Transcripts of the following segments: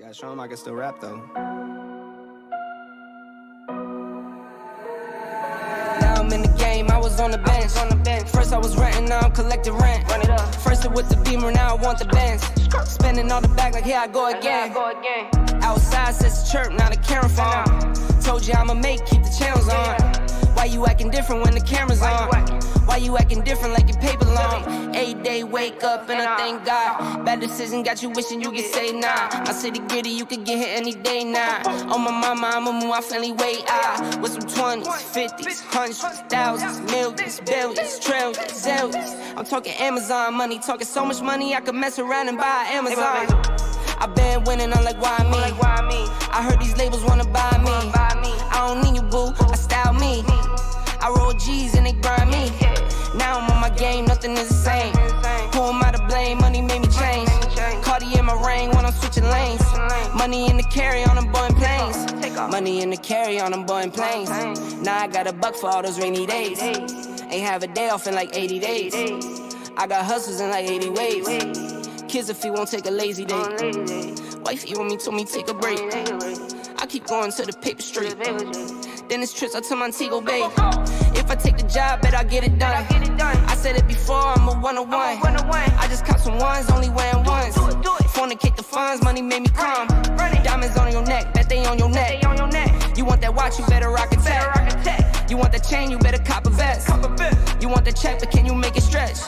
Gotta show him I can still rap though. Now I'm in the game, I was on the bench. First I was renting, now I'm collecting rent. Run it up. First it was the Beamer, now I want the Benz. Spending all the bag like here I go again. Outside says chirp, now the camera phone. Told you I'ma keep the channels on. Why you acting different when the camera's on? Why you acting different like your paper long? 8 day wake up and I thank God. Bad decision got you wishing you could say nah. My city gritty, you could get hit any day now. On my mama, I'ma move my family way out. With some 20s, 50s, hundreds, thousands, millions, billions, trillions, zillions. I'm talking Amazon money, talking so much money I could mess around and buy Amazon. I been winning, I'm like, why me? I heard these labels wanna buy me. I don't need you, boo, I style me. I roll G's and they grind me. Now I'm on my game, nothing is the same. Who am I to blame? Money made me change. Cardi in my ring when I'm switching lanes. Money in the carry on them Boeing planes. Money in the carry on them Boeing planes. Now I got $1 for all those rainy days. Ain't have a day off in like 80 days. I got hustles in like 80 ways. Kids if he won't take a lazy day. Wifey on me told me take a break. I keep going to the paper street. Then it's trips out to Montego Bay. If I take the job, bet I get it done. I said it before, I'm a 101. I just caught some ones, only wearing ones. Fornicate the funds, money made me calm. Diamonds on your neck, bet they on your neck. You want that watch, you better rock a tech. You want that chain, you better cop a vest. You want the check, but can you make it stretch?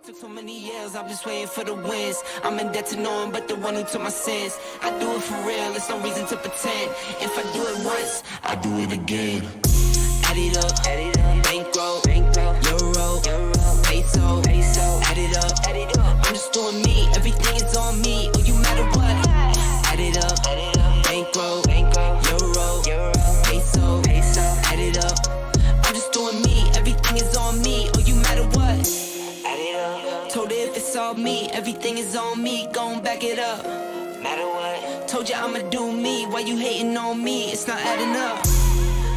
Took so many years, I'm just waiting for the wins. I'm in debt to no one but the one who took my sins. I do it for real, there's no reason to pretend. If I do it once, I do it again. Add it up, bankroll, euro, peso, add it up. I'm just doing me, everything is on me. Oh, you matter what? Add it up, bankroll, euro, peso, add it up. I'm just doing me, everything is on me. Oh, you matter what? Told her if it's all me, everything is on me, gon' back it up. Matter what? Told you I'ma do me, why you hating on me? It's not adding up.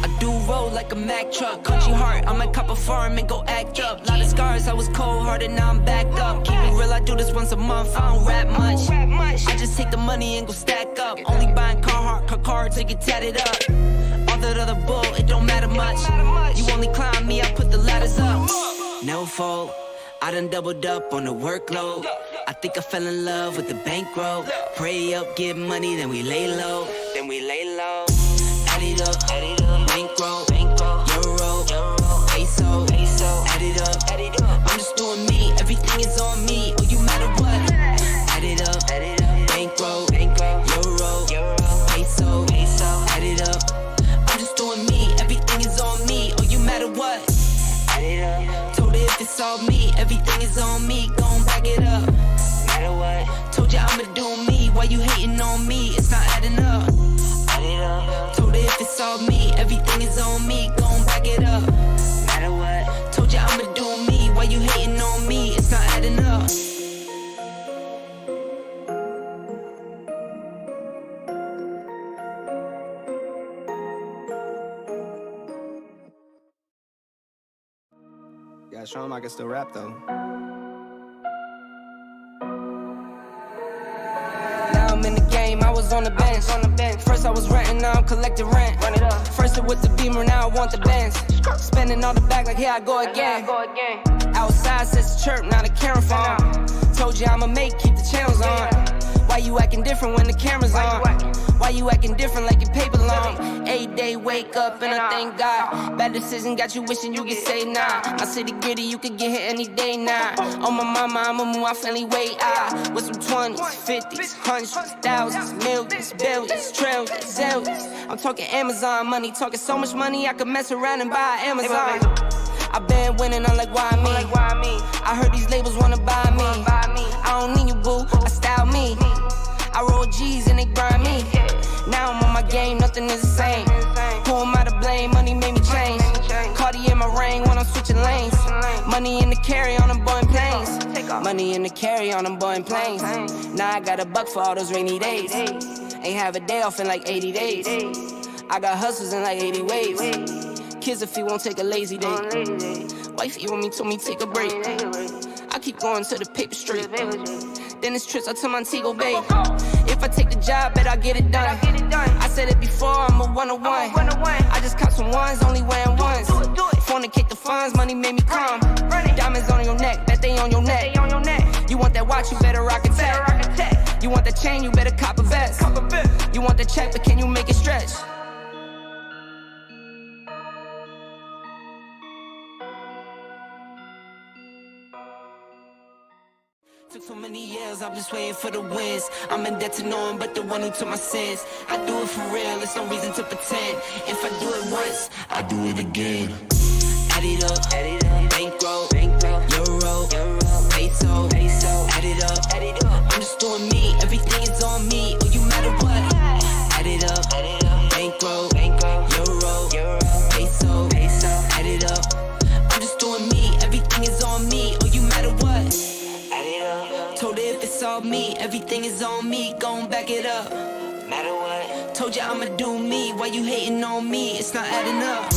I do roll like a Mack truck, country heart, I might cop a farm and go act up. Lot of scars, I was cold-hearted, now I'm back up. Keep it real, I do this once a month, I don't rap much. I just take the money and go stack up. Only buying car to get tatted up. All that other bull, it don't matter much. You only climb me, I put the ladders up. No fault. I done doubled up on the workload. I think I fell in love with the bankroll. Pray up, get money, then we lay low. Add it up, bankroll, euro, peso, add it up. I'm just doing me, everything is on me. Oh, you matter what? Add it up, bankroll, euro, peso, add it up. I'm just doing me, everything is on me. Oh, you matter what? Add it up. Told her if it's all me, everything is on me, gon' back it up. Matter what? Told you I'ma do me, why you hating on me? It's not adding up. Add it up. Told her if it's all me, everything is on me, gon' back it up. Matter what? Told you I'ma do me, why you hating on me? It's not adding up. Gotta show him I can still rap though. Now I'm in the game, I was on the bench. First I was renting, now I'm collecting rent. First it was the Beamer, now I want the Benz. Spending all the bag like here I go again. Outside says chirp, now the camera phone. Told you I'ma keep the channels on. Why you acting different when the camera's on? Why you acting different like your paper long? 8 day wake up and I thank God. Bad decision got you wishing you could say nah. My city gritty, you could get hit any day now. On my mama, I'ma move my family way out. With some 20s, 50s, hundreds, thousands, millions, billions, trillions, zillions. I'm talking Amazon money, talking so much money I could mess around and buy Amazon. I been winning, I'm like, why me? I heard these labels wanna buy me. I don't need you, boo, I style me. I roll G's and they grind me. Now I'm on my game, nothing is the same. Who am I to blame? Money made me change. Cardi in my ring when I'm switching lanes. Money in the carry on them Boeing planes. Money in the carry on them Boeing planes. Now I got $1 for all those rainy days. Ain't have a day off in like 80 days. I got hustles in like 80 ways. kids if he won't take a lazy day. Wifey on me told me take a break. I keep going to the paper straight. Then it's trips out to Montego Bay. If I take the job, bet I get it done. I said it before, I'm a 101. I just caught some ones, only wearing ones. Fornicate the funds, money made me come. Diamonds on your neck, bet they on your neck. You want that watch, you better rock a tech. You want that chain, you better cop a vest. You want the check, but can you make it stretch? Took so many years, I'm just waiting for the wins. I'm in debt to no one but the one who took my sins. I do it for real, there's no reason to pretend. If I do it once, I do it again. Add it up, bankroll, euro, peso, add it up. I'm just doing me, everything is on me. Oh, you matter what? Add it up, bankroll, euro, peso, add it up. I'm just doing me, everything is on me. Oh, you matter what? Told her if it's all me, everything is on me, gon' back it up. Matter what? Told ya I'ma do me, why you hating on me? It's not adding up.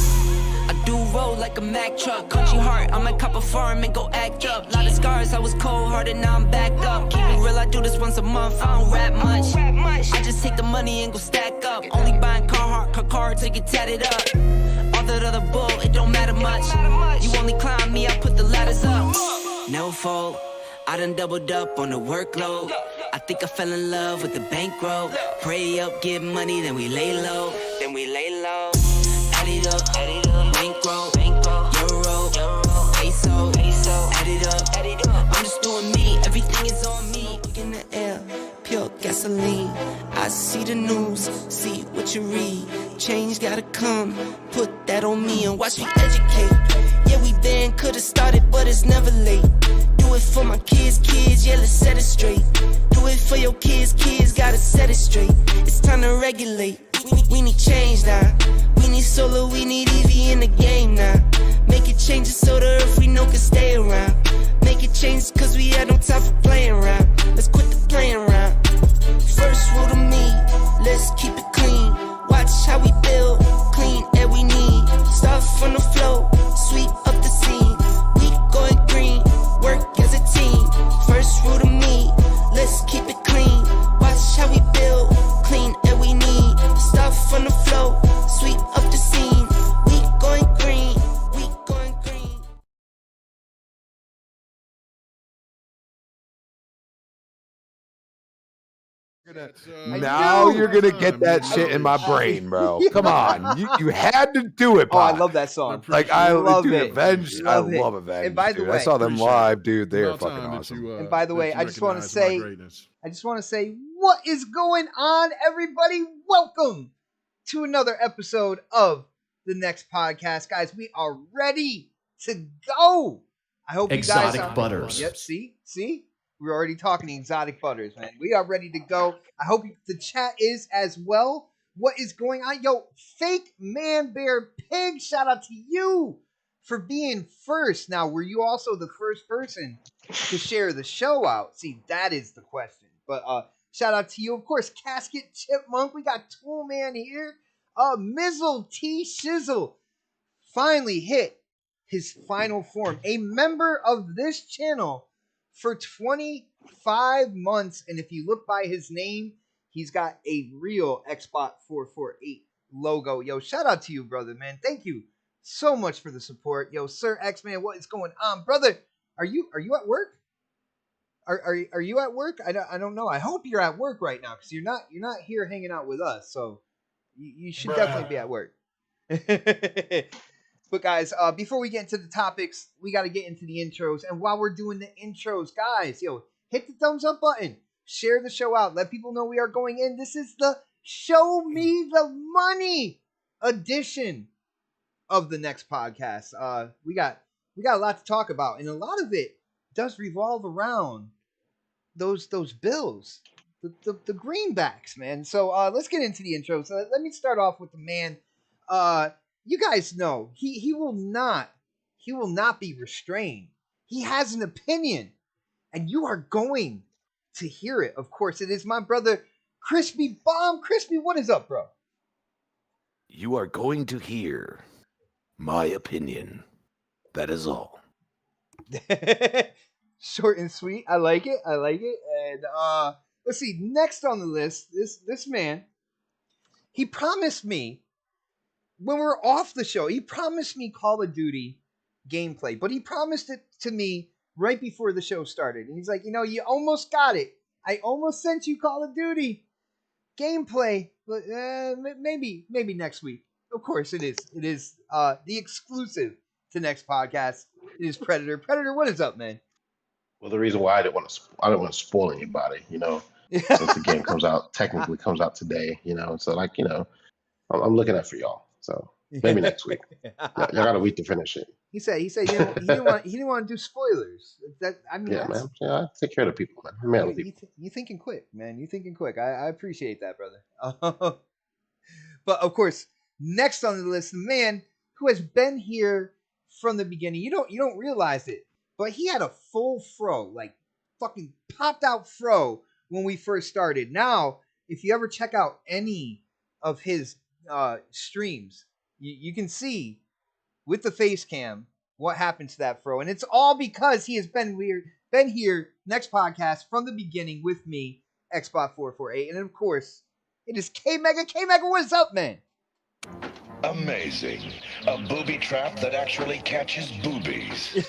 I do roll like a Mack truck, country heart, I might cop a farm and go act up. Lot of scars, I was cold-hearted, now I'm back up. Keep it real, I do this once a month, I don't rap much. I just take the money and go stack up. Only buying car to get tatted up. All that other bull, it don't matter much. You only climb me, I put the ladders up. No fault. I done doubled up on the workload. I think I fell in love with the bankroll. Pray up, get money, then we lay low. Add it up, bankroll, euro, peso, add it up. I'm just doing me, everything is on me. In the air, pure gasoline. I see the news, see what you read. Change gotta come, put that on me and watch me educate. Yeah, we been, could've started, but it's never late. Do it for my kids, yeah, let's set it straight. Do it for your kids, gotta set it straight. It's time to regulate. We need change now. We need solo, we need Evie in the game now. Make it changes so the earth we know can stay around. Make it change cause we had no time for playing around. Let's quit the playing around. First rule to me, let's keep it clean. Watch how we build, clean air we need. Start from the flow, sweep up the scene. We going green, work as a team. First rule to me, let's keep it clean. Watch how we build, clean air we need. Start from the flow, sweep up the scene. We going green, we going green. Now you're gonna get that shit in my brain, bro. Come on, you had to do it. Oh, I Bob. love that song. Like I love dude, it. Avenged. Love I it. love Avenged. And by the dude. way, I saw them appreciate live, dude. They are About fucking time that awesome. you, And by the way, that you I just want to recognize my say, greatness. what is going on, everybody? Welcome to another episode of the next podcast, guys. We are ready to go. I hope Exotic you guys are. butters. Yep. See, we're already talking exotic butters, man. We are ready to go. I hope the chat is as well. What is going on, yo? Fake Man Bear Pig. Shout out to you for being first. Now, were you also the first person to share the show out? See, that is the question. But shout out to you, of course. Casket Chipmunk. We got Tool Man here. Mizzle T Shizzle finally hit his final form. A member of this channel for 25 months. And if you look by his name, he's got a real Xbot 448 logo. Yo, shout out to you, brother, man. Thank you so much for the support. Yo, Sir X-Man, what is going on? Brother, are you at work? Are you at work? I don't know. I hope you're at work right now because you're not here hanging out with us. So you should definitely be at work. But guys, before we get into the topics, we got to get into the intros. And while we're doing the intros, guys, yo, hit the thumbs up button. Share the show out. Let people know we are going in. This is the Show Me the Money edition of the next podcast. We got a lot to talk about, and a lot of it does revolve around those bills, the greenbacks, man. So let's get into the intro. So let me start off with the man. You guys know he will not be restrained. He has an opinion, and you are going to hear it. Of course, it is my brother Crispy Bomb. Crispy, what is up, bro? You are going to hear My opinion. That is all. Short and sweet. I like it. And let's see. Next on the list, this man, he promised me when we're off the show, he promised me Call of Duty gameplay, but he promised it to me right before the show started. And he's like, you almost got it. I almost sent you Call of Duty gameplay, but maybe next week. Of course, it is. It is the exclusive to next podcast. It is Predator. Predator, what is up, man? Well, the reason why I didn't want to spoil anybody, since the game technically comes out today, so I'm looking out for y'all. So maybe next week. Y'all got a week to finish it. He said he didn't want to do spoilers. Man. Yeah, I take care of the people, man. You thinking quick, man. You thinking quick. I appreciate that, brother. But of course, next on the list, the man who has been here from the beginning. You don't realize it, but he had a full fro, like fucking popped out fro when we first started. Now, if you ever check out any of his streams, you can see with the face cam what happened to that fro, and it's all because he has been here next podcast from the beginning with me, Xbot448, and of course it is K Mega. K Mega, what's up, man? Amazing. A booby trap that actually catches boobies.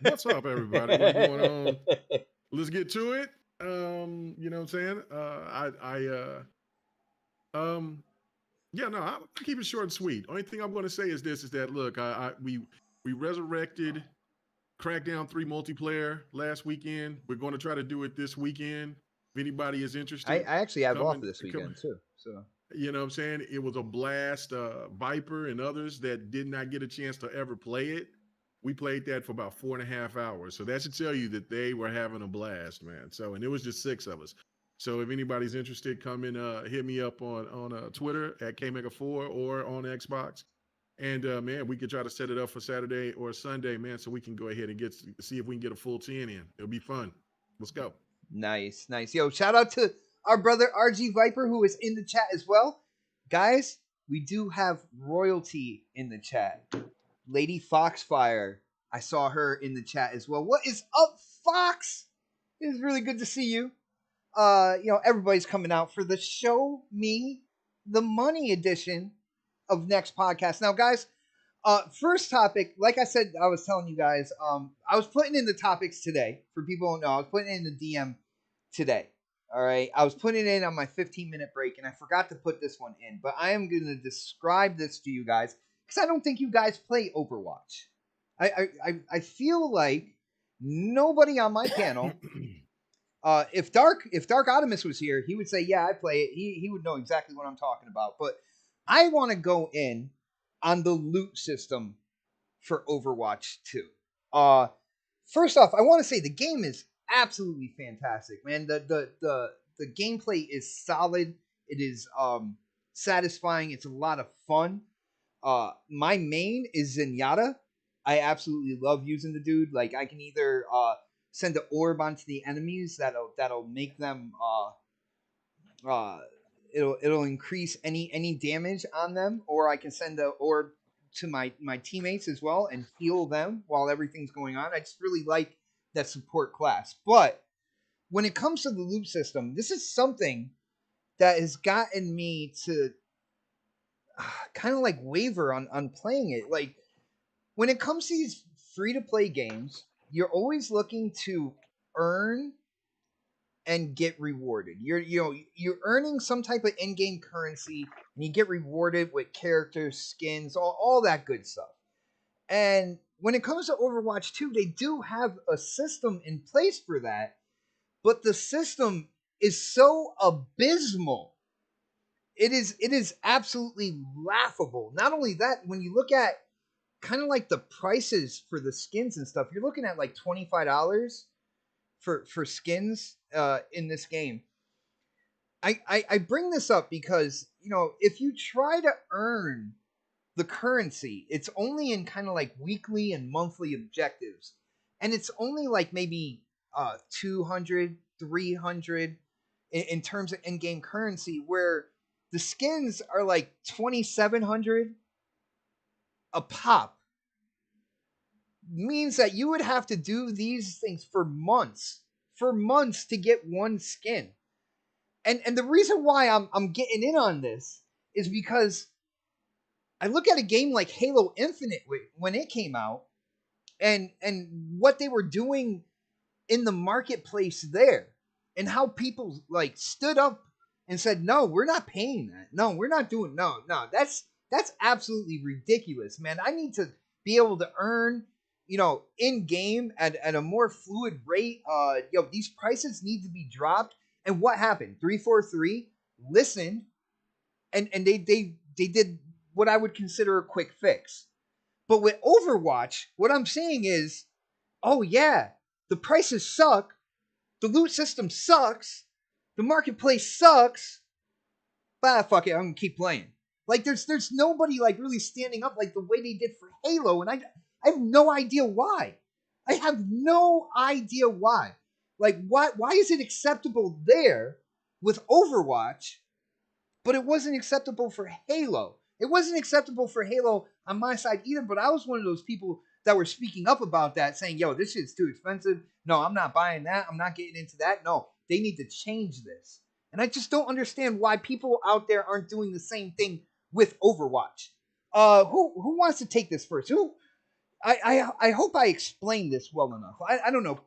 What's up, everybody? What's going on? Let's get to it. You know what I'm saying? I keep it short and sweet. Only thing I'm going to say is this: is that look, we resurrected Crackdown 3 multiplayer last weekend. We're going to try to do it this weekend. If anybody is interested, I actually have off this weekend too. So you know what I'm saying? It was a blast. Viper and others that did not get a chance to ever play it, we played that for about 4.5 hours. So that should tell you that they were having a blast, man. So, and it was just 6 of us. So if anybody's interested, come and hit me up on Twitter at KMega4 or on Xbox. And man, we could try to set it up for Saturday or Sunday, man, so we can go ahead and see if we can get a full 10 in. It'll be fun. Let's go. Nice. Yo, shout out to our brother RG Viper, who is in the chat as well. Guys, we do have royalty in the chat. Lady Foxfire, I saw her in the chat as well. What is up, Fox? It is really good to see you. Everybody's coming out for the Show Me the Money edition of next podcast. Now, guys, first topic, like I said, I was telling you guys, I was putting in the topics today. For people who don't know, I was putting it in the DM today. All right, I was putting it in on my 15-minute break, and I forgot to put this one in. But I am going to describe this to you guys because I don't think you guys play Overwatch. I feel like nobody on my panel. If Dark Optimus was here, he would say, "Yeah, I play it." He would know exactly what I'm talking about. But I want to go in on the loot system for Overwatch 2. First off, I want to say the game is absolutely fantastic, man. The gameplay is solid. It is satisfying. It's a lot of fun. My main is Zenyatta. I absolutely love using the dude. Like, I can either send an orb onto the enemies that'll make them it'll increase any damage on them, or I can send an orb to my teammates as well and heal them while everything's going on. I just really like that support class. But when it comes to the loot system, this is something that has gotten me to kind of like waver on playing it. Like, when it comes to these free-to-play games, you're always looking to earn and get rewarded. You're earning some type of in-game currency, and you get rewarded with characters, skins, all that good stuff. And when it comes to Overwatch 2, they do have a system in place for that, but the system is so abysmal. It is absolutely laughable. Not only that, when you look at kind of like the prices for the skins and stuff, you're looking at like $25 for skins in this game. I bring this up because, if you try to earn the currency, it's only in kind of like weekly and monthly objectives, and it's only like maybe 200, 300 in terms of in-game currency, where the skins are like 2,700 a pop means that you would have to do these things for months to get one skin. And the reason why I'm getting in on this is because I look at a game like Halo Infinite when it came out, and what they were doing in the marketplace there, and how people like stood up and said, no, we're not paying that, no, we're not doing, no, that's absolutely ridiculous, man. I need to be able to earn, in game at a more fluid rate. These prices need to be dropped. And what happened? 343 listened, and they did what I would consider a quick fix. But with Overwatch, what I'm saying is, oh yeah, the prices suck, the loot system sucks, the marketplace sucks, but fuck it, I'm gonna keep playing. Like there's nobody like really standing up like the way they did for Halo, and I have no idea why. I have no idea why. Like why is it acceptable there with Overwatch, but it wasn't acceptable for Halo? It wasn't acceptable for Halo on my side either, but I was one of those people that were speaking up about that, saying, yo, this shit's too expensive. No, I'm not buying that. I'm not getting into that. No, they need to change this. And I just don't understand why people out there aren't doing the same thing with Overwatch. Who wants to take this first? I hope I explained this well enough. I don't know.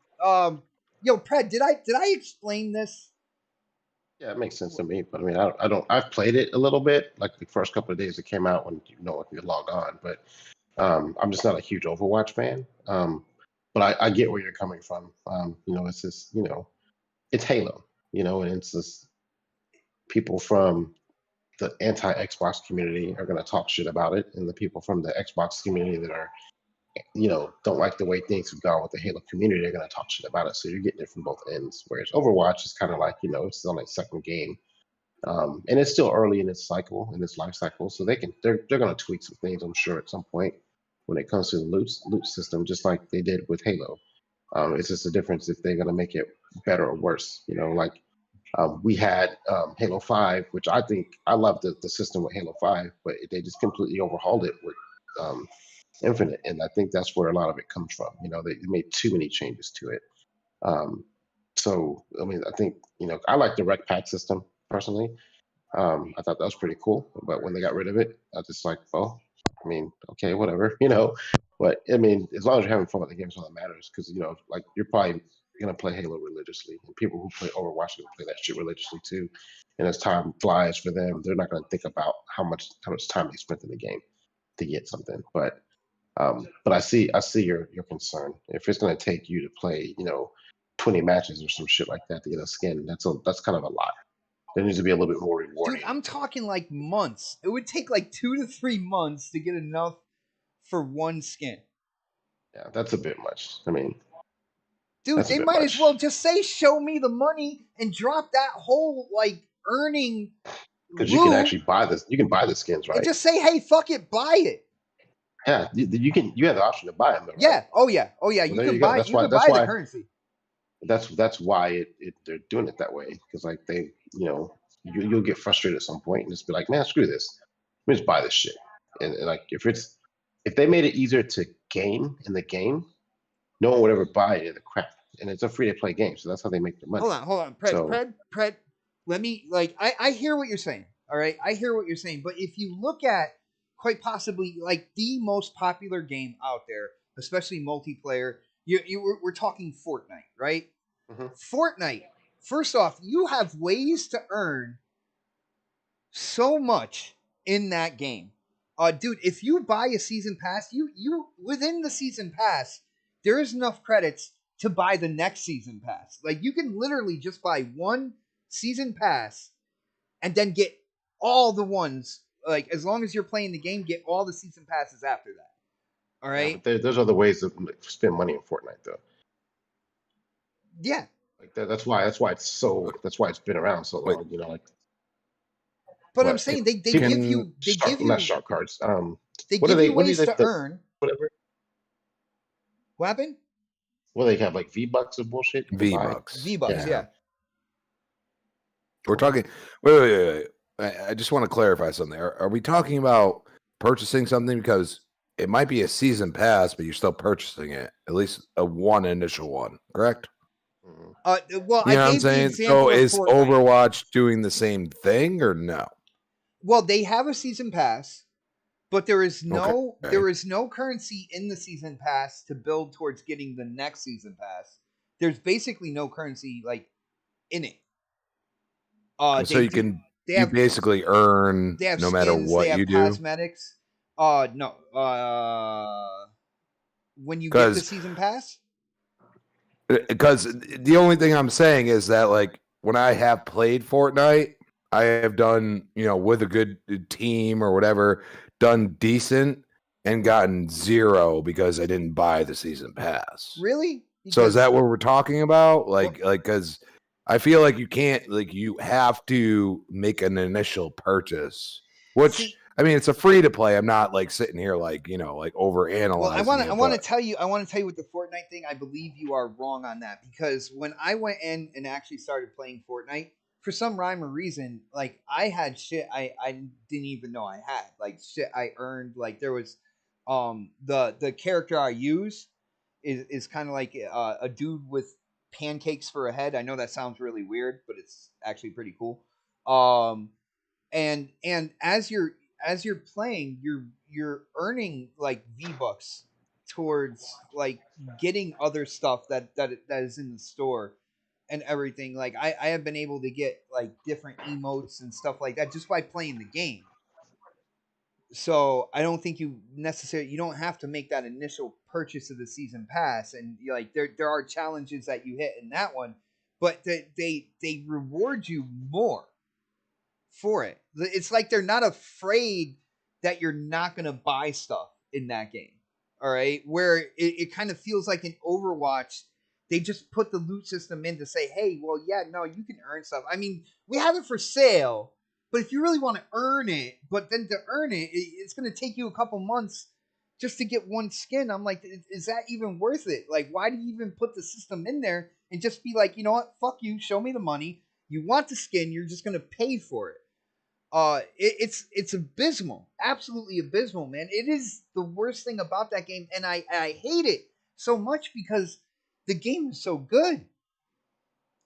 Pred, did I explain this? Yeah, it makes sense to me. But I mean, I don't. I've played it a little bit, like the first couple of days it came out when if you log on. But I'm just not a huge Overwatch fan. But I get where you're coming from. It's just it's Halo. And it's just people from the anti-Xbox community are going to talk shit about it, and the people from the Xbox community that are don't like the way things have gone with the Halo community, they're going to talk shit about it. So you're getting it from both ends. Whereas Overwatch is kind of like, it's on its second game. And it's still early in its cycle, in its life cycle. So they're going to tweak some things, I'm sure, at some point when it comes to the loot system, just like they did with Halo. It's just a difference if they're going to make it better or worse. We had Halo 5, which I think I love the system with Halo 5, but they just completely overhauled it with Infinite, and I think that's where a lot of it comes from. They made too many changes to it. So I mean, I think I like the rec pack system personally. I thought that was pretty cool, but when they got rid of it, I was just like, well, I mean, okay, whatever, But I mean, as long as you're having fun with the game, is all that matters. Because like you're probably gonna play Halo religiously, and people who play Overwatch are gonna play that shit religiously too. And as time flies for them, they're not gonna think about how much time they spent in the game to get something, but I see your concern. If it's going to take you to play, 20 matches or some shit like that to get a skin, that's kind of a lot. There needs to be a little bit more rewarding. Dude, I'm talking like months. It would take like 2 to 3 months to get enough for one skin. Yeah, that's a bit much. I mean, dude, they might as well just say, "Show me the money," and drop that whole like earning. Because you can actually buy this. You can buy the skins, right? And just say, "Hey, fuck it, buy it." Yeah, you can. You have the option to buy them, right? Yeah. Oh yeah. Oh yeah. You can buy. You can buy the currency. That's why they're doing it that way, because like they, you'll get frustrated at some point and just be like, man, screw this. Let me just buy this shit. And like if they made it easier to gain in the game, no one would ever buy any of the crap. And it's a free to play game, so that's how they make their money. Hold on, Pred. Let me I hear what you're saying. All right, I hear what you're saying. But if you look at quite possibly like the most popular game out there, especially multiplayer, we're talking Fortnite, right? Mm-hmm. Fortnite. First off, you have ways to earn so much in that game. Dude, if you buy a season pass, you within the season pass, there is enough credits to buy the next season pass. Like you can literally just buy one season pass and then get all the ones. Like as long as you're playing the game, get all the season passes after that. All right. Yeah, but there's other ways to spend money in Fortnite, though. Yeah. Like that's why it's been around so long. Like. But I'm saying they give you not shark cards. They give you ways to earn. Whatever. What happened? Well, they have like V-Bucks or bullshit. V-Bucks. Yeah. We're talking. Wait. I just want to clarify something. Are we talking about purchasing something? Because it might be a season pass, but you're still purchasing it. At least one initial one, correct? Well, You know I what I'm gave the saying? example So of is Fortnite. Overwatch doing the same thing or no? Well, they have a season pass, but there is no Okay. there is no currency in the season pass to build towards getting the next season pass. There's basically no currency like in it. So you can they you have basically earn they have no skins, matter they what have you do. cosmetics. No. When you get the season pass? Because the only thing I'm saying is that like when I have played Fortnite, I have done, with a good team or whatever, done decent and gotten 0 because I didn't buy the season pass. Really? So is that what we're talking about? Like because I feel like you can't, like, you have to make an initial purchase, which I mean, it's a free to play. I'm not like sitting here like, like over analyzing. Well, I want to tell you with the Fortnite thing. I believe you are wrong on that because when I went in and actually started playing Fortnite, for some rhyme or reason, like I had shit I didn't even know I had, like shit I earned. Like there was, the character I use is kind of like a dude with pancakes for a head. I know that sounds really weird, but it's actually pretty cool. And as you're playing, you're earning like V-Bucks towards like getting other stuff that is in the store and everything. Like I have been able to get like different emotes and stuff like that just by playing the game. So I don't think you don't have to make that initial purchase of the season pass, and like there are challenges that you hit in that one, but they reward you more for it. It's like they're not afraid that you're not going to buy stuff in that game. All right. Where it kind of feels like in Overwatch, they just put the loot system in to say, hey, well, yeah, no, you can earn stuff. I mean, we have it for sale, but if you really want to earn it, but then to earn it, it's going to take you a couple months just to get one skin. I'm like, is that even worth it? Like, why do you even put the system in there and just be like, you know what? Fuck you. Show me the money. You want the skin. You're just going to pay for it. It's abysmal, absolutely abysmal, man. It is the worst thing about that game, and I hate it so much because the game is so good.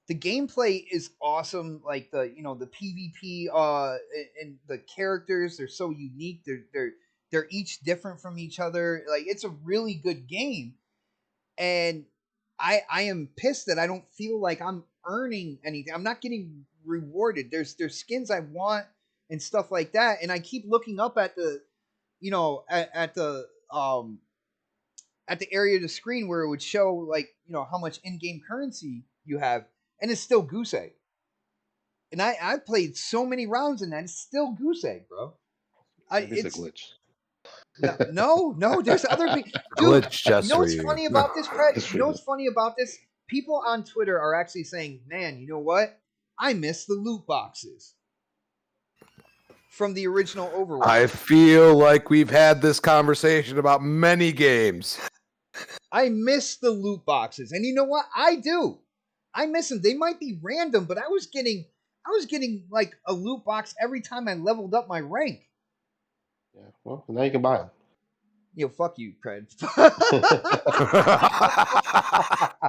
The gameplay is awesome, like the PvP and the characters, they're so unique. They're each different from each other. Like it's a really good game, and I am pissed that I don't feel like I'm earning anything. I'm not getting rewarded. There's skins I want and stuff like that, and I keep looking up at the at the area of the screen where it would show like how much in-game currency you have, and it's still goose egg. And I played so many rounds in that, it's still goose egg, bro. It's a glitch. No, there's other people. Dude, you know what's funny about this, Pred? You know what's funny about this? People on Twitter are actually saying, man, you know what? I miss the loot boxes from the original Overwatch. I feel like we've had this conversation about many games. I miss the loot boxes. And you know what? I do. I miss them. They might be random, but I was getting like a loot box every time I leveled up my rank. Yeah, well, now you can buy them. Fuck you, Pred.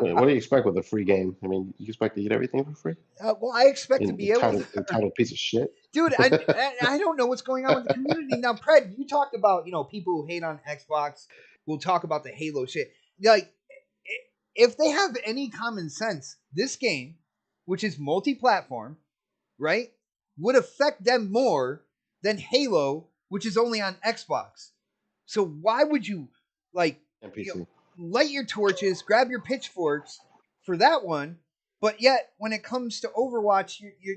Wait, what do you expect with a free game? I mean, you expect to get everything for free? Well, I expect to be able to. Entitled piece of shit. Dude, I don't know what's going on with the community. Now, Pred, you talked about, people who hate on Xbox. We'll talk about the Halo shit. Like, if they have any common sense, this game, which is multi-platform, right, would affect them more than Halo, which is only on Xbox. So why would you, like, light your torches, grab your pitchforks for that one, but yet when it comes to Overwatch, you're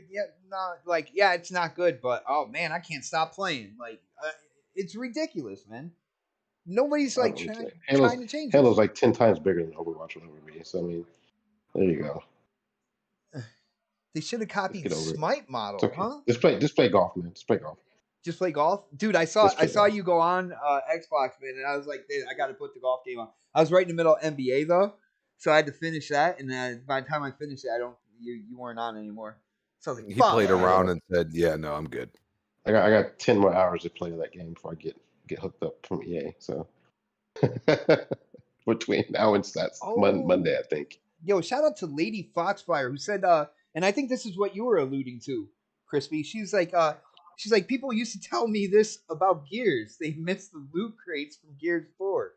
not like, yeah, it's not good, but oh man, I can't stop playing. Like, it's ridiculous, man. Nobody's like trying to change. Halo's like 10 times bigger than Overwatch will ever be. So I mean, there you go. They should have copied Smite model, okay. huh? Just play golf, man. Just play golf. Just play golf, dude. I saw you go on Xbox, man, and I was like, I got to put the golf game on. I was right in the middle of NBA though, so I had to finish that. And by the time I finished it, you weren't on anymore. So I was like, he played around and said, "Yeah, no, I'm good." I got 10 more hours to play that game before I get hooked up from EA. So between now and that's Monday, I think. Yo, shout out to Lady Foxfire who said, and I think this is what you were alluding to, Crispy. She's like, people used to tell me this about Gears. They missed the loot crates from Gears 4.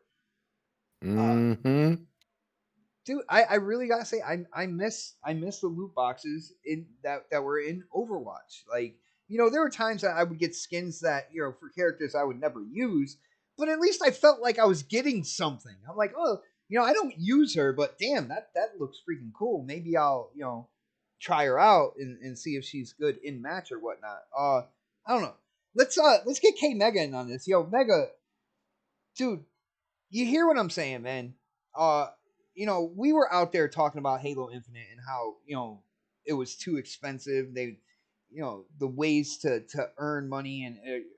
Mm-hmm. Dude, I really gotta say I miss the loot boxes in that were in Overwatch. Like, there were times that I would get skins that, for characters I would never use, but at least I felt like I was getting something. I'm like, oh, I don't use her, but damn, that looks freaking cool. Maybe I'll, try her out and see if she's good in match or whatnot. I don't know. Let's get K Mega in on this. Yo, Mega, dude, you hear what I'm saying, man? We were out there talking about Halo Infinite and how, it was too expensive. They, the ways to earn money and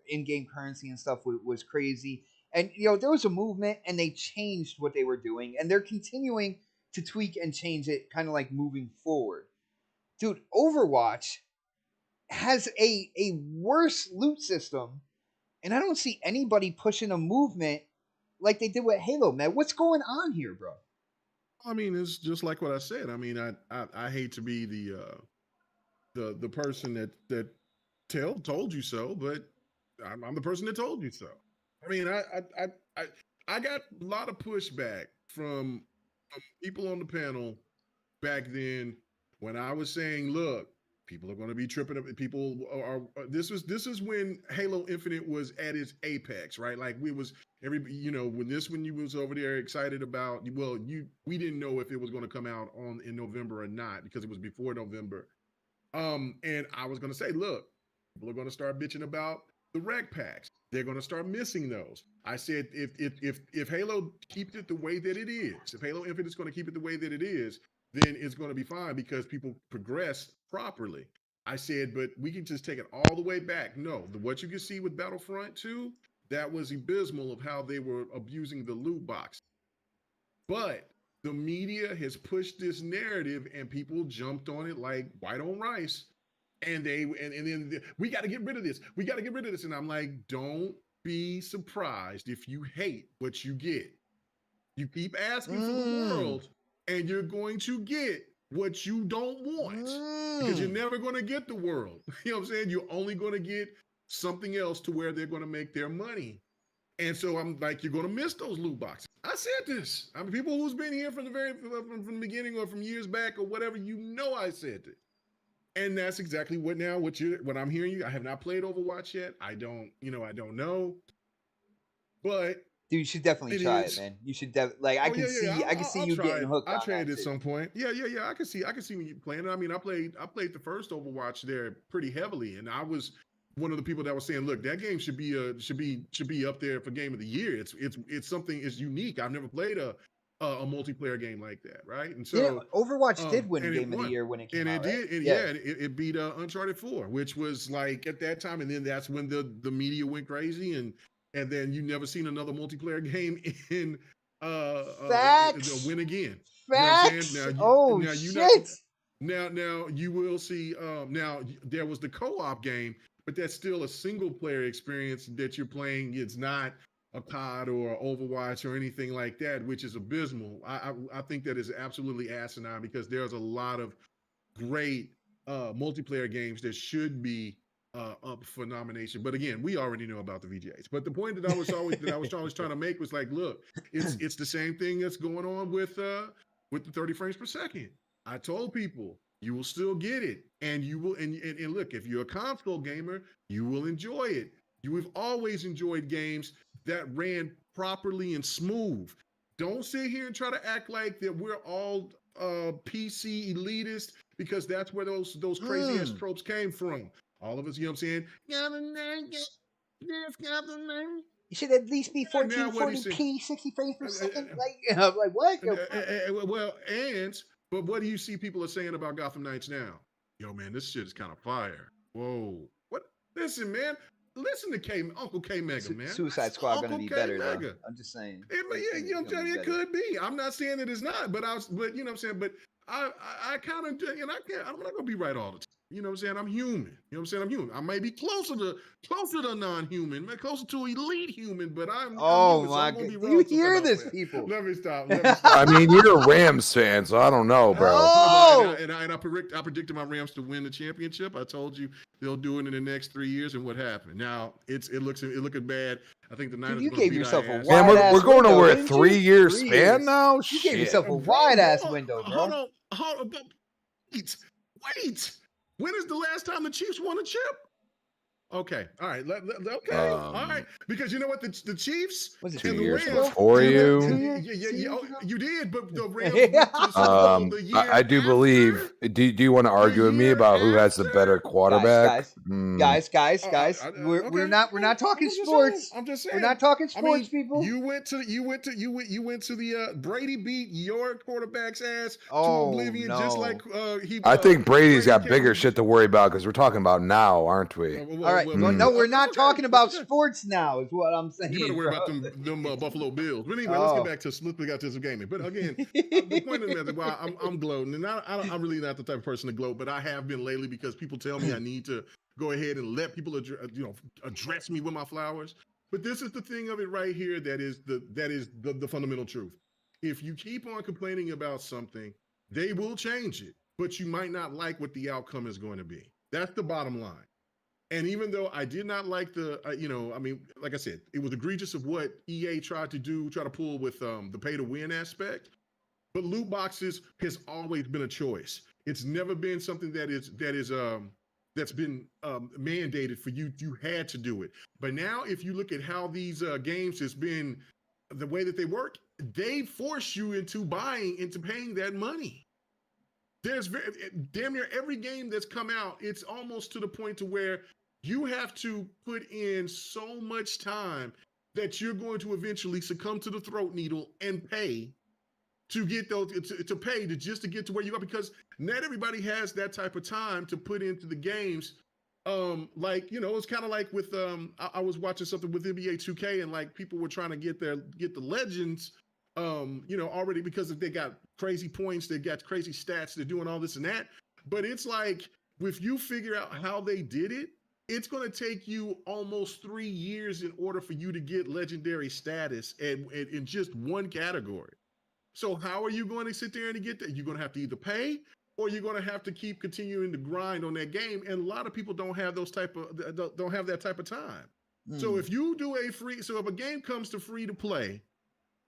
in-game currency and stuff was crazy. And, there was a movement and they changed what they were doing. And they're continuing to tweak and change it kind of like moving forward. Dude, Overwatch has a worse loot system. And I don't see anybody pushing a movement like they did with Halo, man. What's going on here, bro? I mean, it's just like what I said. I mean, I hate to be the person that told you so, but I'm the person that told you so. I mean, I got a lot of pushback from people on the panel back then when I was saying, look, people are going to be tripping up. People are. This is when Halo Infinite was at its apex, right? Like we was when you was over there excited about. Well, we didn't know if it was going to come out in November or not because it was before November. And I was going to say, look, people are going to start bitching about the rec packs. They're going to start missing those. I said, if Halo keeps it the way that it is, if Halo Infinite is going to keep it the way that it is, then it's going to be fine because people progress properly. I said, but we can just take it all the way back. No, what you can see with Battlefront 2, that was abysmal of how they were abusing the loot box. But the media has pushed this narrative and people jumped on it like white on rice. And then we got to get rid of this. We got to get rid of this. And I'm like, don't be surprised if you hate what you get. You keep asking for the world and you're going to get what you don't want because you're never going to get the world. You know what I'm saying? You're only going to get something else to where they're going to make their money. And so I'm like, you're going to miss those loot boxes. I said this. I mean, people who's been here from the beginning or from years back or whatever, I said this. And that's exactly what I'm hearing you. I have not played Overwatch yet. I don't know. But dude, you should definitely try it, man. You should I can see you getting hooked. I'll try it at some point. Yeah. I can see when you're playing it. I mean, I played the first Overwatch there pretty heavily, and I was one of the people that was saying, look, that game should be up there for game of the year. It's something is unique. I've never played a multiplayer game like that, right? And so Overwatch did win Game of the Year when it came out. It beat Uncharted 4, which was like at that time, and then that's when the media went crazy, and then you never seen another multiplayer game in win again. Facts. You know what I'm saying? Shit. Now you will see. Now there was the co-op game, but that's still a single player experience that you're playing. It's not a COD or Overwatch or anything like that, which is abysmal. I think that is absolutely asinine because there's a lot of great multiplayer games that should be up for nomination. But again, we already know about the VGAs. But the point that I was always trying to make was like, look, it's the same thing that's going on with the 30 frames per second. I told people you will still get it, and you will. And look, if you're a console gamer, you will enjoy it. You have always enjoyed games that ran properly and smooth. Don't sit here and try to act like that we're all PC elitist because that's where those crazy ass tropes came from. All of us, you know what I'm saying? You should at least be 1440p, 60 frames per second. I'm like, what? But what do you see people are saying about Gotham Knights now? Yo, man, this shit is kind of fire. Whoa. What? Listen, man. Listen to Uncle K Mega, man. Suicide Squad going to be better, though. I'm just saying. You know what I'm saying? It could be. I'm not saying it is not, but you know what I'm saying? But I kind of, I'm not going to be right all the time. You know what I'm saying? I'm human. You know what I'm saying? I'm human. I may be closer to non-human, closer to elite human, but I'm Oh human, so my I'm gonna god! be Do wrong you sometimes. hear No, this, man. people? Let me stop. Let me stop. I mean, you're a Rams fan, so I don't know, bro. Oh, I predicted my Rams to win the championship. I told you they'll do it in the next 3 years, and what happened? Now it looking bad. I think the Niners you are going to gave beat yourself our a ass. Man, wide we're ass going window, over a didn't you? 3-year 3 span years. now. You gave Shit. yourself a Bro, wide ass hold window, bro. on. Wait. When is the last time the Chiefs won a chip? Okay, all right, okay, all right. Because you know what, the Chiefs Was it Two and the years Rams. before you. 2 years? Yeah, 2 years oh, ago? you did, but the Rams went to the Super Bowl the year I do after. believe. Do you want to argue with me year about who has the after? better quarterback? Guys. Okay. We're not talking I'm just sports. saying. I'm just saying. We're not talking I sports, mean, people. you went to the Brady beat your quarterback's ass to Oh, oblivion, no. just like he. I think Brady's got Brady bigger came- shit to worry about because we're talking about now, aren't we? All right. Well, no, we're not talking about sports now, is what I'm saying. You better worry bro. about them Buffalo Bills. But anyway, let's Oh. get back to some gaming. But again, the point of the matter, well, I'm gloating, and I'm really not the type of person to gloat, but I have been lately because people tell me I need to go ahead and let people address me with my flowers. But this is the thing of it right here that is the fundamental truth. If you keep on complaining about something, they will change it, but you might not like what the outcome is going to be. That's the bottom line. And even though I did not like like I said, it was egregious of what EA tried to pull with the pay to win aspect. But loot boxes has always been a choice. It's never been something that's been mandated for you. You had to do it. But now, if you look at how these games has been, the way that they work, they force you into paying that money. There's damn near every game that's come out, it's almost to the point to where you have to put in so much time that you're going to eventually succumb to the throat needle and pay to get those to pay to just to get to where you are, because not everybody has that type of time to put into the games. It's kind of like with I was watching something with NBA 2K, and like people were trying to get the legends already, because if they got crazy points, they got crazy stats, they're doing all this and that. But it's like, if you figure out how they did it, it's going to take you almost 3 years in order for you to get legendary status in just one category. So how are you going to sit there and get that? You're going to have to either pay, or you're going to have to keep continuing to grind on that game. And a lot of people don't have that type of time. So if you do if a game comes to free to play,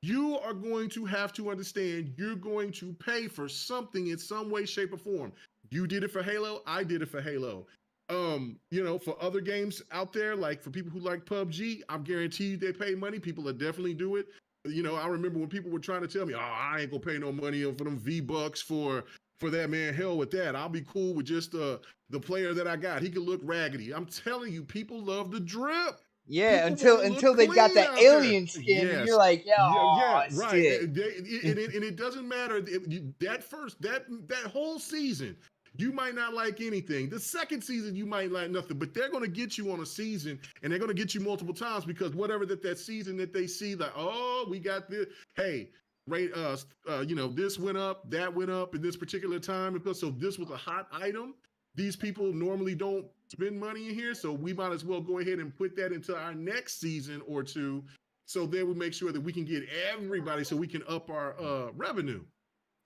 you are going to have to understand you're going to pay for something in some way, shape, or form. You did it for Halo. I did it for Halo. For other games out there, like for people who like PUBG, I'm guaranteed they pay money. People will definitely do it. I remember when people were trying to tell me, "Oh, I ain't gonna pay no money for them V-Bucks for that, man. Hell with that. I'll be cool with just the player that I got. He can look raggedy." I'm telling you, people love the drip. Yeah, People until they've got that alien skin, yes. and you're like, right. shit. And it doesn't matter that whole season. You might not like anything. The second season, you might like nothing, but they're going to get you on a season, and they're going to get you multiple times, because whatever that season that they see, like, oh, we got this. Hey, this went up, that went up in this particular time, because so this was a hot item. These people normally don't spend money in here, so we might as well go ahead and put that into our next season or two, so then we make sure that we can get everybody, so we can up our revenue.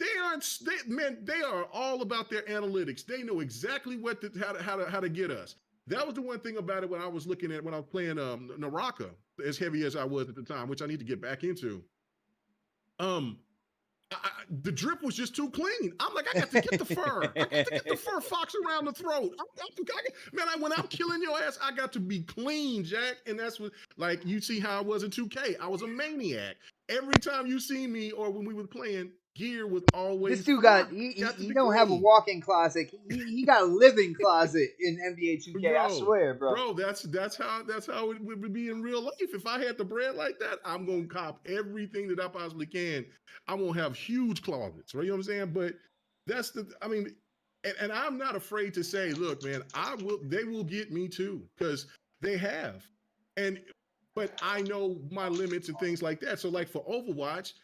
They are all about their analytics. They know exactly how to get us. That was the one thing about it when I was playing Naraka, as heavy as I was at the time, which I need to get back into. The drip was just too clean. I'm like, I got to get the fur. I got to get the fur fox around the throat. When I'm killing your ass, I got to be clean, Jack. And that's what, like, you see how I was in 2K. I was a maniac. Every time you see me or when we were playing, gear was always. This dude he don't have a walk-in closet. He got a living closet in NBA 2K. I swear, bro. Bro, that's how it would be in real life. If I had the bread like that, I'm gonna cop everything that I possibly can. I won't have huge closets, right? You know what I'm saying? But and I'm not afraid to say, look, man, they will get me too, because they have. But I know my limits and things like that. So like for Overwatch,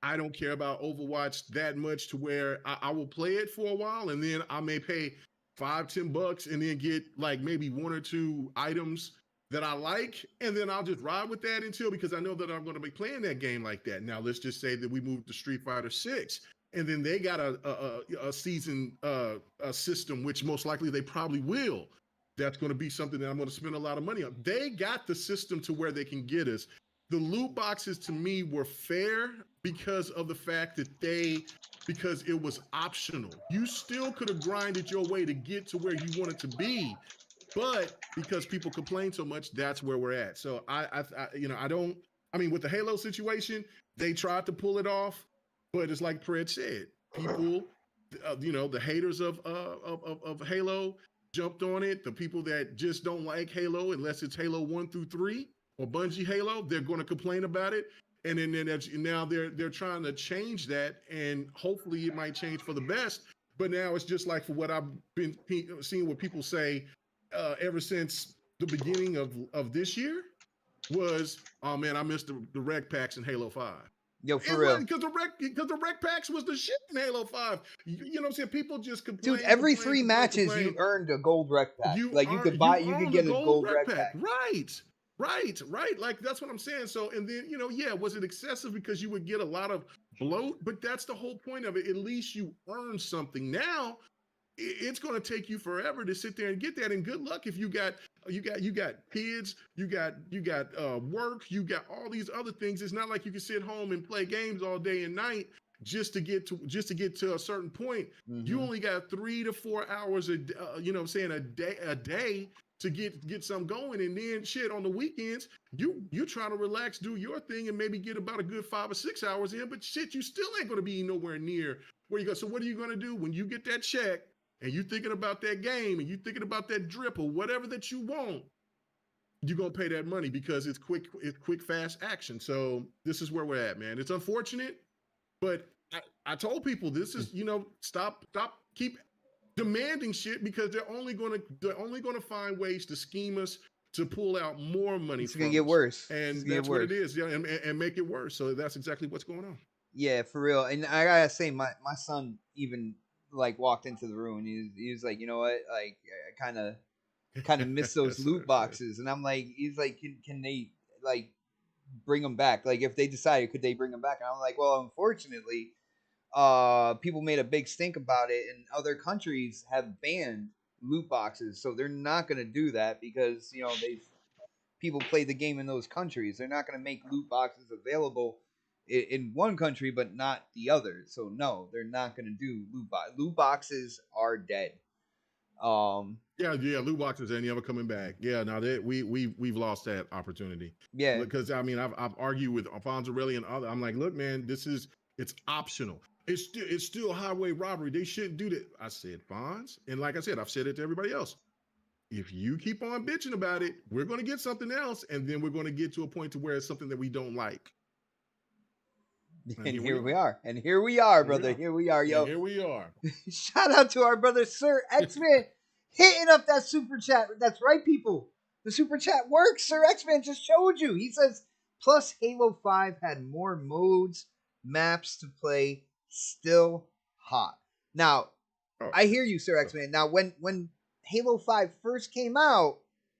I don't care about Overwatch that much to where I will play it for a while, and then I may pay $5-10 and then get like maybe 1 or 2 items that I like, and then I'll just ride with that until, because I know that I'm going to be playing that game like that. Now let's just say that we moved to Street Fighter 6, and then they got a season a system, which most likely they probably will. That's going to be something that I'm going to spend a lot of money on. They got the system to where they can get us. The loot boxes to me were fair because of the fact that because it was optional. You still could have grinded your way to get to where you wanted to be, but because people complain so much, that's where we're at. So I with the Halo situation, they tried to pull it off, but it's like Pred said, people, the haters of Halo jumped on it. The people that just don't like Halo, unless it's Halo 1 through 3 or Bungie Halo, they're going to complain about it. And then now they're trying to change that, and hopefully it might change for the best. But now it's just like, for what I've been seeing what people say ever since the beginning of this year was, oh man, I missed the rec packs in Halo 5. Yo, for real. Because the rec packs was the shit in Halo 5. You know what I'm saying? People just complain. Dude, every 3 matches you earned a gold rec pack. You could get a gold rec pack. Right. Like, that's what I'm saying. So, and then, was it excessive because you would get a lot of bloat? But that's the whole point of it. At least you earn something. Now, it's going to take you forever to sit there and get that. And good luck if you got kids, you got work, you got all these other things. It's not like you can sit home and play games all day and night just to get to a certain point. Mm-hmm. You only got 3 to 4 hours a day to get something going. And then shit, on the weekends, you trying to relax, do your thing, and maybe get about a good 5 or 6 hours in, but shit, you still ain't going to be nowhere near where you go. So what are you going to do when you get that check and you thinking about that game and you thinking about that drip or whatever that you want? You're going to pay that money because it's quick, fast action. So this is where we're at, man. It's unfortunate, but I told people, this is, stop, keep demanding shit, because they're only going to find ways to scheme us to pull out more money. It's going to get worse. And that's what it is. Yeah. And make it worse. So that's exactly what's going on. Yeah, for real. And I gotta say, my son even like walked into the room and he was like, you know what? Like, I kind of miss those loot boxes. And I'm like, he's like, can they like bring them back? Like, if they decided, could they bring them back? And I'm like, well, unfortunately, people made a big stink about it, and other countries have banned loot boxes, so they're not going to do that because people play the game in those countries. They're not going to make loot boxes available in one country but not the other. So no, they're not going to do loot boxes. Loot boxes are dead. Loot boxes ain't ever coming back. Yeah, now that we've lost that opportunity. Yeah, because I mean, I've argued with Alfonso and other. I'm like, look, man, it's optional. It's still highway robbery. They shouldn't do that. I said, Fonz, and like I said, I've said it to everybody else. If you keep on bitching about it, we're going to get something else, and then we're going to get to a point to where it's something that we don't like. And here we are. And here we are, brother. Here we are, yo. And here we are. Shout out to our brother, Sir X-Man, hitting up that super chat. That's right, people. The super chat works. Sir X-Man just showed you. He says, plus Halo 5 had more modes, maps to play. Still hot. Now, I hear you, Sir X-Man. Now, when Halo 5 first came out,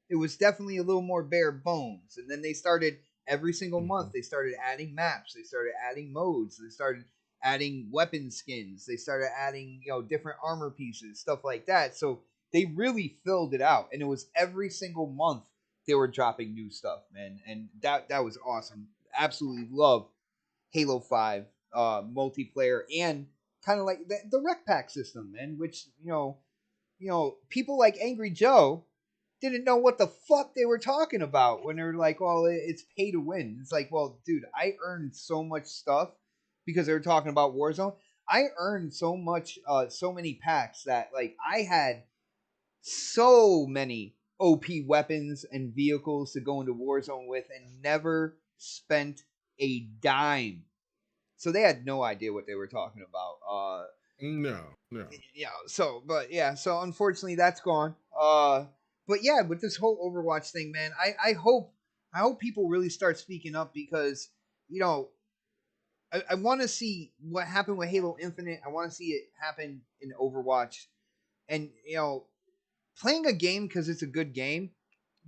it was definitely a little more bare bones. And then they started, every single month, they started adding maps. They started adding modes. They started adding weapon skins. They started adding, different armor pieces, stuff like that. So they really filled it out. And it was every single month they were dropping new stuff, man. And that was awesome. Absolutely love Halo 5 multiplayer, and kind of like the rec pack system, man, which, people like Angry Joe didn't know what the fuck they were talking about when they were like, well, it's pay to win. It's like, well, dude, I earned so much stuff because they were talking about Warzone. I earned so many packs that, like, I had so many OP weapons and vehicles to go into Warzone with and never spent a dime. So they had no idea what they were talking about. No. Yeah. So unfortunately that's gone. But yeah, with this whole Overwatch thing, man, I hope people really start speaking up, because, I want to see what happened with Halo Infinite. I want to see it happen in Overwatch. And playing a game because it's a good game,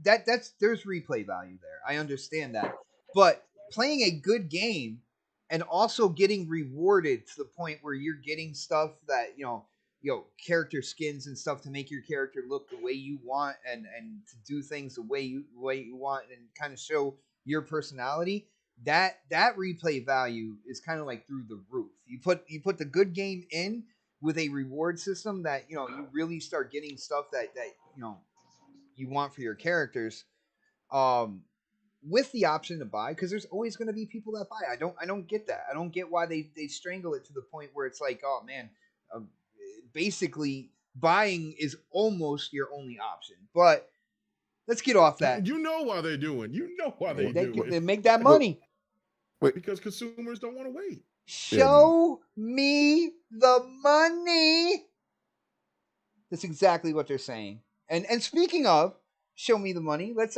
there's replay value there. I understand that. But playing a good game and also getting rewarded to the point where you're getting stuff that, character skins and stuff to make your character look the way you want and to do things the way you want and kind of show your personality, that replay value is kind of like through the roof. You put the good game in with a reward system that, you really start getting stuff that you want for your characters, with the option to buy, because there's always going to be people that buy. I don't get that. I don't get why they strangle it to the point where it's like, oh man, basically buying is almost your only option. But let's get off that. You know why they're doing. They make that money. Because consumers don't want to wait. Show me the money. That's exactly what they're saying. And speaking of show me the money, let's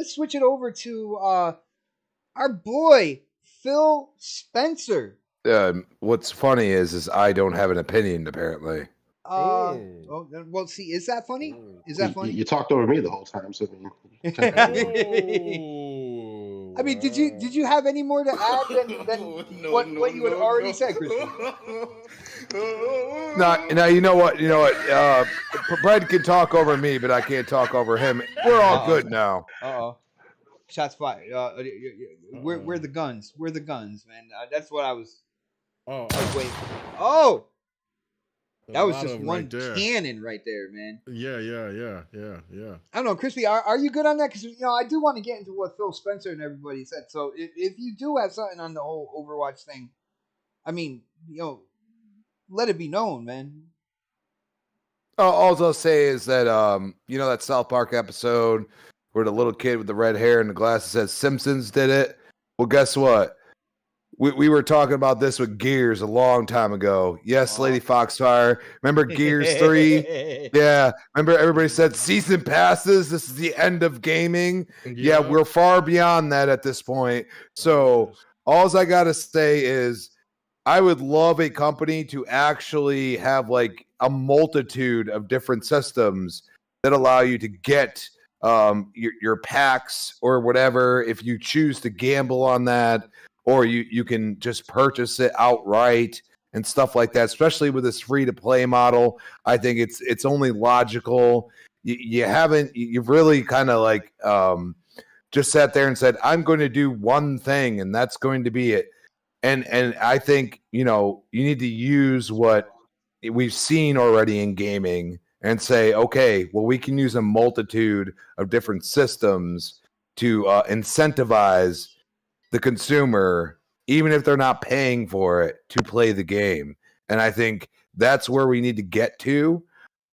switch it over to our boy Phil Spencer. What's funny is I don't have an opinion apparently. Well, see, is that funny? Is that funny? You talked over me the whole time, so I mean, did you have any more to add than what you had already said, Christian? No, you know what? Brad can talk over me, but I can't talk over him. We're all good now. Shots fired. Where the guns? Where the guns, man? That's what I was. Wait. Oh. That was just one cannon right there, man. Yeah. I don't know, Crispy, are you good on that? Because, I do want to get into what Phil Spencer and everybody said. So if you do have something on the whole Overwatch thing, I mean, let it be known, man. All I'll say is that, that South Park episode where the little kid with the red hair and the glasses says Simpsons did it. Well, guess what? We were talking about this with Gears a long time ago. Yes, Lady Foxfire. Remember Gears 3? Yeah. Remember everybody said season passes. This is the end of gaming. Yeah, we're far beyond that at this point. So all I got to say is I would love a company to actually have like a multitude of different systems that allow you to get your packs or whatever if you choose to gamble on that. Or you can just purchase it outright and stuff like that, especially with this free-to-play model. I think it's only logical. You've really kind of like just sat there and said, I'm going to do one thing, and that's going to be it. And I think, you need to use what we've seen already in gaming and say, okay, well, we can use a multitude of different systems to incentivize the consumer, even if they're not paying for it, to play the game. And I think that's where we need to get to.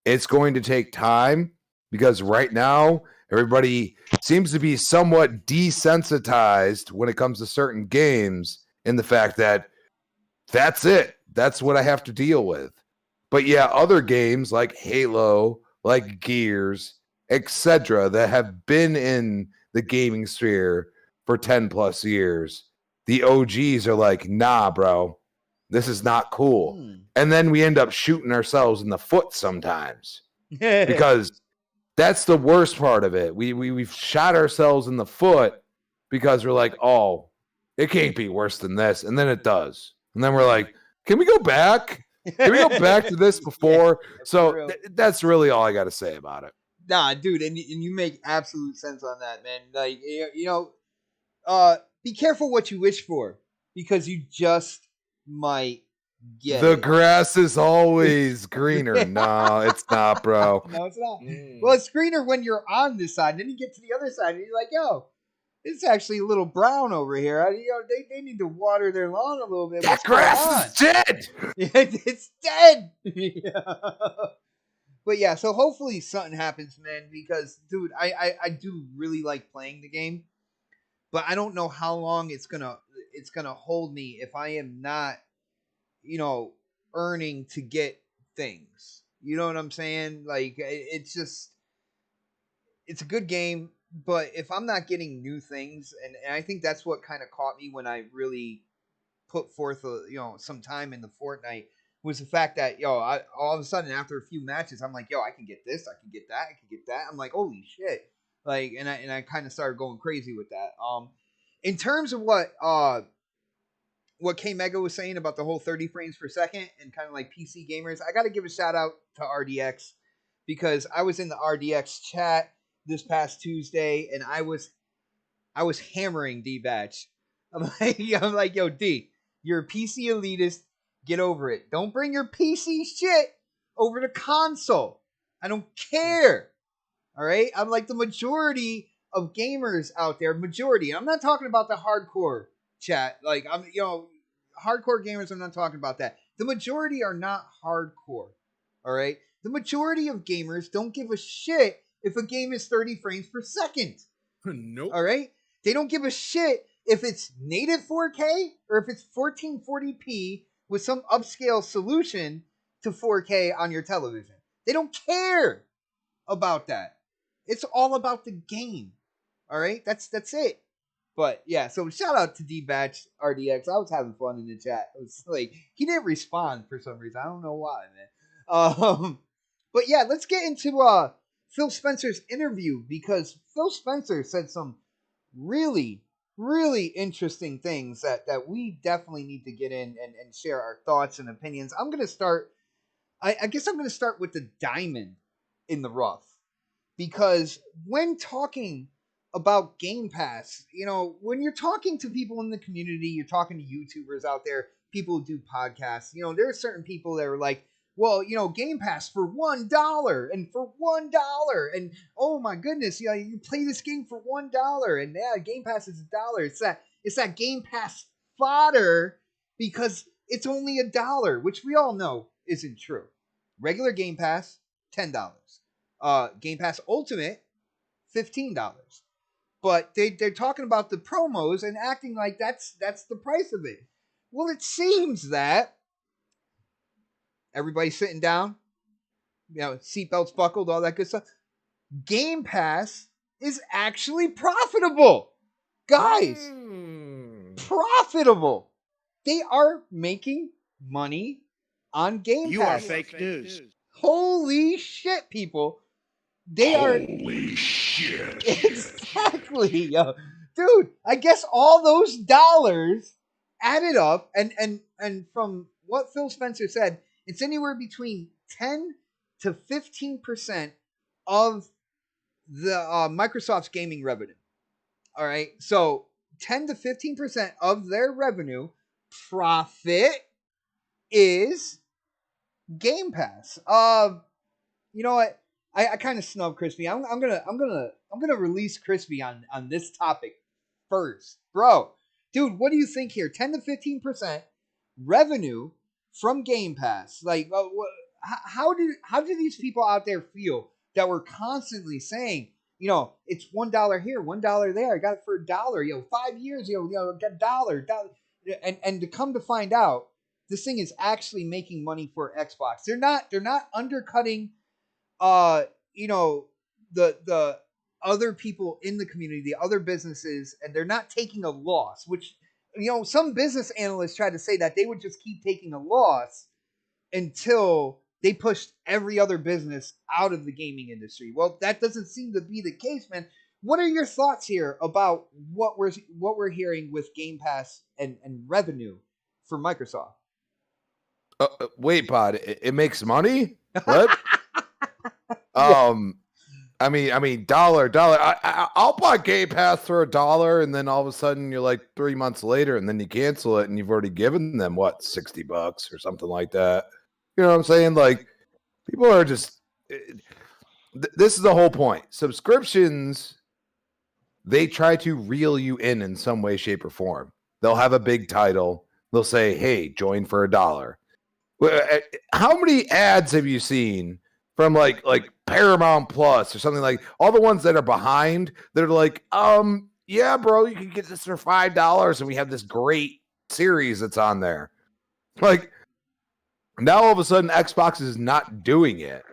It's going to take time because right now everybody seems to be somewhat desensitized when it comes to certain games in the fact that that's it. That's what I have to deal with. But yeah, other games like Halo, like Gears, etc., that have been in the gaming sphere for 10 plus years, the OGs are like, nah, bro, this is not cool. And then we end up shooting ourselves in the foot sometimes because that's the worst part of it. We've shot ourselves in the foot because we're like, oh, it can't be worse than this. And then it does. And then we're like, can we go back? Can we go back to this before? So that's really all I got to say about it. Nah, dude, and you make absolute sense on that, man. Like, be careful what you wish for because you just might get the it. Grass is always greener. No, it's not, bro. No, it's not. Well, it's greener when you're on this side. Then you get to the other side and you're like, yo, it's actually a little brown over here. They need to water their lawn a little bit. That grass is dead. It's dead. But yeah, so hopefully something happens, man, because, dude, I do really like playing the game. But I don't know how long it's gonna hold me if I am not, earning to get things. You know what I'm saying? Like it's a good game, but if I'm not getting new things, and I think that's what kind of caught me when I really put forth some time in the Fortnite, was the fact that all of a sudden after a few matches, I'm like, yo, I can get this, I can get that, I can get that. I'm like, holy shit! Like, and I kind of started going crazy with that. In terms of what K Mega was saying about the whole 30 frames per second and kind of like PC gamers, I got to give a shout out to RDX because I was in the RDX chat this past Tuesday and I was hammering D-Batch. I'm like, yo, D, you're a PC elitist. Get over it. Don't bring your PC shit over to console. I don't care. All right? I'm like the majority of gamers out there. Majority. I'm not talking about the hardcore chat. Like, hardcore gamers, I'm not talking about that. The majority are not hardcore. All right? The majority of gamers don't give a shit if a game is 30 frames per second. Nope. All right? They don't give a shit if it's native 4K or if it's 1440p with some upscale solution to 4K on your television. They don't care about that. It's all about the game. All right? That's it. But yeah, so shout out to D-Batch RDX. I was having fun in the chat. It was like he didn't respond for some reason. I don't know why, man. But yeah, let's get into Phil Spencer's interview because Phil Spencer said some really, really interesting things that we definitely need to get in and share our thoughts and opinions. I'm going to start, I guess I'm going to start with the diamond in the rough because when talking about Game Pass, when you're talking to people in the community, you're talking to YouTubers out there, people who do podcasts, there are certain people that are like, well, Game Pass for $1 and for $1 and oh my goodness, you play this game for $1 and yeah, Game Pass is $1. It's that Game Pass fodder because it's only $1, which we all know isn't true. Regular Game Pass, $10. Game Pass Ultimate, $15. But they're talking about the promos and acting like that's the price of it. Well, it seems that everybody's sitting down, seatbelts buckled, all that good stuff. Game Pass is actually profitable. Guys, profitable. They are making money on Game Pass. You are fake news. Holy shit, people. Holy shit. Exactly, yo. Dude, I guess all those dollars added up, and from what Phil Spencer said, it's anywhere between 10 to 15% of the Microsoft's gaming revenue. All right, so 10 to 15% of their revenue profit is Game Pass. You know what? I kind of snub Crispy. I'm gonna release Crispy on this topic first, bro. Dude, what do you think here? 10 to 15% revenue from Game Pass. Like, how do these people out there feel that we're constantly saying, it's $1 here, $1 there. I got it for $1. 5 years, got $1. And to come to find out, this thing is actually making money for Xbox. They're not undercutting the other people in the community, the other businesses, and they're not taking a loss, which, some business analysts tried to say that they would just keep taking a loss until they pushed every other business out of the gaming industry. Well, that doesn't seem to be the case, man. What are your thoughts here about what we're hearing with Game Pass and revenue for Microsoft? Wait, Pod, it makes money? What? I mean, dollar. I'll buy Game Pass for $1, and then all of a sudden you're like 3 months later, and then you cancel it, and you've already given them what, $60 or something like that. You know what I'm saying? Like, people are just. This is the whole point. Subscriptions, they try to reel you in some way, shape, or form. They'll have a big title. They'll say, "Hey, join for $1." How many ads have you seen from like Paramount Plus or something, like all the ones that are behind? They're like, yeah, bro, you can get this for $5, and we have this great series that's on there. Like, now all of a sudden Xbox is not doing it.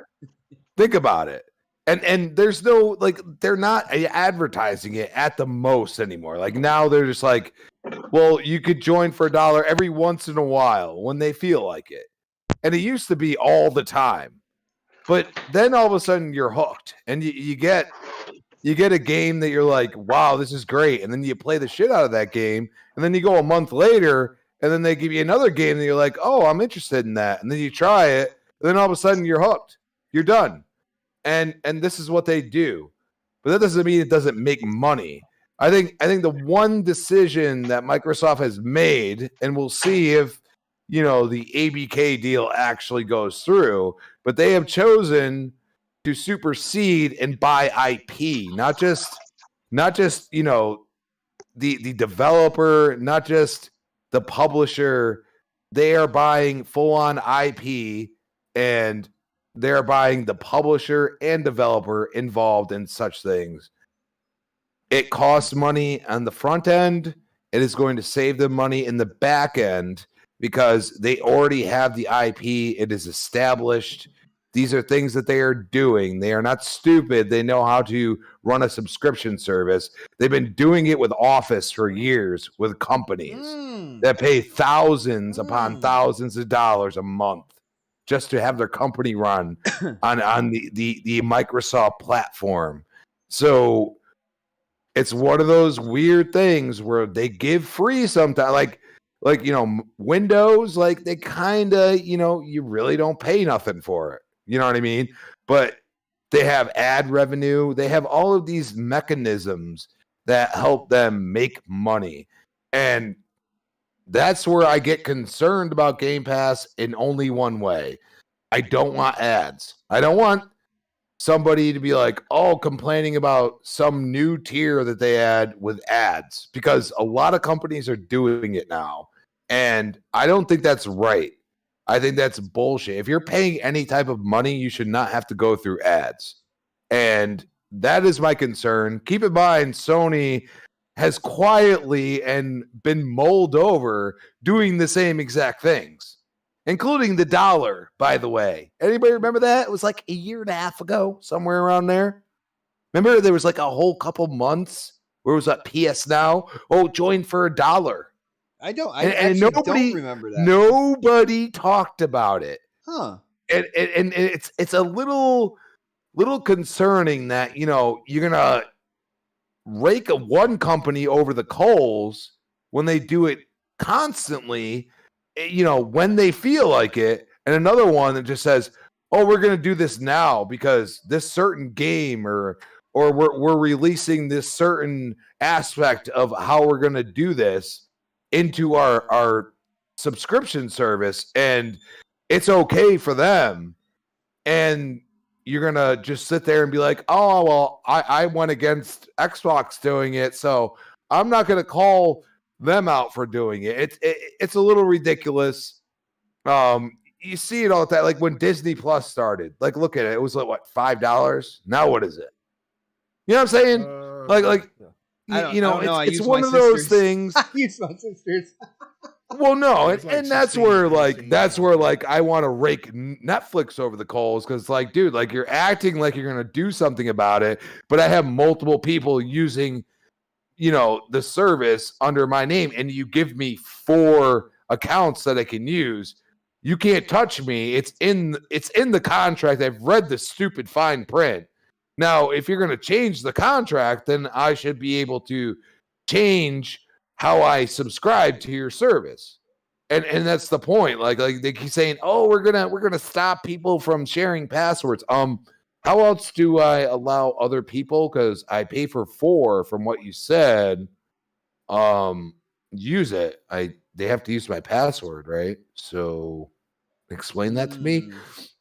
Think about it. And there's no, like, they're not advertising it at the most anymore. Like, now they're just like, well, you could join for $1 every once in a while when they feel like it. And it used to be all the time. But then all of a sudden you're hooked, and you get a game that you're like, wow, this is great. And then you play the shit out of that game, and then you go a month later, and then they give you another game that you're like, oh, I'm interested in that. And then you try it, and then all of a sudden you're hooked. You're done. And this is what they do. But that doesn't mean it doesn't make money. I think the one decision that Microsoft has made, and we'll see if the ABK deal actually goes through, but they have chosen to supersede and buy IP, not just the developer, not just the publisher. They are buying full-on IP, and they're buying the publisher and developer involved in such things. It costs money on the front end. It is going to save them money in the back end because they already have the IP. It is established. These are things that they are doing. They are not stupid. They know how to run a subscription service. They've been doing it with Office for years with companies that pay thousands upon thousands of dollars a month just to have their company run on the Microsoft platform. So it's one of those weird things where they give free sometimes, like Windows, like they kind of, you really don't pay nothing for it. You know what I mean? But they have ad revenue. They have all of these mechanisms that help them make money. And that's where I get concerned about Game Pass in only one way. I don't want ads. I don't want somebody to be like, complaining about some new tier that they add with ads, because a lot of companies are doing it now. And I don't think that's right. I think that's bullshit. If you're paying any type of money, you should not have to go through ads. And that is my concern. Keep in mind, Sony has quietly and been mulled over doing the same exact things, including the dollar, by the way. Anybody remember that? It was like a year and a half ago, somewhere around there. Remember there was like a whole couple months where it was like PS Now. Join for $1. I don't remember that. Nobody talked about it. Huh. And it's a little concerning that, you're going to rake one company over the coals when they do it constantly, when they feel like it, and another one that just says, we're going to do this now because this certain game or we're releasing this certain aspect of how we're going to do this into our subscription service, and it's okay for them. And you're going to just sit there and be like, I went against Xbox doing it, so I'm not going to call them out for doing it. It's a little ridiculous. You see it all the time. Like when Disney Plus started, like, look at it. It was like, what, $5? Now what is it? You know what I'm saying? It's one of those things. I use my sisters. Well, no, It's like and that's 16, where 18. that's where I want to rake Netflix over the coals, because dude, you're acting like you're gonna do something about it, but I have multiple people using, the service under my name, and you give me 4 accounts that I can use. You can't touch me. It's in the contract. I've read the stupid fine print. Now, if you're going to change the contract, then I should be able to change how I subscribe to your service. And that's the point. Like they keep saying, we're gonna stop people from sharing passwords. How else do I allow other people? Because I pay for 4 from what you said. Use it. They have to use my password, right? So explain that to me.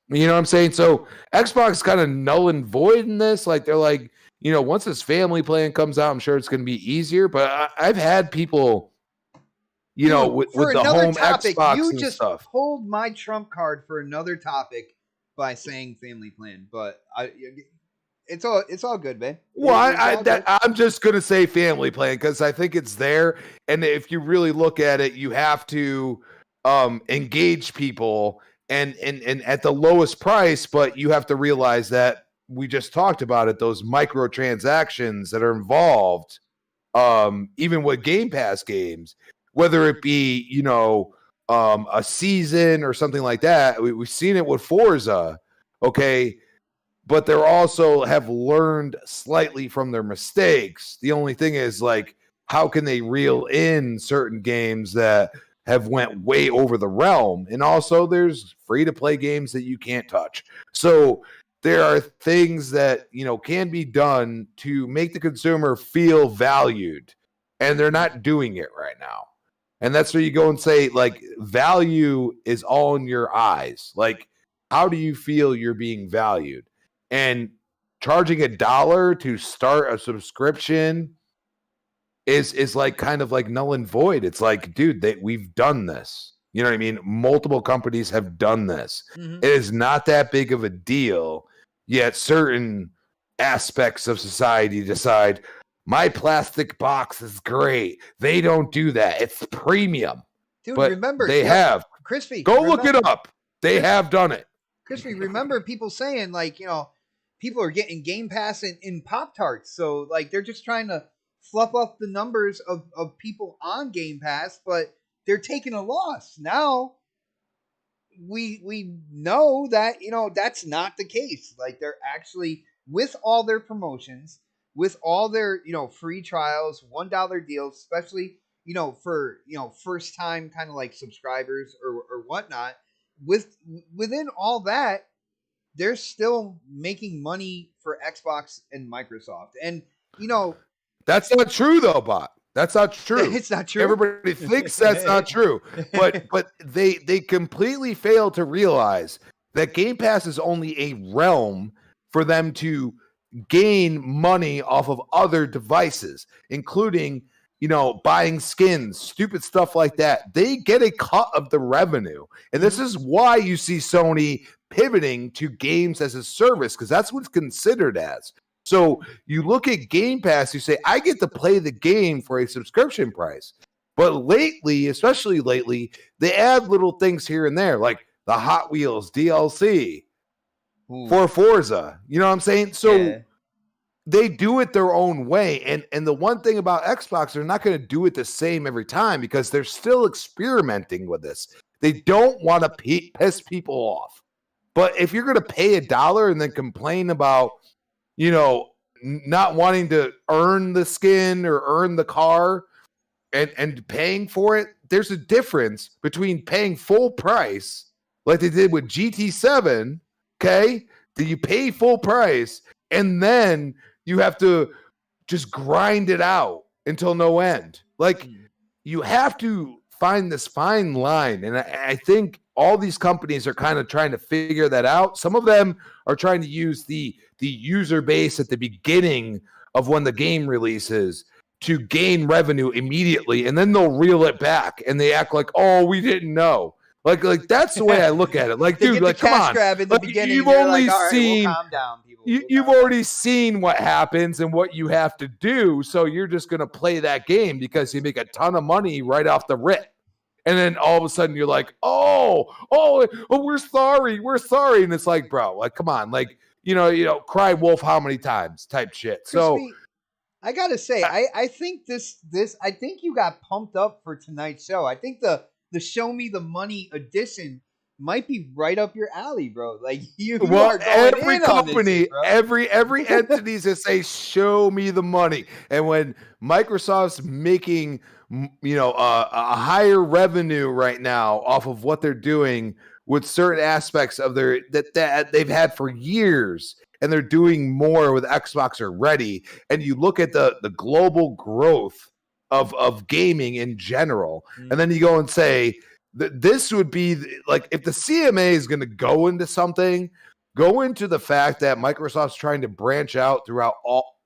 You know what I'm saying? So Xbox is kind of null and void in this. Like they're like, once this family plan comes out, I'm sure it's going to be easier. But I've had people, with the home topic, Xbox you and just stuff. pulled my trump card for another topic by saying family plan. But it's all good, man. Well, I'm just going to say family plan because I think it's there. And if you really look at it, you have to engage people and at the lowest price, but you have to realize that we just talked about it, those microtransactions that are involved, even with Game Pass games, whether it be, a season or something like that. We've seen it with Forza, okay, but they're also have learned slightly from their mistakes. The only thing is, like, how can they reel in certain games that have went way over the realm? And also there's free to play games that you can't touch. So there are things that, you know, can be done to make the consumer feel valued, and they're not doing it right now. And that's where you go and say, like, value is all in your eyes. Like, how do you feel you're being valued? And charging $1 to start a subscription is like kind of like null and void. It's like, dude, we've done this. You know what I mean? Multiple companies have done this. Mhm. It is not that big of a deal, yet certain aspects of society decide my plastic box is great. They don't do that. It's premium. Dude, But remember they have. Crispy. Go look it up. They have done it. Crispy, remember people saying, like, you know, people are getting Game Pass in Pop-Tarts. So, like, they're just trying to fluff up the numbers of people on Game Pass, but they're taking a loss. Now, we know that, you know, that's not the case. Like, they're actually, with all their promotions, with all their, you know, free trials, $1 deals, especially, you know, for, you know, first time kind of like subscribers or whatnot, within all that, they're still making money for Xbox and Microsoft. And, you know, That's not true, though, Bot. That's not true. it's not true. Everybody thinks that's not true, but they completely fail to realize that Game Pass is only a realm for them to gain money off of other devices, including, you know, buying skins, stupid stuff like that. They get a cut of the revenue, and this is why you see Sony pivoting to games as a service, because that's what it's considered as. So you look at Game Pass, you say, I get to play the game for a subscription price. But lately, especially lately, they add little things here and there, like the Hot Wheels DLC for Forza. You know what I'm saying? So they do it their own way. And the one thing about Xbox, they're not going to do it the same every time because they're still experimenting with this. They don't want to piss people off. But if you're going to pay $1 and then complain about, you know, not wanting to earn the skin or earn the car and paying for it, there's a difference between paying full price, like they did with GT7, okay? Do you pay full price and then you have to just grind it out until no end? Like, you have to find this fine line. And I think all these companies are kind of trying to figure that out. Some of them are trying to use the user base at the beginning of when the game releases to gain revenue immediately, and then they'll reel it back and they act like, oh, we didn't know. Like that's the way I look at it. Like, dude, like, come on. Grab in the like, beginning, you've like, only all right, seen, we'll calm down, people. you've already seen what happens and what you have to do, so you're just going to play that game because you make a ton of money right off the rip. And then all of a sudden you're like, oh, we're sorry. And it's like, bro, like, come on. Like, you know, cry wolf how many times type shit. So Crispy, I gotta say, I think I think you got pumped up for tonight's show. I think the Show Me the Money edition might be right up your alley, bro. Like you are going every in on company, this shit, bro. every entities that say show me the money. And when Microsoft's making, you know, a higher revenue right now off of what they're doing with certain aspects of their that they've had for years, and they're doing more with Xbox already, and you look at the global growth of gaming in general, and then you go and say that this would be like, if the CMA is going to go into something, go into the fact that Microsoft's trying to branch out throughout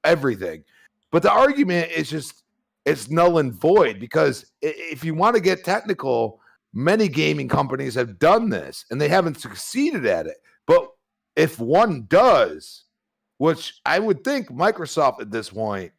everything. But the argument is just, it's null and void, because if you want to get technical, many gaming companies have done this and they haven't succeeded at it. But if one does, which I would think Microsoft at this point,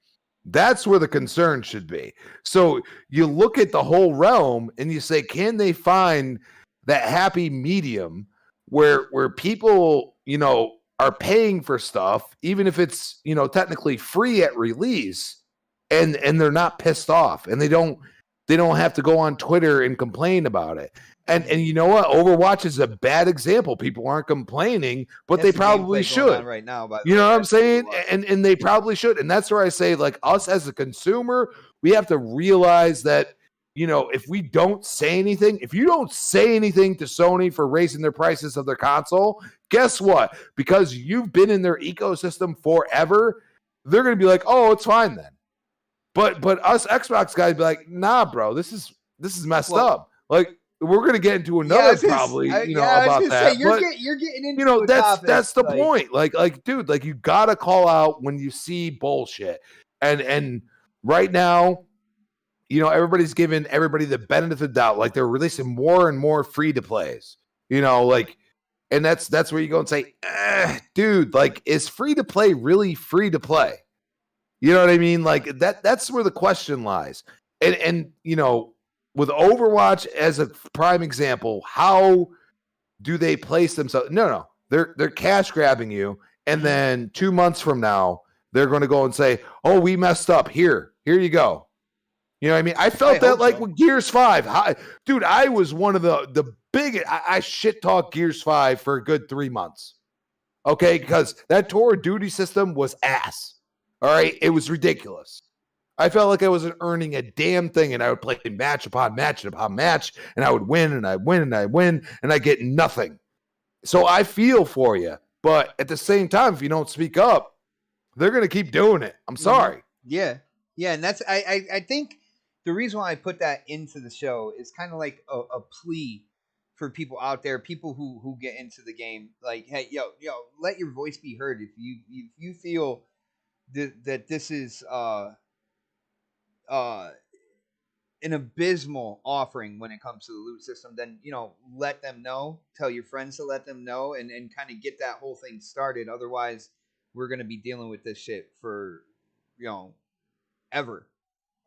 that's where the concern should be. So you look at the whole realm and you say, can they find that happy medium where people, you know, are paying for stuff, even if it's, you know, technically free at release, and they're not pissed off, and they don't They don't have to go on Twitter and complain about it. And you know what? Overwatch is a bad example. People aren't complaining, but That's they the probably gameplay going on should. right now, by the You know way. what I'm That's saying? Overwatch. And they probably should. And that's where I say, like, us as a consumer, we have to realize that, you know, if we don't say anything, if you don't say anything to Sony for raising their prices of their console, guess what? Because you've been in their ecosystem forever, they're going to be like, oh, it's fine then. But us Xbox guys be like, nah, bro, this is messed up. Like, we're going to get into another probably, you know, about that. You're but getting into you know, a that's topic, the point. Like, dude, like, you gotta call out when you see bullshit. And right now, you know, everybody's giving everybody the benefit of the doubt. Like, they're releasing more and more free to plays. You know, like, and that's where you go and say, dude, like, is free to play really free to play? You know what I mean? Like, that's where the question lies. And you know, with Overwatch as a prime example, how do they place themselves? No. They're cash grabbing you, and then 2 months from now, they're going to go and say, "Oh, we messed up. Here you go." You know what I mean? I felt that like with Gears 5. Dude, I was one of the big. I shit talked Gears 5 for a good 3 months. Okay, because that Tour of Duty system was ass. All right, it was ridiculous. I felt like I wasn't earning a damn thing, and I would play match upon match upon match, and I would win, and I win, and I win, and I get nothing. So I feel for you, but at the same time, if you don't speak up, they're going to keep doing it. I'm sorry. Yeah, and that's I think the reason why I put that into the show is kind of like a plea for people out there, people who get into the game. Like, hey, yo, let your voice be heard. If you feel that this is an abysmal offering when it comes to the loot system, then, you know, let them know. Tell your friends to let them know, and kind of get that whole thing started. Otherwise, we're gonna be dealing with this shit for, you know, ever.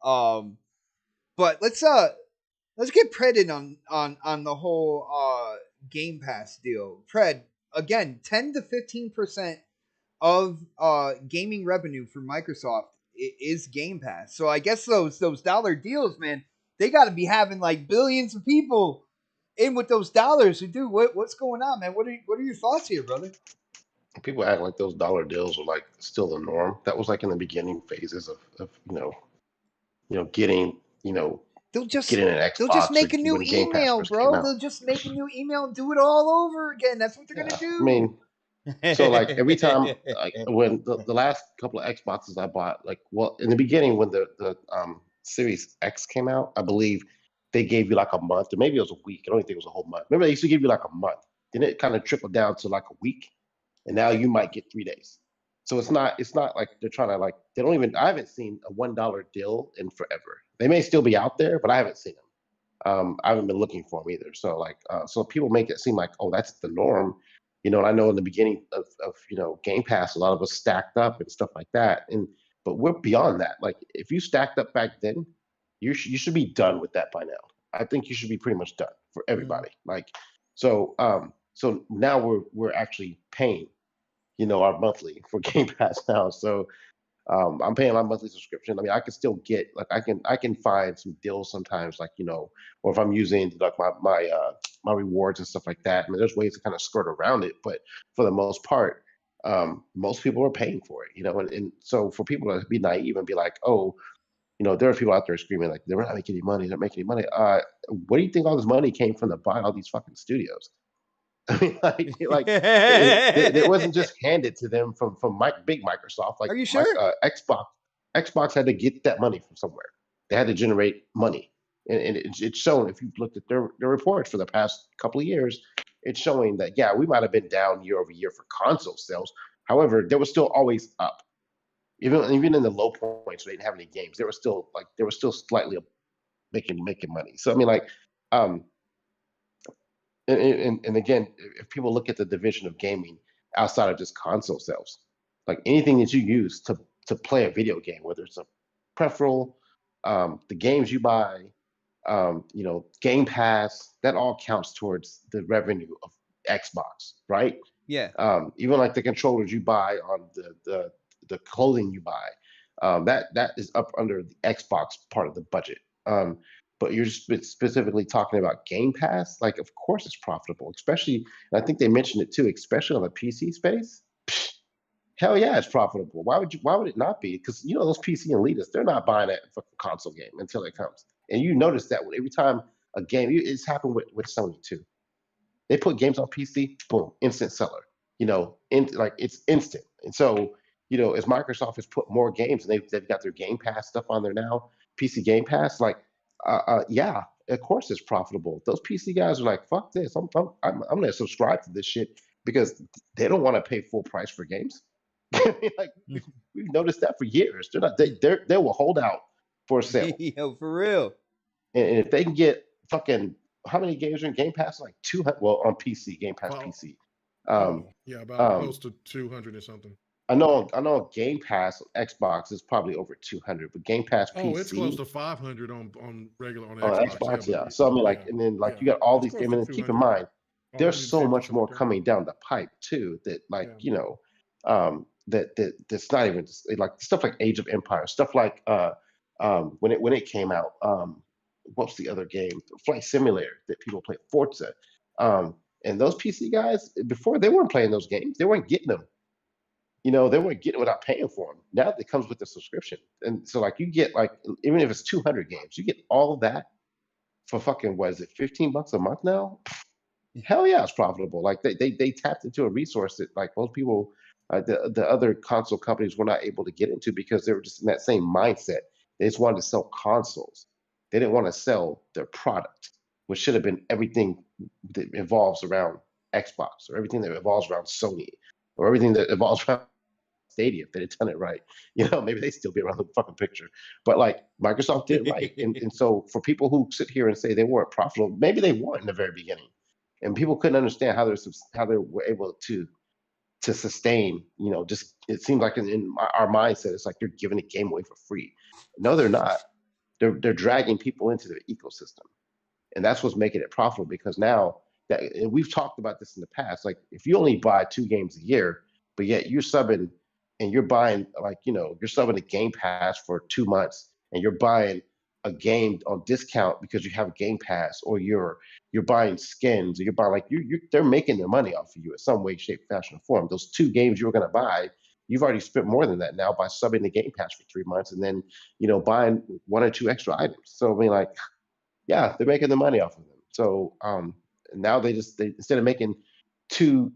But let's get Pred in on the whole Game Pass deal. Pred, again, 10 to 15% of gaming revenue for Microsoft is Game Pass. So I guess those dollar deals, man, they got to be having like billions of people in with those dollars. So, dude, what's going on, man? What are your thoughts here, brother? People act like those dollar deals were like still the norm. That was like in the beginning phases of getting They'll just getting an Xbox make a new when Game Pass email, first came bro. out. They'll just make a new email and do it all over again. That's what they're gonna do. I mean, so like every time, like when the last couple of Xboxes I bought, like, well, in the beginning when the Series X came out, I believe they gave you like a month, or maybe it was a week. I don't even think it was a whole month. Remember, they used to give you like a month. Then it kind of trickled down to like a week, and now you might get 3 days. So it's not like they're trying to, like, they don't even. I haven't seen a $1 deal in forever. They may still be out there, but I haven't seen them. I haven't been looking for them either. So like, so people make it seem like, oh, that's the norm. You know, and I know in the beginning of Game Pass, a lot of us stacked up and stuff like that. But we're beyond that. Like, if you stacked up back then, you should be done with that by now. I think you should be pretty much done for everybody. Like, so now we're actually paying, our monthly for Game Pass now. So I'm paying my monthly subscription. I mean, I can still get, like, I can find some deals sometimes, like, or if I'm using like my rewards and stuff like that. I mean, there's ways to kind of skirt around it, but for the most part, most people are paying for it, and so for people to be naive and be like, oh, there are people out there screaming like they're not making any money, they're making any money. What do you think all this money came from to buy all these fucking studios? I mean, it wasn't just handed to them from big Microsoft. Like, are you sure? Xbox had to get that money from somewhere. They had to generate money, and it's shown. If you've looked at their reports for the past couple of years, it's showing that, yeah, we might have been down year over year for console sales. However, they were still always up. Even in the low points, where they didn't have any games, they were still slightly making money. So I mean, like, and again, if people look at the division of gaming outside of just console sales, like anything that you use to play a video game, whether it's a peripheral, the games you buy, Game Pass, that all counts towards the revenue of Xbox, right? Yeah. Even like the controllers you buy, on the clothing you buy, that is up under the Xbox part of the budget. but you're specifically talking about Game Pass, like of course it's profitable, especially, and I think they mentioned it too, especially on the PC space. Hell yeah, it's profitable. Why would it not be? Because those PC elitists, they're not buying that fucking console game until it comes. And you notice that every time a game, it's happened with Sony too. They put games on PC, boom, instant seller. Like it's instant. And so, as Microsoft has put more games and they've got their Game Pass stuff on there now, PC Game Pass, like, yeah, of course it's profitable. Those PC guys are like, fuck this, I'm gonna subscribe to this shit because they don't want to pay full price for games. Like we've noticed that for years. They will hold out for a sale. Yo, for real. And if they can get fucking how many games are in Game Pass? Like 200. Well, on PC, Game Pass PC. Yeah, about close to 200 or something. I know Game Pass Xbox is probably over 200, but Game Pass PC. Oh, it's close to 500 on regular on Xbox. Yeah. So I mean, and then you got all these games. And keep in mind, there's so much more coming down the pipe too. That that's not even like stuff like Age of Empires, stuff like when it came out. What's the other game? Flight Simulator that people play, Forza. And those PC guys before, they weren't playing those games. They weren't getting them. They weren't getting it without paying for them. Now it comes with the subscription, and so like you get like even if it's 200 games, you get all of that for fucking what is it, $15 a month now? Hell yeah, it's profitable. Like they tapped into a resource that like most people, the other console companies were not able to get into because they were just in that same mindset. They just wanted to sell consoles. They didn't want to sell their product, which should have been everything that evolves around Xbox or everything that evolves around Sony or everything that evolves around Stadia. If they had done it right, maybe they still be around the fucking picture. But like Microsoft did it right, and so for people who sit here and say they weren't profitable, maybe they weren't in the very beginning, and people couldn't understand how they were able to sustain. Just it seems like in our mindset, it's like they're giving a game away for free. No, they're not. They're dragging people into their ecosystem, and that's what's making it profitable. Because now that and we've talked about this in the past, like if you only buy 2 games a year, but yet you're subbing and you're buying you're subbing a Game Pass for 2 months, and you're buying a game on discount because you have a Game Pass, or you're buying skins, or you're buying they're making their money off of you in some way, shape, fashion, or form. Those 2 games you were going to buy, you've already spent more than that now by subbing the Game Pass for 3 months, and then buying 1 or 2 extra items. So I mean, like, yeah, they're making the money off of them. So now they instead of making two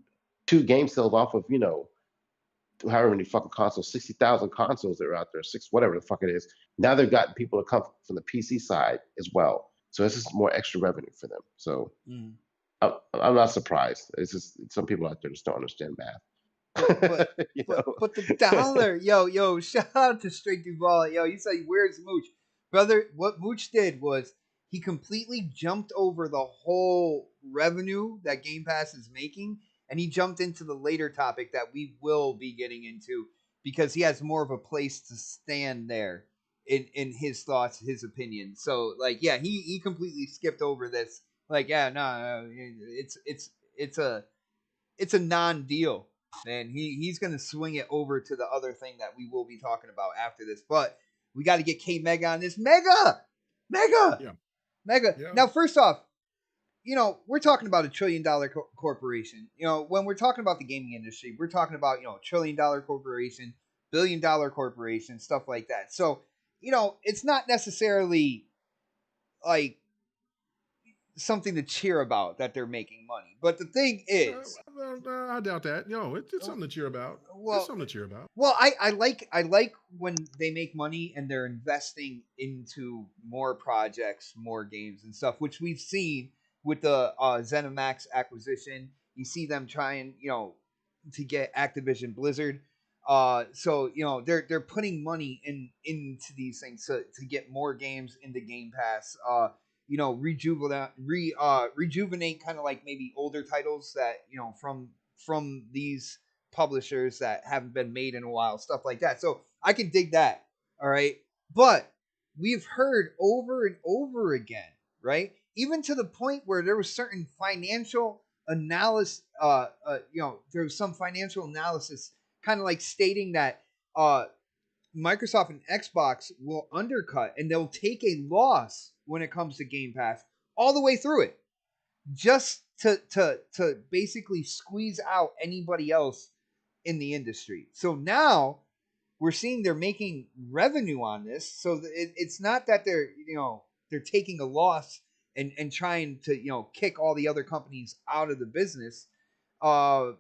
game sales off of however many fucking consoles, 60,000 consoles that are out there, whatever the fuck it is. Now they've gotten people to come from the PC side as well. So this is more extra revenue for them. So I'm not surprised. It's just some people out there just don't understand math. But the dollar, yo, shout out to Straight Duval. Yo, you say, where's Mooch? Brother, what Mooch did was he completely jumped over the whole revenue that Game Pass is making, and he jumped into the later topic that we will be getting into because he has more of a place to stand there in his thoughts, his opinion. So like, yeah, he completely skipped over this. Like, yeah, no, it's a non-deal. And he's gonna swing it over to the other thing that we will be talking about after this. But we got to get K Mega on this. Mega. Yeah. Now, first off, we're talking about $1 trillion corporation. When we're talking about the gaming industry, we're talking about $1 trillion corporation, $1 billion corporation, stuff like that. So it's not necessarily like something to cheer about that they're making money. But the thing is, I doubt that. It's something to cheer about. It's something to cheer about. Well, I like when they make money and they're investing into more projects, more games and stuff, which we've seen with the ZeniMax acquisition. You see them trying, to get Activision Blizzard. So they're putting money into these things to get more games into Game Pass. Rejuvenate kind of like maybe older titles that from these publishers that haven't been made in a while, stuff like that. So I can dig that. All right, but we've heard over and over again, right? Even to the point where there was certain financial analysis. There was some financial analysis kind of like stating that Microsoft and Xbox will undercut and they'll take a loss when it comes to Game Pass all the way through it, just to basically squeeze out anybody else in the industry. So now we're seeing they're making revenue on this. So it's not that they're taking a loss and trying to kick all the other companies out of the business. And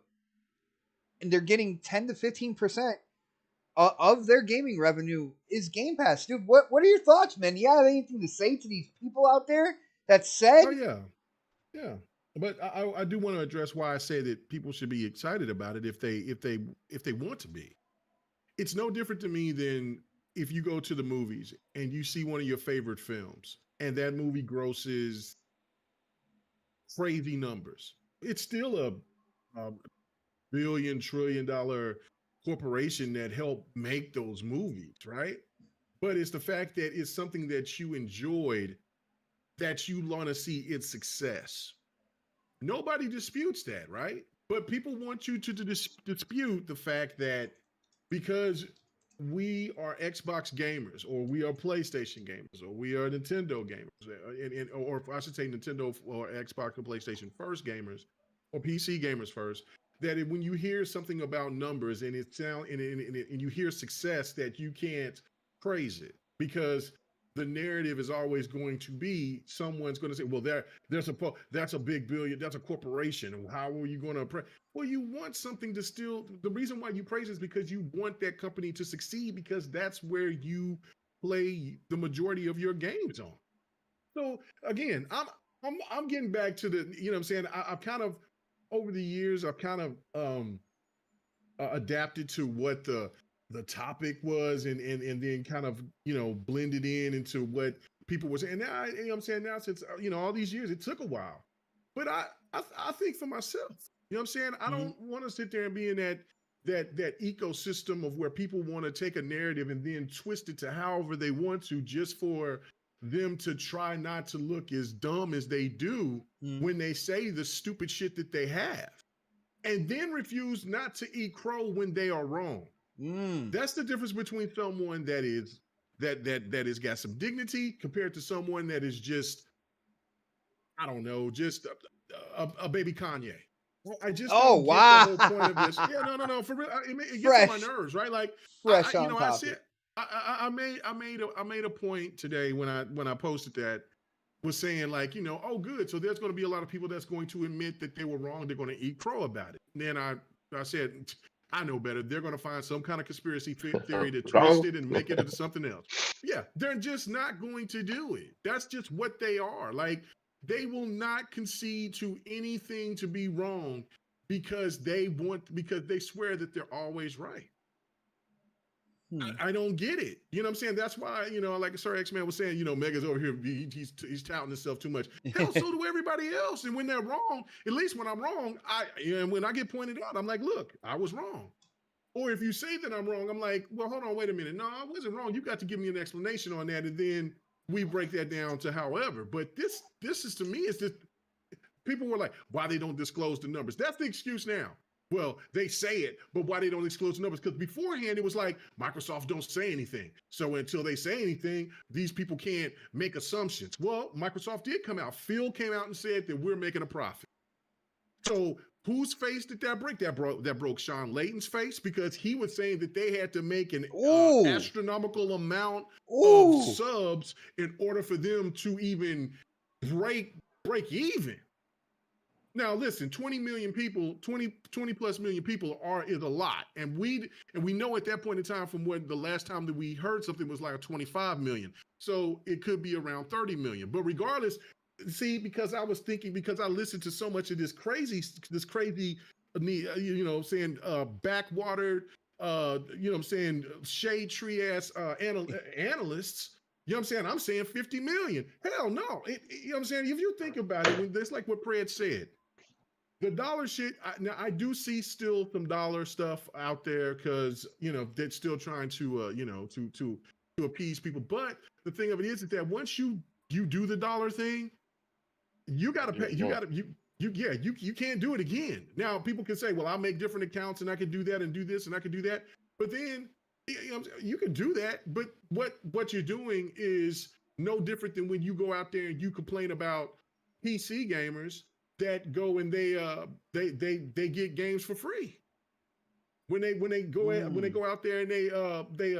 they're getting 10 to 15% of their gaming revenue is Game Pass. Dude, what are your thoughts, man? You have anything to say to these people out there that said? Oh yeah. But I do want to address why I say that people should be excited about it if they want to be. It's no different to me than if you go to the movies and you see one of your favorite films and that movie grosses crazy numbers. It's still a billion, trillion dollar corporation that helped make those movies, right? But it's the fact that it's something that you enjoyed, that you want to see its success. Nobody disputes that, right? But people want you to dispute the fact that because we are Xbox gamers, or we are PlayStation gamers, or we are Nintendo gamers, or I should say Nintendo or Xbox and PlayStation first gamers, or PC gamers first, that when you hear something about numbers and and you hear success, that you can't praise it, because the narrative is always going to be someone's going to say, well, that's a big billion, that's a corporation, and how are you going to praise? Well, you want something to still, the reason why you praise is because you want that company to succeed, because that's where you play the majority of your games on. So again, I'm getting back to the, you know what I'm saying? I've kind of, over the years, I've kind of adapted to what the topic was, and then kind of, blended into what people were saying. Now, you know what I'm saying? Now, since, all these years, it took a while. But I think for myself, you know what I'm saying? I don't want to sit there and be in that ecosystem of where people want to take a narrative and then twist it to however they want to, just for them to try not to look as dumb as they do when they say the stupid shit that they have, and then refuse not to eat crow when they are wrong. That's the difference between someone that has got some dignity compared to someone that is just, I don't know, just a baby Kanye. I just don't get the whole point of this. Yeah, no, for real. It gets on my nerves, right? Like, fresh I on topic. I made a point today when I posted that, was saying, like, oh, good. So there's going to be a lot of people that's going to admit that they were wrong. They're going to eat crow about it. And then I said, I know better. They're going to find some kind of conspiracy theory to twist it and make it into something else. Yeah, they're just not going to do it. That's just what they are. Like, they will not concede to anything to be wrong because they swear that they're always right. I don't get it. You know what I'm saying? That's why, like Sir X-Man was saying, Mega's over here, he's touting himself too much. Hell, so do everybody else. And when they're wrong, at least when I'm wrong, when I get pointed out, I'm like, look, I was wrong. Or if you say that I'm wrong, I'm like, well, hold on, wait a minute. No, I wasn't wrong. You got to give me an explanation on that. And then we break that down to however. But this is, to me, it's just, people were like, why they don't disclose the numbers? That's the excuse now. Well, they say it, but why they don't disclose the numbers? Because beforehand, it was like, Microsoft don't say anything. So until they say anything, these people can't make assumptions. Well, Microsoft did come out. Phil came out and said that we're making a profit. So whose face did that break? That broke Sean Layton's face, because he was saying that they had to make an astronomical amount of subs in order for them to even break even. Now, listen, 20 million people, 20 plus million people is a lot. And we know at that point in time, from when the last time that we heard something was like 25 million. So it could be around 30 million. But regardless, see, because I listened to so much of this crazy, backwater, shade tree ass analysts. You know what I'm saying? I'm saying 50 million. Hell no. You know what I'm saying? If you think about it, that's like what Pred said. The dollar shit, now I do see still some dollar stuff out there, because, they're still trying to, to appease people. But the thing of it is that once you do the dollar thing, you got to pay, you can't do it again. Now, people can say, well, I'll make different accounts and I can do that and do this and I can do that. But then You can do that, but what you're doing is no different than when you go out there and you complain about PC gamers that go and they get games for free when they go out there and they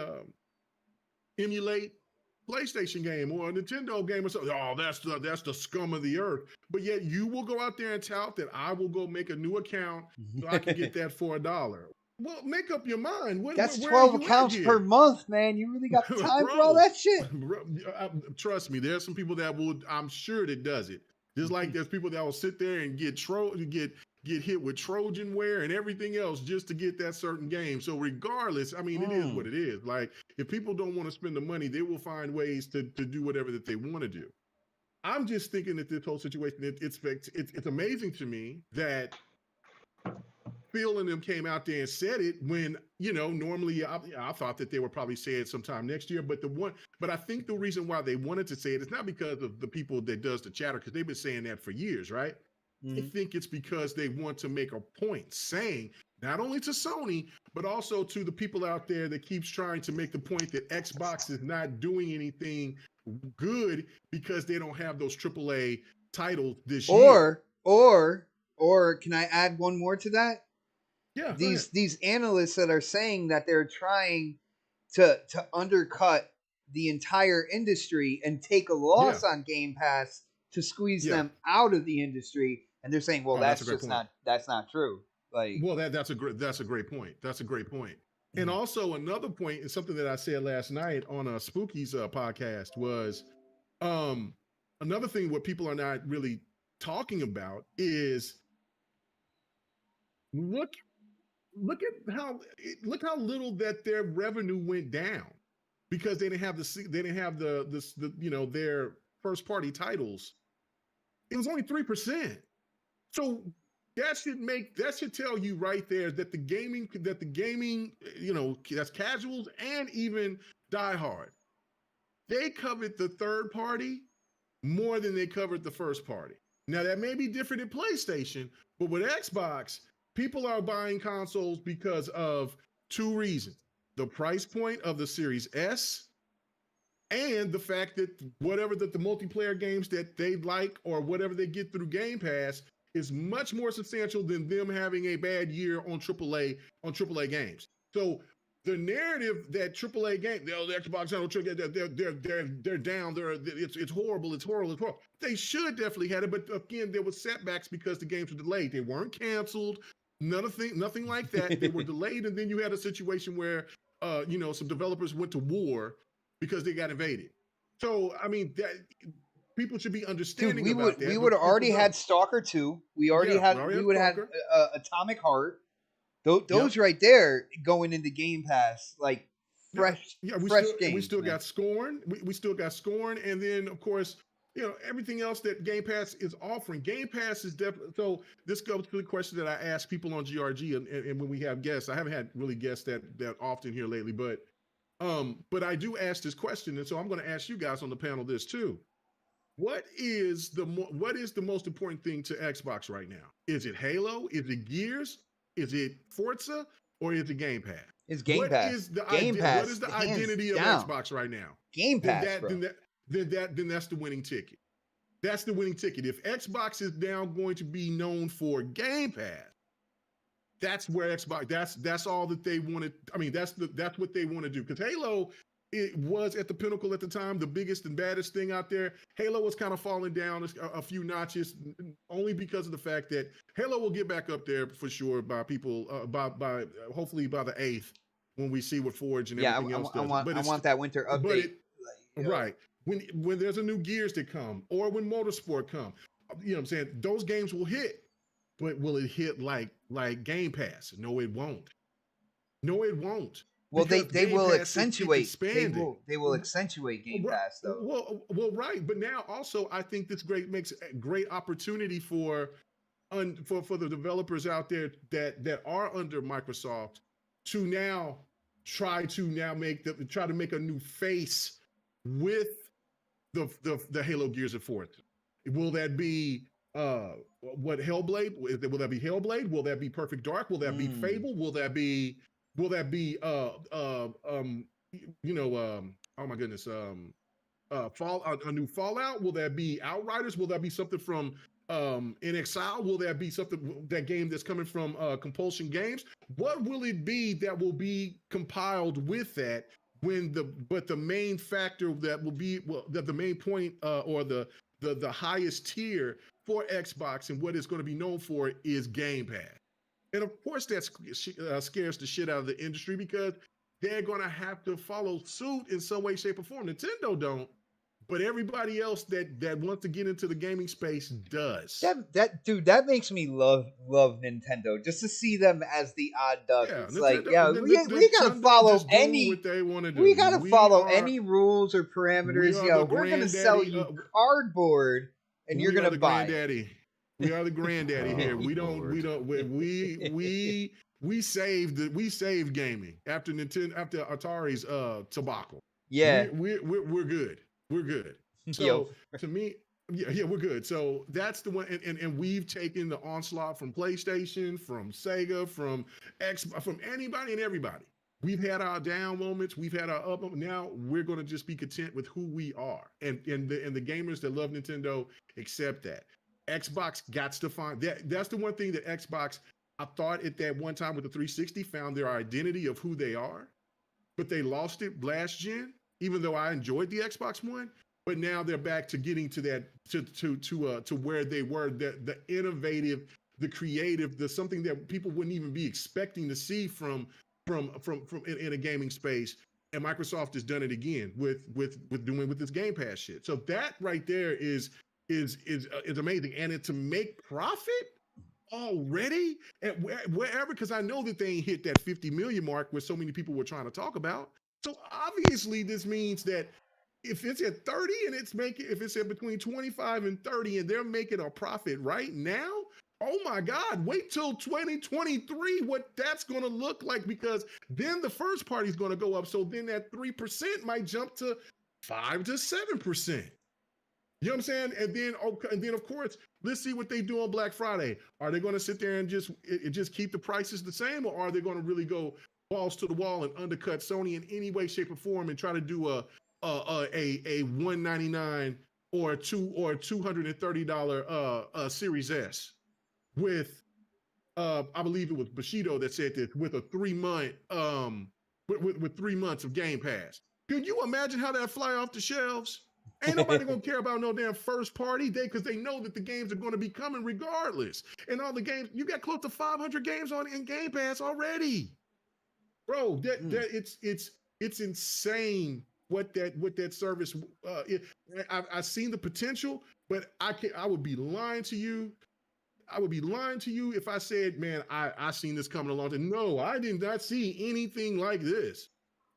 emulate PlayStation game or a Nintendo game or something. Oh, that's the scum of the earth. But yet you will go out there and tout that I will go make a new account so I can get that for $1. Well, make up your mind. That's 12 accounts per month, man. You really got the time for all that shit? Bro, trust me, there's some people that will, I'm sure that does it. Just like there's people that will sit there and get hit with Trojanware and everything else just to get that certain game. So regardless, I mean, it is what it is. Like, if people don't want to spend the money, they will find ways to do whatever that they want to do. I'm just thinking that this whole situation, it's amazing to me that Phil and them came out there and said it when, normally I thought that they would probably say it sometime next year. But I think the reason why they wanted to say it is not because of the people that does the chatter, because they've been saying that for years, right? I think it's because they want to make a point saying not only to Sony, but also to the people out there that keeps trying to make the point that Xbox is not doing anything good because they don't have those AAA titles this year. Or can I add one more to that? Yeah. These analysts that are saying that they're trying to undercut the entire industry and take a loss on Game Pass to squeeze them out of the industry, and they're saying, well, that's not true. Like, well, that's a great point. That's a great point. And also another point is something that I said last night on a Spooky's podcast was another thing what people are not really talking about is look at how little that their revenue went down because they didn't have the their first party titles. It was only 3%. So that should tell you right there that the gaming, that's casuals and even diehard, they covered the third party more than they covered the first party. Now that may be different at PlayStation, but with Xbox, people are buying consoles because of two reasons: the price point of the Series S, and the fact that whatever that the multiplayer games that they like or whatever they get through Game Pass is much more substantial than them having a bad year on AAA games. So the narrative that AAA game, the Xbox, they're down, it's horrible. They should definitely have it, but again, there was setbacks because the games were delayed. They weren't canceled, nothing like that. They were delayed, and then you had a situation where some developers went to war because they got invaded. So I mean that people should be understanding. Dude, we would have already had Stalker 2. We would have had Atomic Heart. Those right there going into Game Pass, like fresh games. We still got Scorn. We still got Scorn, and then of course, everything else that Game Pass is offering. Game Pass is definitely. So this goes to the question that I ask people on GRG, and when we have guests, I haven't had really guests that often here lately, but I do ask this question, and so I'm going to ask you guys on the panel this too. What is the most important thing to Xbox right now? Is it Halo? Is it Gears? Is it Forza? Or is it Game Pass? It's Game Pass. What is the identity of Xbox right now? Game Pass, then that's the winning ticket. That's the winning ticket. If Xbox is now going to be known for Game Pass, that's where Xbox. That's all that they wanted. I mean, that's what they want to do. Because Halo, it was at the pinnacle at the time, the biggest and baddest thing out there. Halo was kind of falling down a few notches, only because of the fact that Halo will get back up there for sure by people, by hopefully by the 8th when we see what Forge and everything else does. I want that winter update. Right. When there's a new Gears to come, or when Motorsport come, what I'm saying? Those games will hit, but will it hit like Game Pass? No, it won't. Well, they will accentuate. They will accentuate Game Pass, though. Well, right. But now also, I think this makes a great opportunity for the developers out there that are under Microsoft to now try to make a new face with the Halo, Gears, and Forza. Will that be Hellblade? Will that be Hellblade? Will that be Perfect Dark? Will that be Fable? Will that be Will that be oh my goodness, a new Fallout? Will that be Outriders? Will that be something from In Exile? Will that be something, that game that's coming from Compulsion Games? What will it be that will be compiled with that? But the main factor that will be, that the main point or the highest tier for Xbox and what it's going to be known for is Game Pass. And of course, that scares the shit out of the industry because they're going to have to follow suit in some way, shape, or form. Nintendo don't, but everybody else that wants to get into the gaming space does. That makes me love Nintendo, just to see them as the odd duck. Yeah, It's like, yeah, we gotta Nintendo follow just doing any. what they want to do. We gotta follow any rules or parameters. we are the We're gonna sell you cardboard, and you're gonna buy it. We are the granddaddy here. We saved gaming after Atari's tobacco. Yeah, we're good. We're good. So to me, yeah, we're good. So that's the one, and we've taken the onslaught from PlayStation, from Sega, from Xbox, from anybody and everybody. We've had our down moments, we've had our up moments. Now we're going to just be content with who we are, and the gamers that love Nintendo accept that. Xbox got to find that. That's the one thing that Xbox, I thought at that one time with the 360, found their identity of who they are, but they lost it last gen. Even though I enjoyed the Xbox One, but now they're back to getting to that to where they were, the innovative, the creative, the something that people wouldn't even be expecting to see from in a gaming space. And Microsoft has done it again with this Game Pass shit. So that right there is amazing, and to make profit already at wherever, because I know that they ain't hit that 50 million mark where so many people were trying to talk about. So obviously this means that if it's at 30 and if it's at between 25 and 30 and they're making a profit right now, oh my God, wait till 2023 what that's going to look like, because then the first party is going to go up. So then that 3% might jump to 5 to 7%. You know what I'm saying? And then of course, let's see what they do on Black Friday. Are they going to sit there and just keep the prices the same, or are they going to really go balls to the wall and undercut Sony in any way, shape, or form and try to do a $199 or $230 Series S with I believe it was Bushido that said this, with a 3 month with 3 months of Game Pass. Could you imagine how that fly off the shelves? Ain't nobody gonna care about no damn first party day, because they know that the games are gonna be coming regardless. And all the games, you got close to 500 games in Game Pass already, bro. It's insane what that service. I've seen the potential, but I would be lying to you. I would be lying to you if I said, man, I seen this coming along. No, I did not see anything like this.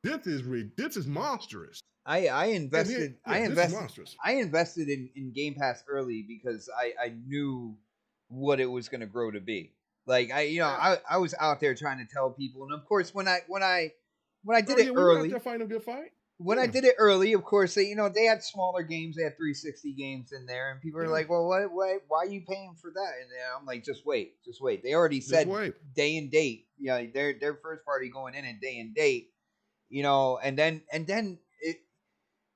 This is monstrous. I invested in Game Pass early because I knew what it was going to grow to be. Like I was out there trying to tell people, and of course when I did it early, we were fighting a good fight. When I did it early, of course they had smaller games, they had 360 games in there, and people are like, well, why are you paying for that? And I'm like, just wait. They already said day and date. Their first party going in and day and date. And then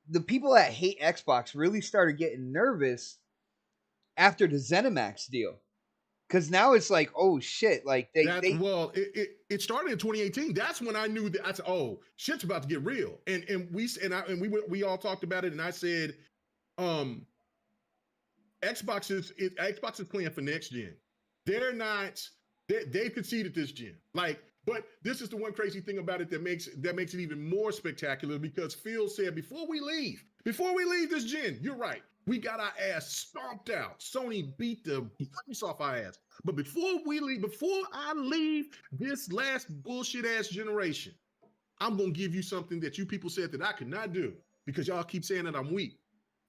the people that hate Xbox really started getting nervous after the ZeniMax deal, because now it's like, oh shit, like it started in 2018. That's when I knew that I said, oh, shit's about to get real. And we all talked about it, and I said, Xbox is playing for next gen. They're not. They conceded this gen. But this is the one crazy thing about it that makes it even more spectacular, because Phil said, before we leave this gen, you're right, we got our ass stomped out. Sony beat the brakes off our ass. But before I leave this last bullshit ass generation, I'm gonna give you something that you people said that I could not do, because y'all keep saying that I'm weak.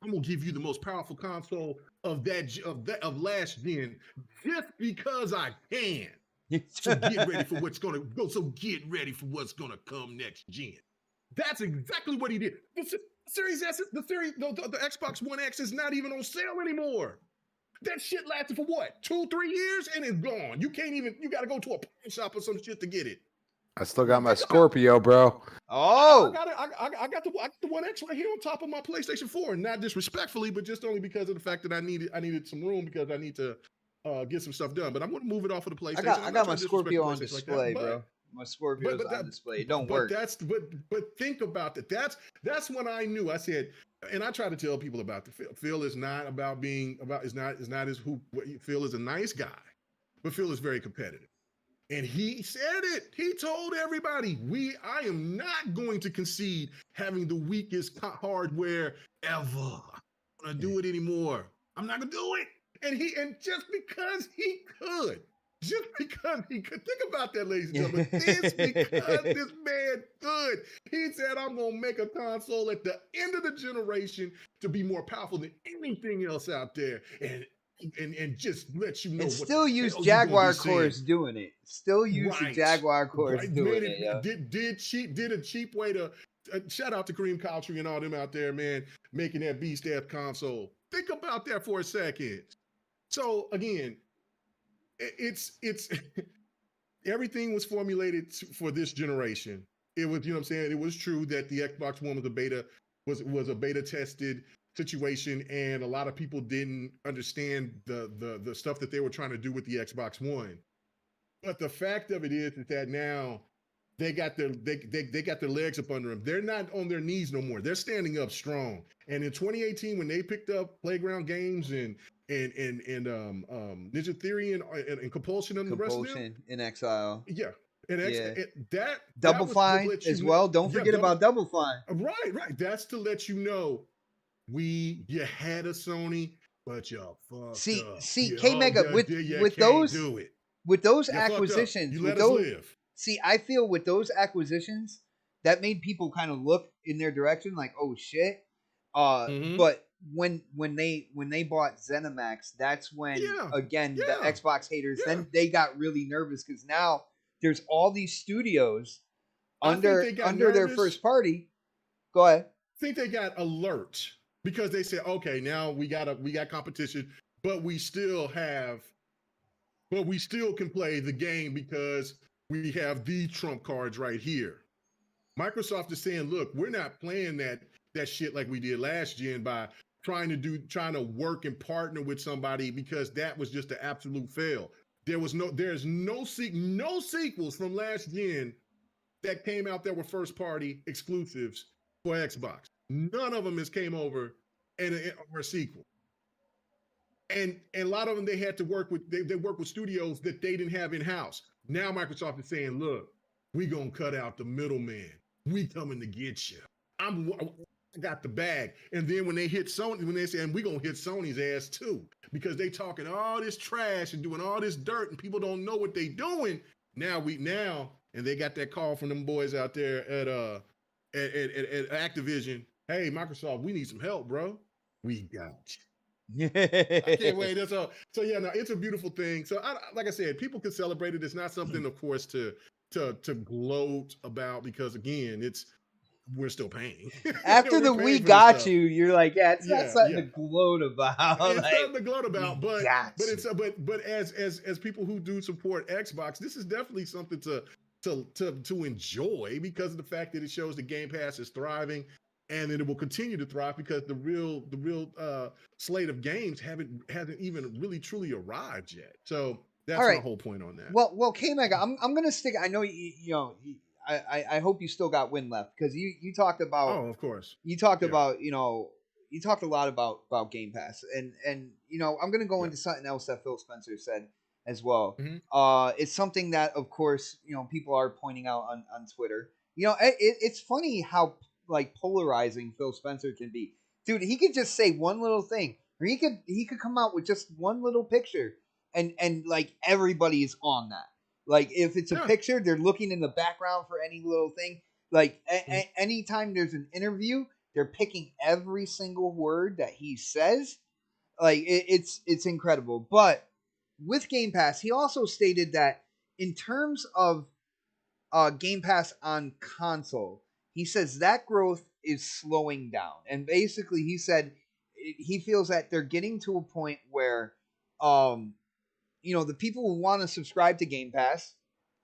I'm gonna give you the most powerful console of last gen, just because I can. So get ready for what's gonna go. So get ready for what's gonna come next gen. That's exactly what he did. The Series S, the Xbox One X is not even on sale anymore. That shit lasted for what, 2-3 years, and it's gone. You gotta go to a pawn shop or some shit to get it. I still got my Scorpio, bro. Oh, I got the One X right here on top of my PlayStation 4, and not disrespectfully, but just only because of the fact that I needed some room because I need to get some stuff done. But I'm going to move it off of the PlayStation. I got my Scorpio on display, bro. My Scorpio's on display. It don't work. But think about that. That's when I knew. I said, and I try to tell people about the Phil. Phil is not about being about is not as who Phil is a nice guy, but Phil is very competitive. And he said it. He told everybody, I am not going to concede having the weakest think ever. I'm not gonna do it anymore. I'm not gonna do it. And just because he could. Think about that, ladies and gentlemen. Because this man could. He said, I'm gonna make a console at the end of the generation to be more powerful than anything else out there. And just let you know. And still use Jaguar cores doing it. Still use the Jaguar cores doing it. Yeah. Did a cheap way to shout out to Kareem Kaltry and all them out there, man, making that beast ass console. Think about that for a second. So again, it's everything was formulated for this generation. It was, you know what I'm saying? It was true that the Xbox One was a beta tested situation, and a lot of people didn't understand the stuff that they were trying to do with the Xbox One. But the fact of it is that now they got their legs up under them. They're not on their knees no more. They're standing up strong. And in 2018, when they picked up Playground Games and Ninja Theory and Compulsion and the rest of them, in Exile, yeah. That Double Fine as well. Don't forget about Double Fine. Right. That's to let you know you had a Sony, but you fucked up. See, K Mega with those acquisitions, you let us live. See, I feel with those acquisitions that made people kind of look in their direction, like, oh shit. But when they bought ZeniMax, that's when the Xbox haters then they got really nervous because now there's all these studios under their first party. Go ahead. I think they got alert because they said, okay, now we got competition, but we still can play the game because we have the trump cards right here. Microsoft is saying, look, we're not playing that shit like we did last gen by trying to work and partner with somebody, because that was just an absolute fail. There's no sequels from last gen that came out that were first party exclusives for Xbox. None of them has came over and were a sequel. And a lot of them they had to work with. They work with studios that they didn't have in house. Now Microsoft is saying, "Look, we gonna cut out the middleman. We coming to get you. I got the bag." And then when they hit Sony, when they say, "And we gonna hit Sony's ass too," because they talking all this trash and doing all this dirt, and people don't know what they doing. Now and they got that call from them boys out there at Activision. Hey, Microsoft, we need some help, bro. We got you. I can't wait. So yeah, no, it's a beautiful thing. So like I said, people can celebrate it. It's not something, of course, to gloat about, because again, we're still paying. After the we got you, you're like, yeah, it's not something to gloat about. It's something to gloat about, but as people who do support Xbox, this is definitely something to enjoy, because of the fact that it shows the Game Pass is thriving. And then it will continue to thrive because the real slate of games hasn't even really truly arrived yet. So that's my whole point on that. Well, K Mega, I'm gonna stick. I know I hope you still got wind left, because you talked about. Oh, of course. You talked about you talked a lot about Game Pass, and I'm gonna go into something else that Phil Spencer said as well. Mm-hmm. It's something that, of course, people are pointing out on Twitter. It's funny how like polarizing Phil Spencer can be. Dude, he could just say one little thing, or he could come out with just one little picture, and like everybody is on that. Like if it's a picture, they're looking in the background for any little thing. Like anytime there's an interview, they're picking every single word that he says. Like it's incredible. But with Game Pass, he also stated that in terms of Game Pass on console, he says that growth is slowing down. And basically he said he feels that they're getting to a point where, the people who want to subscribe to Game Pass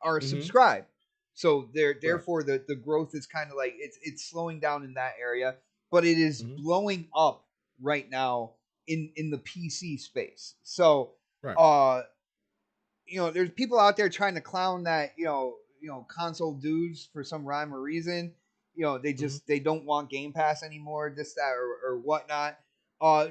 are subscribed. So therefore the growth is kind of like it's slowing down in that area, but it is Mhm. blowing up right now in the PC space. So Right. there's people out there trying to clown that, console dudes for some rhyme or reason. Mhm. They don't want Game Pass anymore, this, that, or whatnot.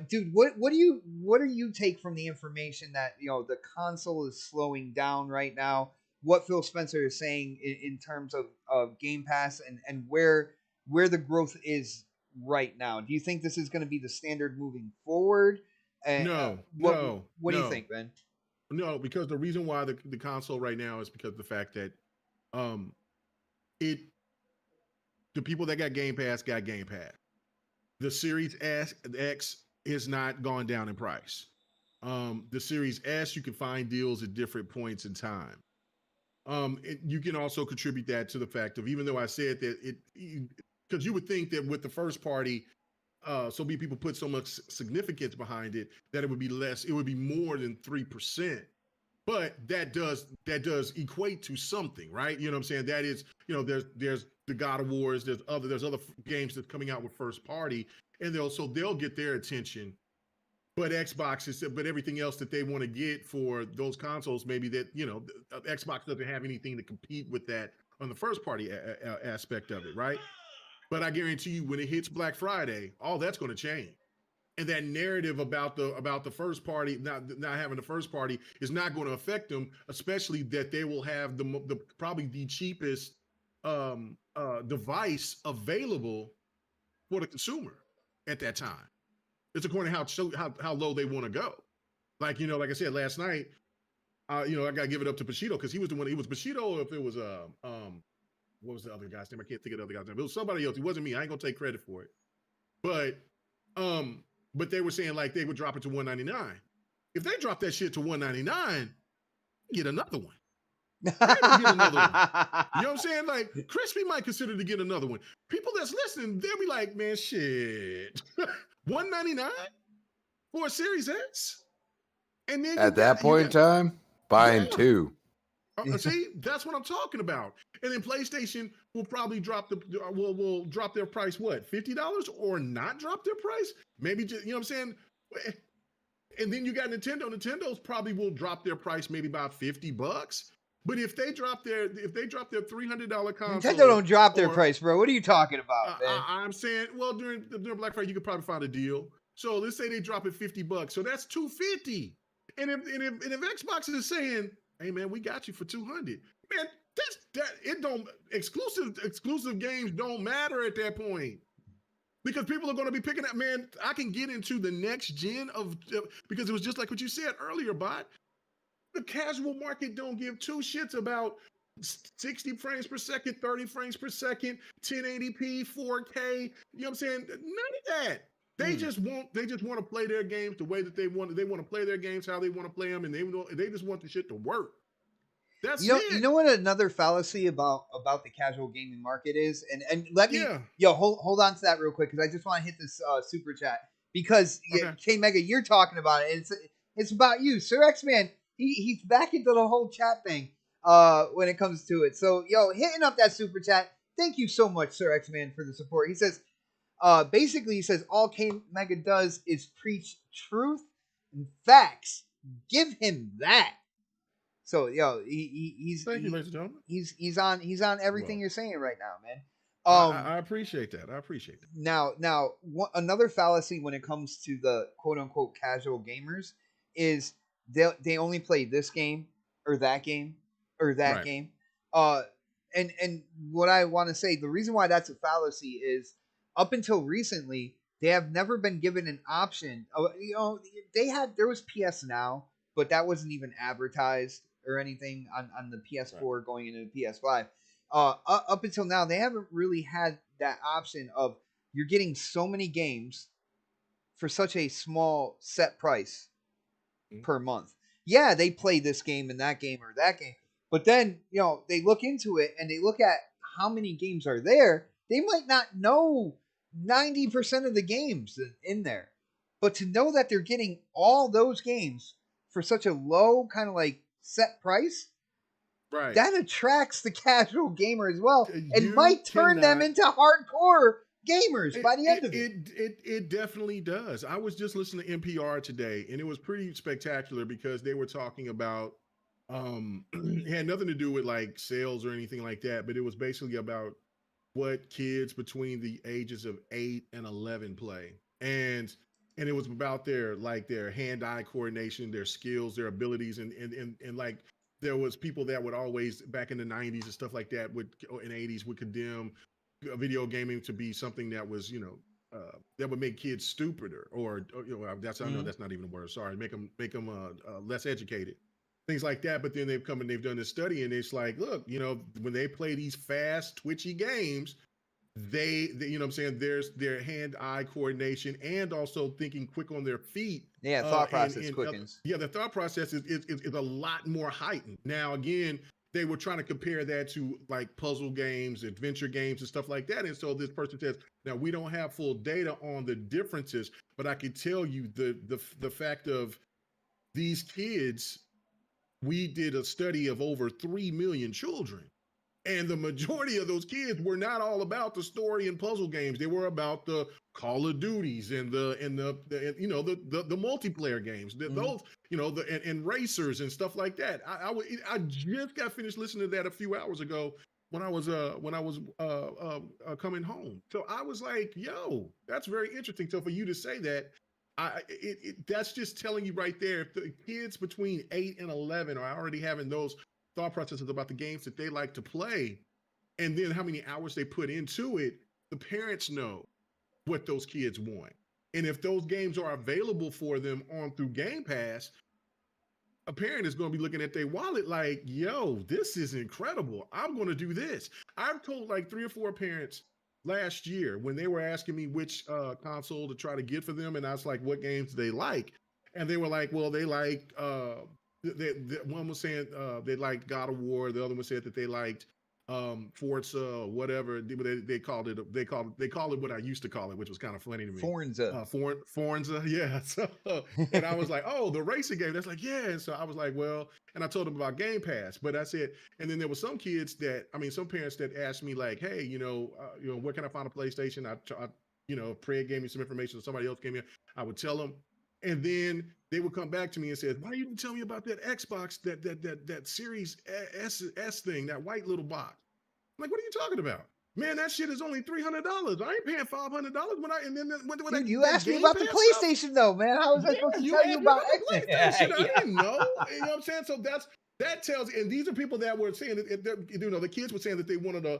Dude, what do you take from the information that the console is slowing down right now? What Phil Spencer is saying in terms of Game Pass and where the growth is right now. Do you think this is going to be the standard moving forward? And No, what no, what do you no, think, Ben? no, because the reason why the console right now is because of the fact that um it the people that got Game Pass got Game Pass. The Series X has not gone down in price. The Series S, you can find deals at different points in time. You can also contribute that to the fact of, even though I said that because you would think that with the first party, so many people put so much significance behind it that it would be less, it would be more than 3%. But that does equate to something, right? You know what I'm saying? That is, there's the God of Wars, there's other games that's coming out with first party, and they'll get their attention. But but everything else that they want to get for those consoles, maybe that Xbox doesn't have anything to compete with that on the first party aspect of it, right? But I guarantee you, when it hits Black Friday, all that's going to change, and that narrative about the first party not having the first party is not going to affect them, especially that they will have the probably the cheapest device available for the consumer at that time. It's according to how low they want to go. Like, like I said last night, I got to give it up to Bushido, because he was the one. It was Bushido, or if it was what was the other guy's name? I can't think of the other guy's name. It was somebody else. It wasn't me. I ain't gonna take credit for it. But but they were saying like they would drop it to $199. If they drop that shit to $199, get another one. Maybe get another one. You know what I'm saying? Like, Crispy might consider to get another one. People that's listening, they'll be like, man, shit. $199 for a Series X? And then At that point in time, buying yeah. two. See, that's what I'm talking about. And then PlayStation will probably will drop their price, what, $50, or not drop their price? Maybe just, you know what I'm saying? And then you got Nintendo. Nintendo's probably will drop their price maybe about $50. But if they drop their $300 console, Nintendo don't drop their or price, bro. What are you talking about, man? I'm saying, well, during Black Friday, you could probably find a deal. So let's say they drop it $50, so that's $250. And if Xbox is saying, hey man, we got you for $200, man, it don't exclusive games don't matter at that point. Because people are going to be picking up, man, I can get into the next gen because it was just like what you said earlier, Bot. The casual market don't give two shits about 60 frames per second, 30 frames per second, 1080p, 4K. You know what I'm saying? None of that. They just want to play their games the way that they want. They want to play their games how they want to play them, and they just want the shit to work. That's You it. know what another fallacy about the casual gaming market is, and let me hold on to that real quick, because I just want to hit this super chat, because K Mega, you're talking about it. It's about you, Sir X Man. He's back into the whole chat thing when it comes to it. So hitting up that super chat. Thank you so much, Sir X Man, for the support. He says basically, he says all K Mega does is preach truth and facts. Give him that. So he's Thank you, ladies and gentlemen. He's on everything you're saying right now, man. I appreciate that. Now, another fallacy when it comes to the quote unquote casual gamers is they only play this game or that game or that game. And what I want to say, the reason why that's a fallacy is up until recently they have never been given an option. There was PS Now, but that wasn't even advertised or anything on the PS4 going into the PS5. Up until now, they haven't really had that option of you're getting so many games for such a small set price per month. Yeah, they play this game and that game or that game, but then they look into it and they look at how many games are there. They might not know 90% of the games in there, but to know that they're getting all those games for such a low kind of like set price, Right. that attracts the casual gamer as well, and You might turn them cannot. into hardcore gamers by the end of it. It definitely does. I was just listening to NPR today, and it was pretty spectacular because they were talking about it had nothing to do with like sales or anything like that, but it was basically about what kids between the ages of 8 and 11 play. And it was about their hand-eye coordination, their skills, their abilities, and like there was people that would always back in the 90s and stuff like that would in 80s would condemn video gaming to be something that was that would make kids stupider or that's I know that's not even a word, sorry, make them less educated, things like that. But then they've come and they've done this study, and it's like, look, when they play these fast twitchy games, they you know what I'm saying, there's their hand-eye coordination and also thinking quick on their feet. Yeah, thought process And quickens. yeah, the thought process is a lot more heightened. Now again, they were trying to compare that to like puzzle games, adventure games, and stuff like that. And so this person says, now we don't have full data on the differences, but I can tell you the fact of these kids, we did a study of over 3 million children. And the majority of those kids were not all about the story and puzzle games. They were about the Call of Duties and the multiplayer games. Those and racers and stuff like that. I just got finished listening to that a few hours ago when I was coming home. So I was like, yo, that's very interesting. So for you to say that, that's just telling you right there, if the kids between 8 and 11 are already having those thought processes about the games that they like to play, and then how many hours they put into it, the parents know what those kids want. And if those games are available for them on through Game Pass, a parent is going to be looking at their wallet like, yo, this is incredible. I'm going to do this. I've told like 3 or 4 parents last year when they were asking me which console to try to get for them, and I was like, what games do they like? And they were like, well, they like one was saying they liked God of War. The other one said that they liked Forza, whatever they called it. They called it what I used to call it, which was kind of funny to me. Forza. Forza, yeah. So, and I was like, oh, the racing game. That's like, yeah. And so I was like, well, and I told them about Game Pass, but I said, and then there were some kids some parents that asked me like, hey, where can I find a PlayStation? I Craig gave me some information, or somebody else gave me. I would tell them. And then they would come back to me and say, why you didn't tell me about that Xbox, that Series S thing, that white little box? I'm like, what are you talking about? Man, that shit is only $300. I ain't paying $500 Dude, you asked me about the PlayStation though, man. How was I supposed to tell you about Xbox? PlayStation? I didn't know. You know what I'm saying? So that tells, and these are people that were saying that, the kids were saying that they wanted a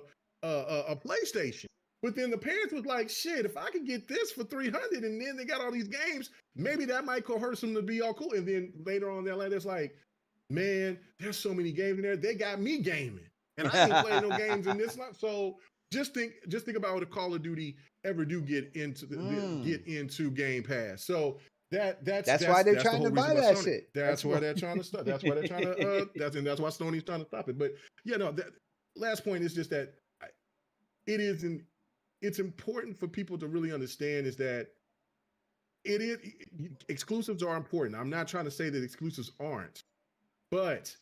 PlayStation. But then the parents was like, shit, if I could get this for $300 and then they got all these games, maybe that might coerce them to be all cool. And then later on their life, it's like, man, there's so many games in there. They got me gaming. And I ain't playing no games in this life. So just think about if Call of Duty ever do get into Game Pass. So that's why they're trying to buy that shit. That's why they're trying to stop. That's why they're trying to that's why Sony's trying to stop it. But that last point is just that it's important for people to really understand is that exclusives are important. I'm not trying to say that exclusives aren't, but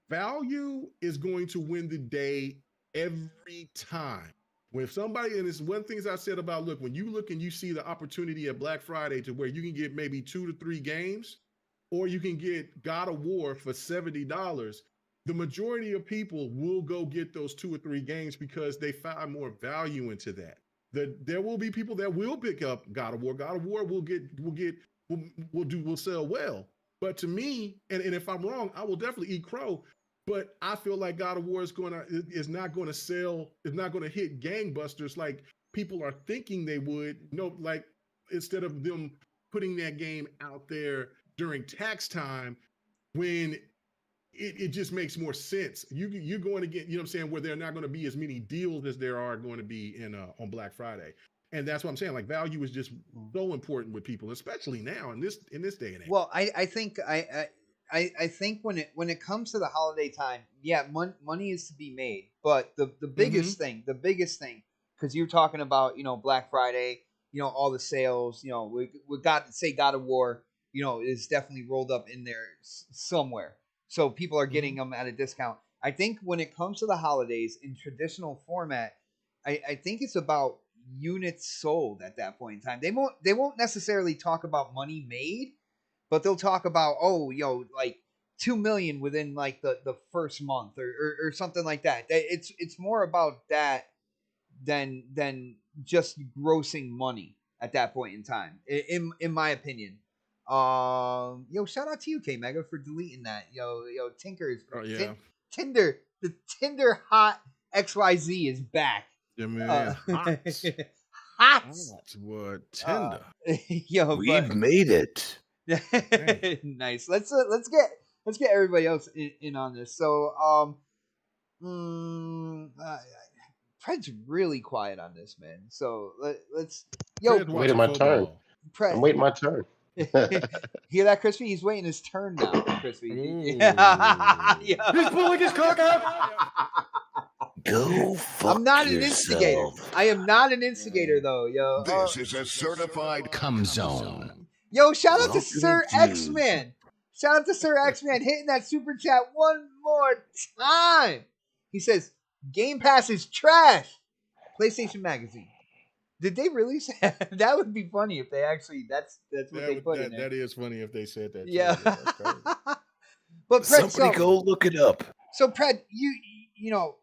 value is going to win the day every time. When somebody, and it's one thing I said about, look, when you look and you see the opportunity at Black Friday to where you can get maybe 2 to 3 games, or you can get God of War for $70, the majority of people will go get those 2 or 3 games because they find more value into that. There will be people that will pick up God of War. God of War will sell well. But to me, and if I'm wrong, I will definitely eat crow. But I feel like God of War is not going to sell, is not going to hit gangbusters like people are thinking they would. Like instead of them putting that game out there during tax time when it just makes more sense. You're going to get, you know what I'm saying, where there are not going to be as many deals as there are going to be on Black Friday. And that's what I'm saying. Like value is just so important with people, especially now in this day and age. Well, I think when it comes to the holiday time, yeah, money is to be made. But the biggest thing, because you're talking about, Black Friday, all the sales, we got to say God of War, is definitely rolled up in there somewhere. So people are getting them at a discount. I think when it comes to the holidays in traditional format, I think it's about units sold at that point in time. They won't necessarily talk about money made, but they'll talk about, oh, like 2 million within like the first month or something like that. It's more about that than just grossing money at that point in time, in my opinion. Shout out to you, K Mega, for deleting that. Tinker is Oh yeah. Tinder. The Tinder hot XYZ is back. Yeah, man. Hot. Hot. What tender. We've made it. Nice. Let's get everybody else in on this. So Pred's really quiet on this, man. So let's Fred's I'm watching waiting my turn. football. Pred. I'm waiting my turn. Hear that, Crispy? He's waiting his turn now, Crispy. Ooh. Yeah. He's pulling his cock out. Go fuck I'm not an yourself. instigator. I am not an instigator, though, yo. This is a certified cum zone. Yo, shout out to Welcome Sir to- X-Man. Shout out to Sir X-Man hitting that super chat one more time. He says, Game Pass is trash. PlayStation Magazine. Did they release that? That would be funny if they actually, that's what they put in there. That is funny if they said that. Yeah. That's crazy. But Pred, Somebody go look it up. So Pred,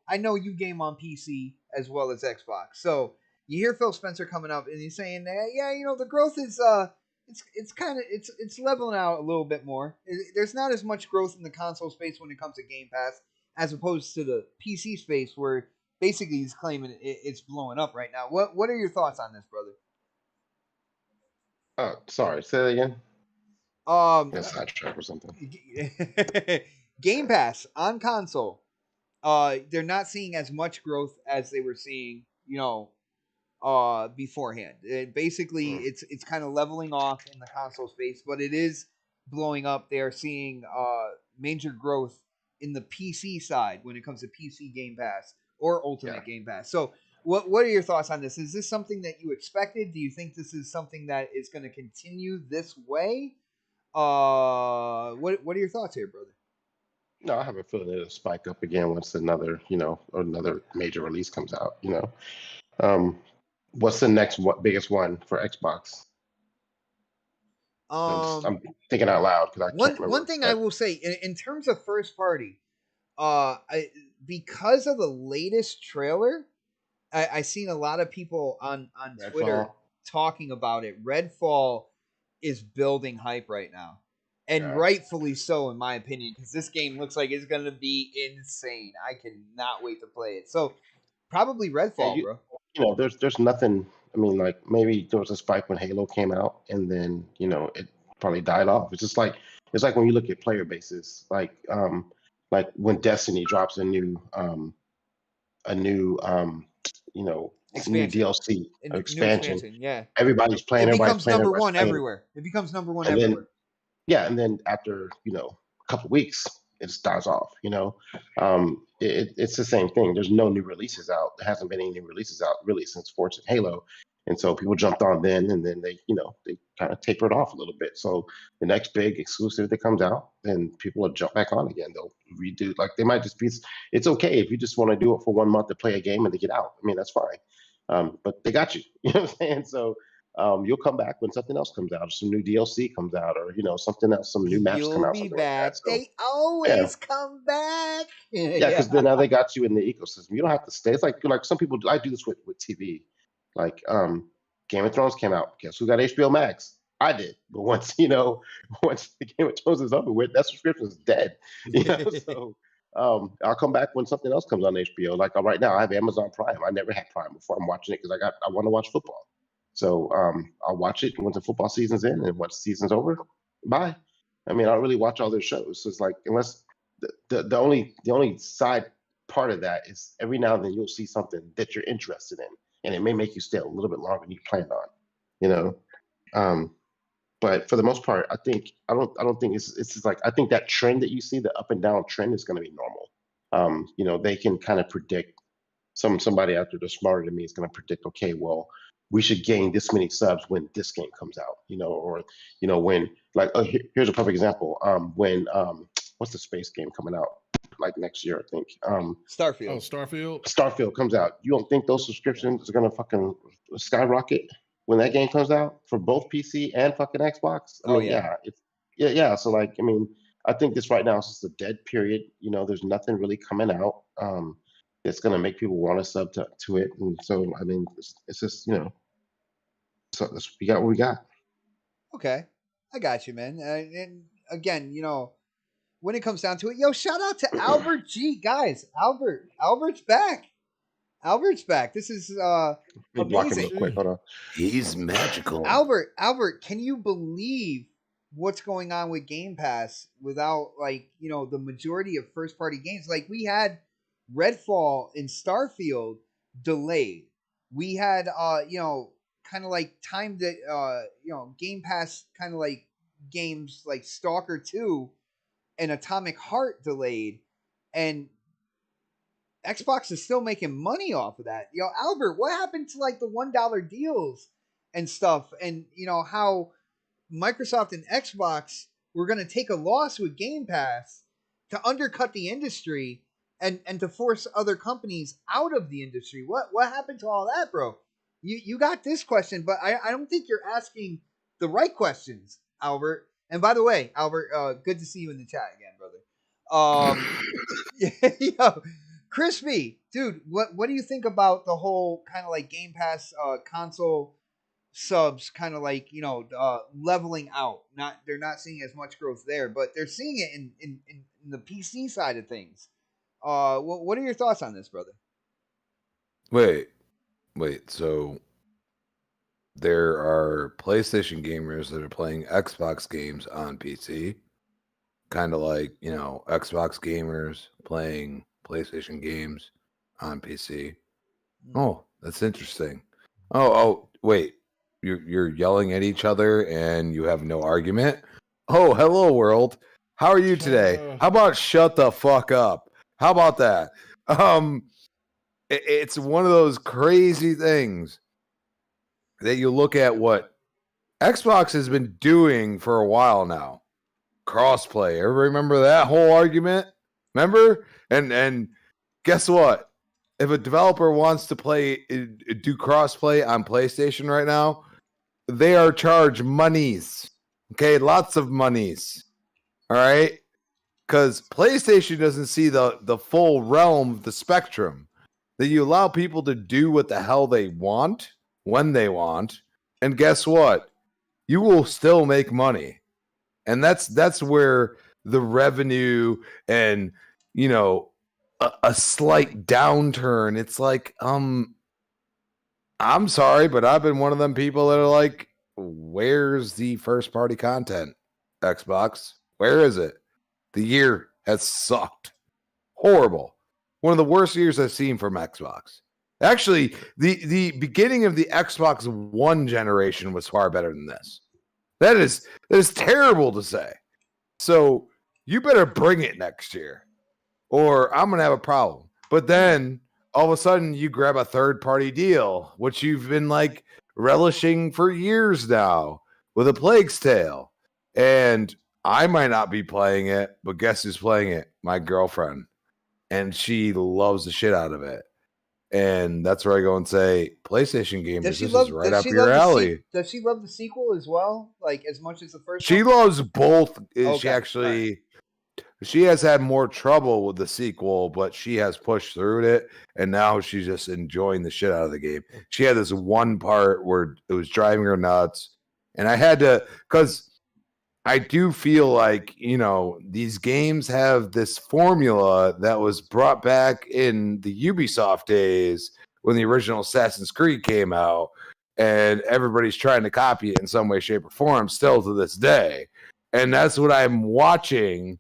I know you game on PC as well as Xbox. So you hear Phil Spencer coming up and he's saying that, the growth is it's leveling out a little bit more. There's not as much growth in the console space when it comes to Game Pass as opposed to the PC space where basically he's claiming it's blowing up right now. What are your thoughts on this, brother? Sorry, say that again. That's sidetrack or something. Game Pass on console. They're not seeing as much growth as they were seeing, beforehand. Basically, it's kind of leveling off in the console space, but it is blowing up. They are seeing major growth in the PC side when it comes to PC Game Pass or Ultimate Game Pass. So, what are your thoughts on this? Is this something that you expected? Do you think this is something that is going to continue this way? What are your thoughts here, brother? No, I have a feeling it'll spike up again once another major release comes out. What's the next biggest one for Xbox? I'm thinking out loud because I can't remember. One thing I will say in terms of first party, because of the latest trailer, I seen a lot of people on Twitter talking about it. Redfall is building hype right now, and rightfully so, in my opinion, because this game looks like it's gonna be insane. I cannot wait to play it. So probably Redfall, bro. There's nothing. I mean, like maybe there was a spike when Halo came out, and then it probably died off. It's just like when you look at player bases, like when Destiny drops a new new DLC expansion. Yeah, everybody's playing. It Everybody's becomes playing. number one everywhere. It becomes number one And everywhere. And then after a couple of weeks, it just dies off. It's the same thing. There's no new releases out. There hasn't been any new releases out really since Forza and Halo, and so people jumped on then, and then they kind of tapered off a little bit. So the next big exclusive that comes out, then people will jump back on again. They'll redo, like they might just be. It's okay if you just want to do it for 1 month to play a game and to get out. I mean, that's fine. But they got you. You know what I'm saying? So you'll come back when something else comes out, or some new DLC comes out, or something else, some new maps come out. You'll be something back. like that. So, They always come back. yeah, because then now they got you in the ecosystem. You don't have to stay. It's like some people. I do this with TV. Like Game of Thrones came out. Guess who got HBO Max? I did. But once once the Game of Thrones is over with, that subscription is dead. So I'll come back when something else comes on HBO. Like right now, I have Amazon Prime. I never had Prime before. I'm watching it because I want to watch football. So I'll watch it once the football season's in, and once the season's over, bye. I mean, I don't really watch all their shows. So it's like, unless the only side part of that is every now and then you'll see something that you're interested in, and it may make you stay a little bit longer than you planned on. But for the most part, I don't think it's just like, I think that trend that you see, the up and down trend, is going to be normal. They can kind of predict. Somebody out there that's smarter than me is going to predict, okay, well, we should gain this many subs when this game comes out, or when, like, here's a perfect example. When what's the space game coming out? like next year, I think. Starfield. Oh, Starfield. Starfield comes out. You don't think those subscriptions are gonna fucking skyrocket when that game comes out for both PC and fucking Xbox? I Oh, mean, yeah. yeah. So like, I mean, I think this right now is just a dead period. You know, there's nothing really coming out. It's gonna make people want to sub to it, and so I mean, it's just so we got what we got. Okay, I got you, man. And again, when it comes down to it, yo, shout out to Albert G, guys. Albert's back. Albert's back. This is Let me block him amazing. real quick. Hold on. He's magical. Albert, can you believe what's going on with Game Pass without the majority of first party games? Like we had Redfall and Starfield delayed. We had kind of like timed it Game Pass kind of like games like Stalker 2 and Atomic Heart delayed, and Xbox is still making money off of that. Albert, what happened to like the $1 deals and stuff? And how Microsoft and Xbox were going to take a loss with Game Pass to undercut the industry and to force other companies out of the industry. What happened to all that, bro? You got this question, but I don't think you're asking the right questions, Albert. And by the way, Albert, good to see you in the chat again, brother. Yo, Crispy, dude, what do you think about the whole kind of like Game Pass console subs kind of like leveling out? They're not seeing as much growth there, but they're seeing it in the PC side of things. What are your thoughts on this, brother? Wait, so there are PlayStation gamers that are playing Xbox games on PC, kind of like, Xbox gamers playing PlayStation games on PC. Oh, that's interesting. Oh, wait, you're yelling at each other and you have no argument? Oh, hello world. How are you today? How about shut the fuck up? How about that? It's one of those crazy things that you look at what Xbox has been doing for a while now. Crossplay. Everybody remember that whole argument? Remember? And guess what? If a developer wants to do crossplay on PlayStation right now, they are charged monies. Okay, lots of monies. All right? Because PlayStation doesn't see the full realm of the spectrum. That you allow people to do what the hell they want, when they want, and guess what? You will still make money. And that's where the revenue and, a slight downturn. It's like, I'm sorry, but I've been one of them people that are like, where's the first party content, Xbox? Where is it? The year has sucked. Horrible. One of the worst years I've seen from Xbox. Actually, the beginning of the Xbox One generation was far better than this. That is terrible to say. So you better bring it next year, or I'm gonna have a problem. But then all of a sudden you grab a third-party deal, which you've been like relishing for years now with A Plague's Tale. And I might not be playing it, but guess who's playing it? My girlfriend. And she loves the shit out of it. And that's where I go and say, PlayStation gamers, this is right up your alley. Does she love the sequel as well? Like as much as the first She one? loves both. Okay. She has had more trouble with the sequel, but she has pushed through it. And now she's just enjoying the shit out of the game. She had this one part where it was driving her nuts. And I had to, because I do feel like, these games have this formula that was brought back in the Ubisoft days when the original Assassin's Creed came out, and everybody's trying to copy it in some way, shape, or form still to this day. And that's what I'm watching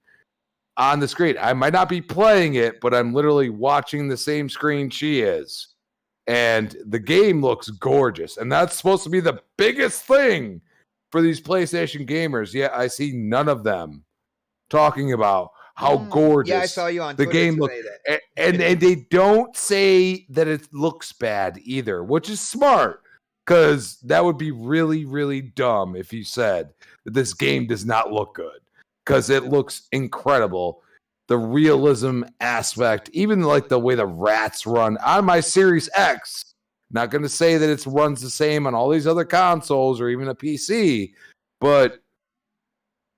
on the screen. I might not be playing it, but I'm literally watching the same screen she is. And the game looks gorgeous. And that's supposed to be the biggest thing for these PlayStation gamers. Yet I see none of them talking about how gorgeous I saw you on the Twitter game looks. And they don't say that it looks bad either, which is smart, because that would be really, really dumb if you said that this game does not look good, because it looks incredible. the realism aspect, even like the way the rats run on my Series X. Not going to say that it runs the same on all these other consoles or even a PC, but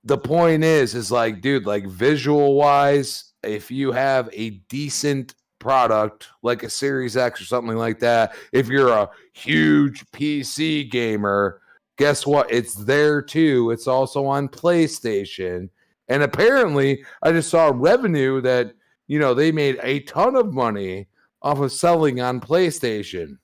the point is like, dude, like visual wise, if you have a decent product like a Series X or something like that, if you're a huge PC gamer, guess what? It's there too. It's also on PlayStation. And apparently, I just saw revenue that, they made a ton of money off of selling on PlayStation.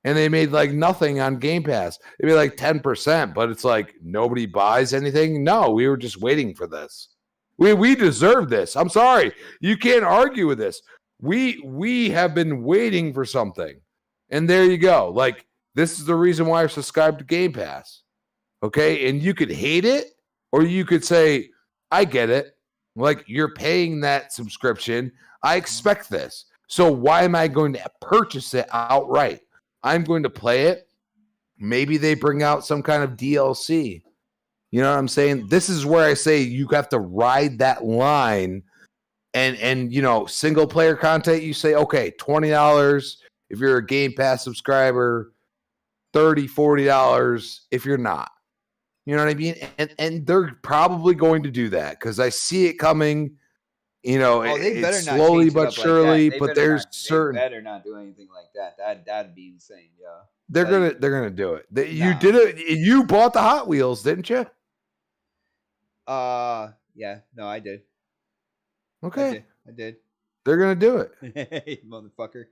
And they made like nothing on Game Pass. They made like 10%, but it's like nobody buys anything. No, we were just waiting for this. We deserve this. I'm sorry. You can't argue with this. We have been waiting for something. And there you go. Like, this is the reason why I subscribed to Game Pass. Okay? And you could hate it, or you could say, I get it. Like, you're paying that subscription. I expect this. So why am I going to purchase it outright? I'm going to play it. Maybe they bring out some kind of DLC. You know what I'm saying? This is where I say you have to ride that line. And single player content, you say, okay, $20 if you're a Game Pass subscriber, $30, $40 if you're not. You know what I mean? And they're probably going to do that because I see it coming. They better it's not slowly change it but up surely. like that. But there's They certain. better not do anything like that. That'd be insane, yeah. They're gonna do it. You did it. You bought the Hot Wheels, didn't you? Yeah. No, I did. Okay, I did. they're gonna do it. Motherfucker.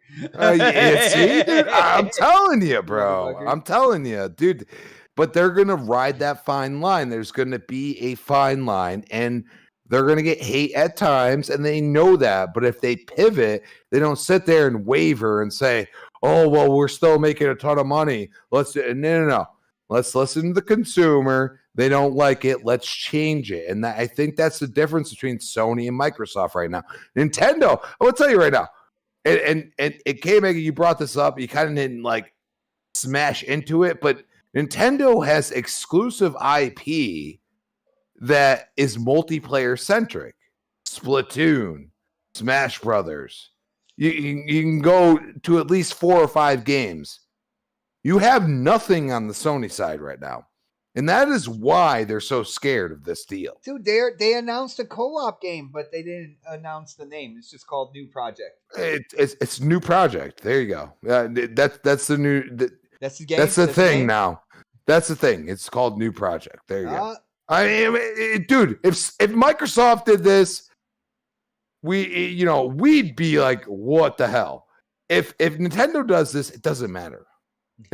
See, dude, I'm telling you, bro. I'm telling you, dude. But they're gonna ride that fine line. There's gonna be a fine line, and they're going to get hate at times, and they know that. But if they pivot, they don't sit there and waver and say, oh, well, we're still making a ton of money. No. Let's listen to the consumer. They don't like it. Let's change it. And I think that's the difference between Sony and Microsoft right now. Nintendo, I will tell you right now, and it came, you brought this up. You kind of didn't like smash into it, but Nintendo has exclusive IP that is multiplayer centric. Splatoon, Smash Brothers. You can go to at least 4 or 5 games. You have nothing on the Sony side right now. And that is why they're so scared of this deal. Dude, they announced a co-op game, but they didn't announce the name. It's just called New Project. It's New Project. There you go. That's the new. That's the game. That's the thing now. That's the thing. It's called New Project. There you go. I mean, dude, if Microsoft did this, we'd be like, what the hell? If Nintendo does this, it doesn't matter.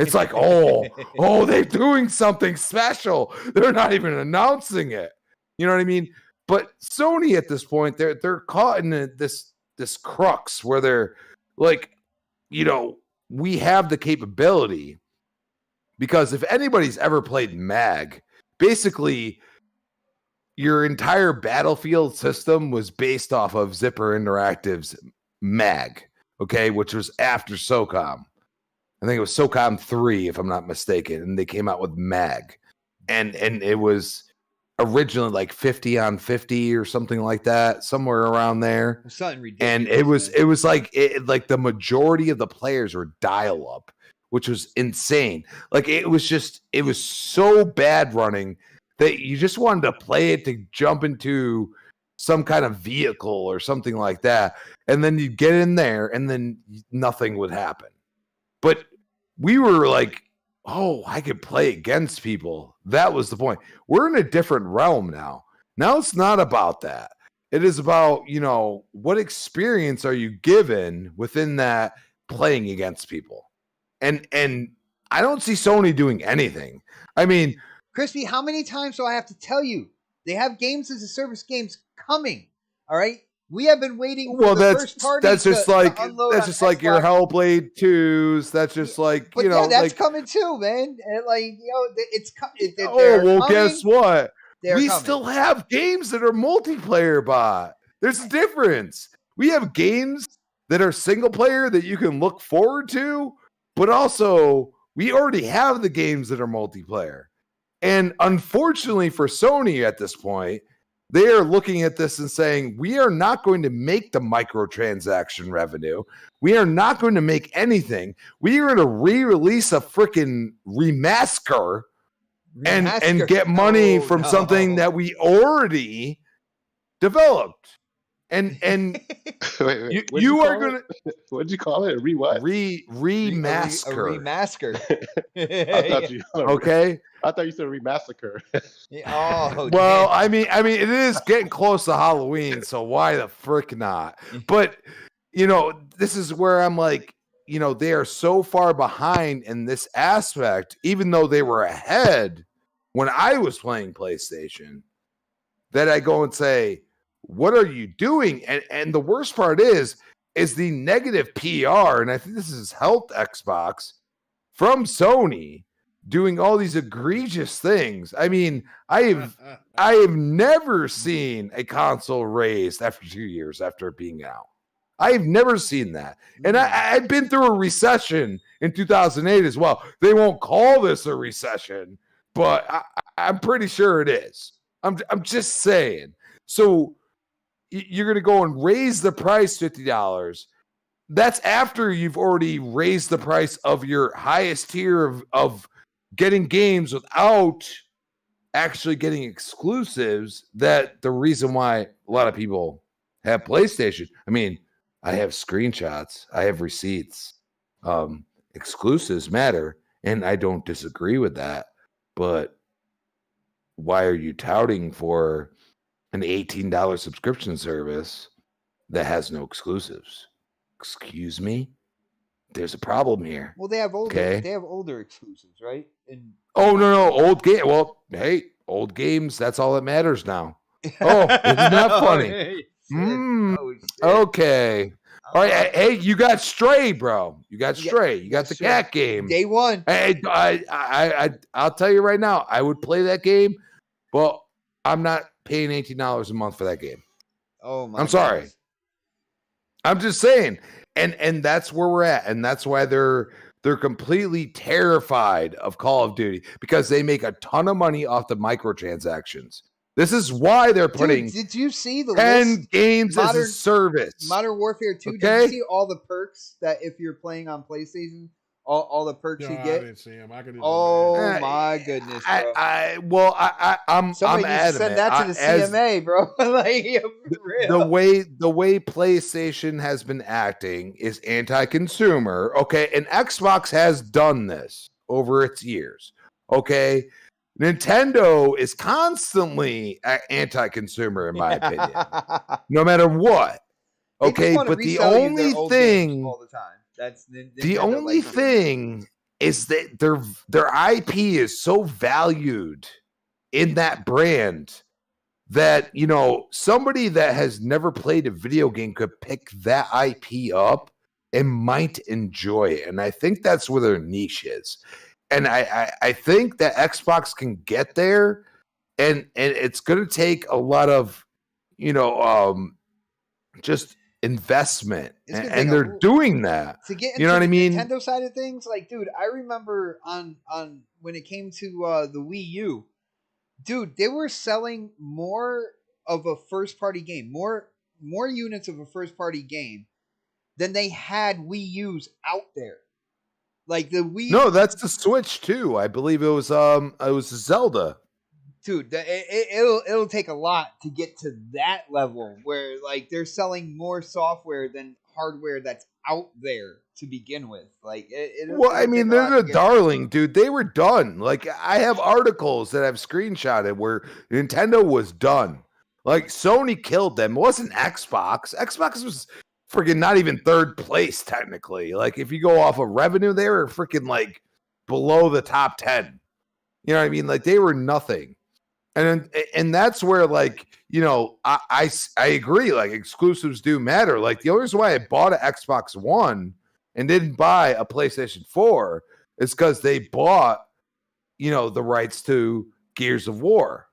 It's like, oh, they're doing something special. They're not even announcing it. You know what I mean? But Sony at this point, they're caught in this crux where they're like, we have the capability, because if anybody's ever played MAG, basically, your entire Battlefield system was based off of Zipper Interactive's MAG, okay, which was after SOCOM. I think it was SOCOM 3, if I'm not mistaken, and they came out with MAG. And it was originally like 50 on 50 or something like that, somewhere around there. Something ridiculous. And it was like the majority of the players were dial-up, which was insane. Like it was so bad running that you just wanted to play it to jump into some kind of vehicle or something like that. And then you'd get in there and then nothing would happen. But we were like, oh, I could play against people. That was the point. We're in a different realm now. Now it's not about that. It is about, what experience are you given within that playing against people? And I don't see Sony doing anything. I mean, Crispy, how many times do I have to tell you? They have games as a service games coming. All right, we have been waiting. For the first party that's just like your Hellblade 2s. That's just like that's coming too, man. And it's coming. Guess what? We coming. Still have games that are multiplayer bot. There's a difference. We have games that are single player that you can look forward to, but also we already have the games that are multiplayer. And unfortunately for Sony at this point, they are looking at this and saying, we are not going to make the microtransaction revenue. We are not going to make anything. We are going to re-release a freaking remaster and get money from something that we already developed. And wait, you are going to. What'd you call it? What? Remasker. A remasker. I thought you. Okay. I thought you said remassacre. Oh, well, damn. I mean, it is getting close to Halloween, so why the frick not? But this is where I'm like, they are so far behind in this aspect, even though they were ahead when I was playing PlayStation, that I go and say, what are you doing? And the worst part is the negative PR, and I think this is helped Xbox from Sony doing all these egregious things. I mean, I have never seen a console raised after 2 years after being out. I've never seen that. And I've been through a recession in 2008 as well. They won't call this a recession, but I'm pretty sure it is. I'm just saying. So you're going to go and raise the price $50. That's after you've already raised the price of your highest tier of getting games without actually getting exclusives. That the reason why a lot of people have PlayStation. I mean, I have screenshots. I have receipts. Exclusives matter, and I don't disagree with that. But why are you touting for an $18 subscription service that has no exclusives? Excuse me? There's a problem here. Well, they have older. Okay. They have older exclusives, right? Oh no, old game. Well, hey, old games. That's all that matters now. Oh, isn't that funny? Okay. All right. Hey, you got Stray, bro. You got Stray. You got the cat game. Day one. Hey, I'll tell you right now, I would play that game, but I'm not paying $18 a month for that game. Oh my! I'm sorry. Goodness. I'm just saying, and that's where we're at, and that's why they're completely terrified of Call of Duty because they make a ton of money off the microtransactions. This is why they're putting. Dude, did you see the 10 list? games as a service? Modern Warfare 2. Okay? Did you see all the perks that if you're playing on PlayStation, all the perks you get? I didn't see him. Oh my goodness, bro! I'm Somebody needs to adamant. send that to the CMA, bro. Like, the way PlayStation has been acting is anti-consumer. Okay, and Xbox has done this over its years. Okay. Nintendo is constantly anti-consumer, in my opinion, no matter what. Okay, but the only thing, all the time. That's the only thing is that their IP is so valued in that brand that somebody that has never played a video game could pick that IP up and might enjoy it, and I think that's where their niche is. And I think that Xbox can get there, and it's going to take a lot of, just investment, and they're doing that. To get into what I mean? Nintendo side of things, like, dude, I remember on when it came to the Wii U, dude, they were selling more of a first party game, more units of a first party game than they had Wii U's out there. Like the Wii. No, that's the Switch too. I believe it was Zelda. Dude, it'll take a lot to get to that level where like they're selling more software than hardware that's out there to begin with. Like, I mean, they're the darling, dude. They were done. Like, I have articles that I've screenshotted where Nintendo was done. Like, Sony killed them. It wasn't Xbox. Xbox was freaking not even third place technically. Like, if you go off of revenue, they were freaking like below the top 10. You know what I mean? Like, they were nothing. And that's where, like, I agree. Like, exclusives do matter. Like, the only reason why I bought an Xbox One and didn't buy a PlayStation 4 is because they bought, the rights to Gears of War.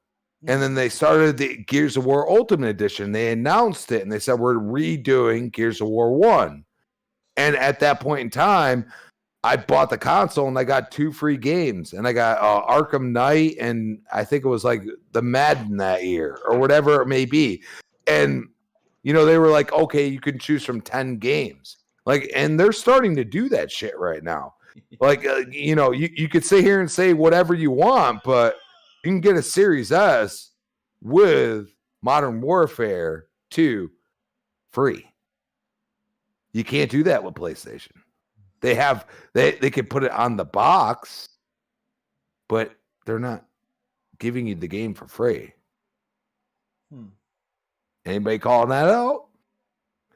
And then they started the Gears of War Ultimate Edition. They announced it, and they said, we're redoing Gears of War 1. And at that point in time, I bought the console and I got 2 free games, and I got Arkham Knight, and I think it was like the Madden that year or whatever it may be. And they were like, okay, you can choose from 10 games. Like, and they're starting to do that shit right now. Like, you could sit here and say whatever you want, but you can get a Series S with Modern Warfare 2 free. You can't do that with PlayStation. They can put it on the box, but they're not giving you the game for free. Anybody calling that out?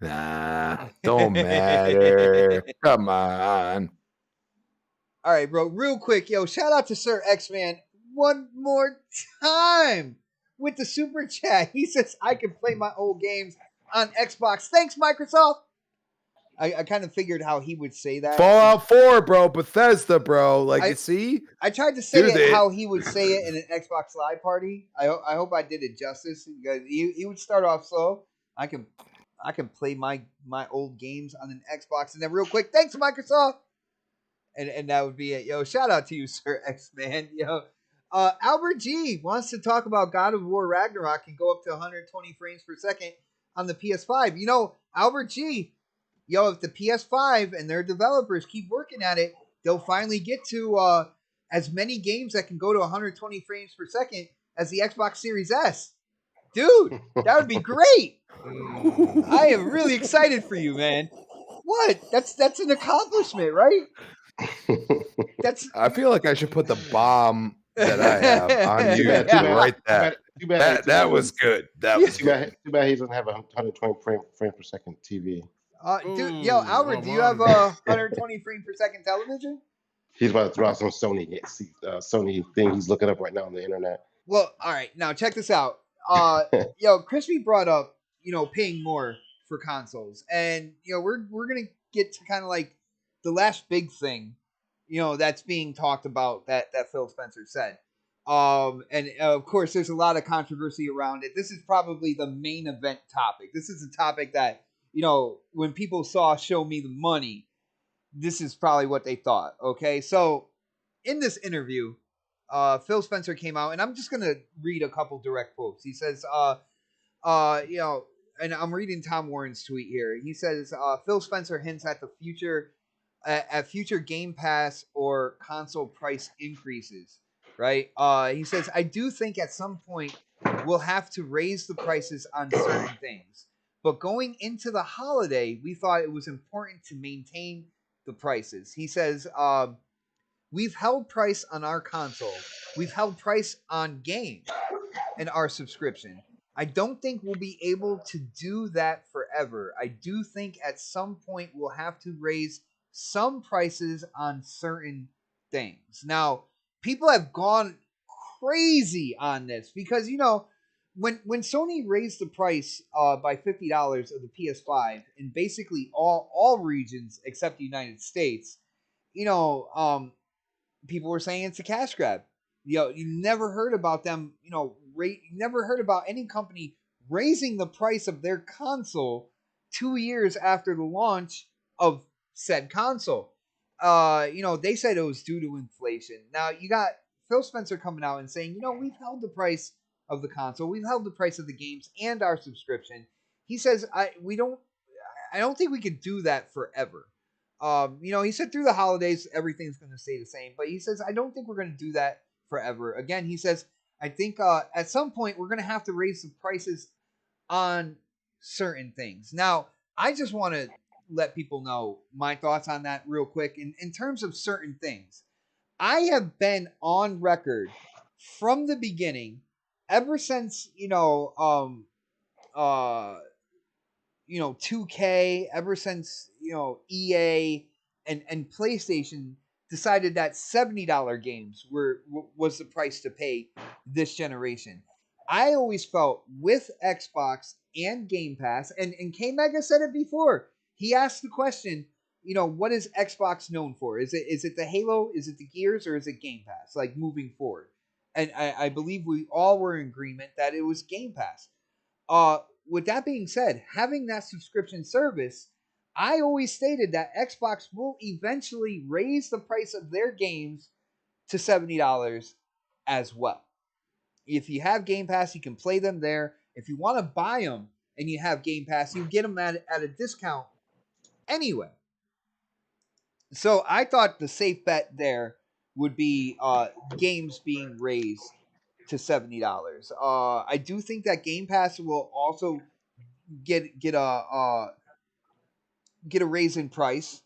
Nah, don't matter. Come on. All right, bro. Real quick, yo, shout out to Sir X-Man one more time with the super chat. He says, I can play my old games on Xbox. Thanks, Microsoft. I kind of figured how he would say that. Fallout 4, bro. Bethesda, bro. Like, you see? I tried to say it how he would say it in an Xbox Live party. I hope I did it justice. He would start off slow. I can play my old games on an Xbox. And then real quick, thanks, Microsoft. And that would be it. Yo, shout out to you, Sir X-Man. Yo, Albert G wants to talk about God of War Ragnarok can go up to 120 frames per second on the PS5. Albert G, yo, if the PS5 and their developers keep working at it, they'll finally get to as many games that can go to 120 frames per second as the Xbox Series S. Dude, that would be great. I am really excited for you, man. What? That's an accomplishment, right? I feel like I should put the bomb that I have on you right there. That was good. That was too bad he doesn't have a 120 frame per second TV. Dude, yo, Albert, do you have a 120 frame per second television? He's about to throw out some Sony thing he's looking up right now on the internet. Well, all right, now check this out. Yo, Crispy brought up, paying more for consoles, and we're gonna get to kind of like the last big thing, that's being talked about that Phil Spencer said. And of course, there's a lot of controversy around it. This is probably the main event topic. This is a topic that, when people saw Show Me the Money, this is probably what they thought. Okay, so in this interview, Phil Spencer came out, and I'm just gonna read a couple direct quotes. He says, and I'm reading Tom Warren's tweet here. He says, Phil Spencer hints at the future, at future Game Pass or console price increases. Right? He says, I do think at some point we'll have to raise the prices on certain things. But going into the holiday, we thought it was important to maintain the prices. He says, we've held price on our console. We've held price on games and our subscription. I don't think we'll be able to do that forever. I do think at some point we'll have to raise some prices on certain things. Now, people have gone crazy on this because, when Sony raised the price by $50 of the PS5 in basically all regions except the United States, people were saying it's a cash grab. You never heard about them, you never heard about any company raising the price of their console 2 years after the launch of said console. They said it was due to inflation. Now you got Phil Spencer coming out and saying, we've held the price of the console, we've held the price of the games and our subscription. He says, I don't think we could do that forever. He said through the holidays everything's going to stay the same, but he says I don't think we're going to do that forever. Again, he says I think at some point we're going to have to raise the prices on certain things. Now, I just want to let people know my thoughts on that real quick. In terms of certain things, I have been on record from the beginning, ever since 2K, ever since EA and PlayStation decided that $70 games was the price to pay this generation. I always felt with Xbox and Game Pass, and K-Mega said it before. He asked the question, what is Xbox known for? Is it the Halo? Is it the Gears? Or is it Game Pass? Like moving forward. And I believe we all were in agreement that it was Game Pass. With that being said, having that subscription service I always stated that Xbox will eventually raise the price of their games to $70 as well. If you have Game Pass, you can play them there. If you want to buy them and you have Game Pass, you get them at a discount anyway. So I thought the safe bet there would be games being raised to $70. I do think that Game Pass will also get a raise in price.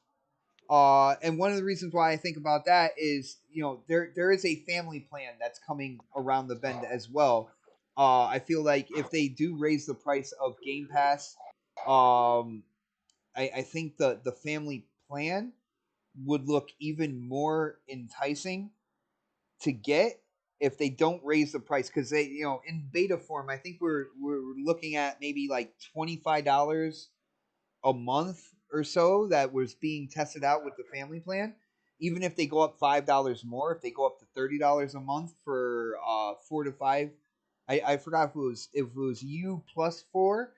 And one of the reasons why I think about that is, there is a family plan that's coming around the bend as well. I feel like if they do raise the price of Game Pass, I think the family plan would look even more enticing to get if they don't raise the price, because they, in beta form, I think we're looking at maybe like $25 a month or so that was being tested out with the family plan. Even if they go up $5 more, if they go up to $30 a month for 4 to 5, I forgot if it was you plus 4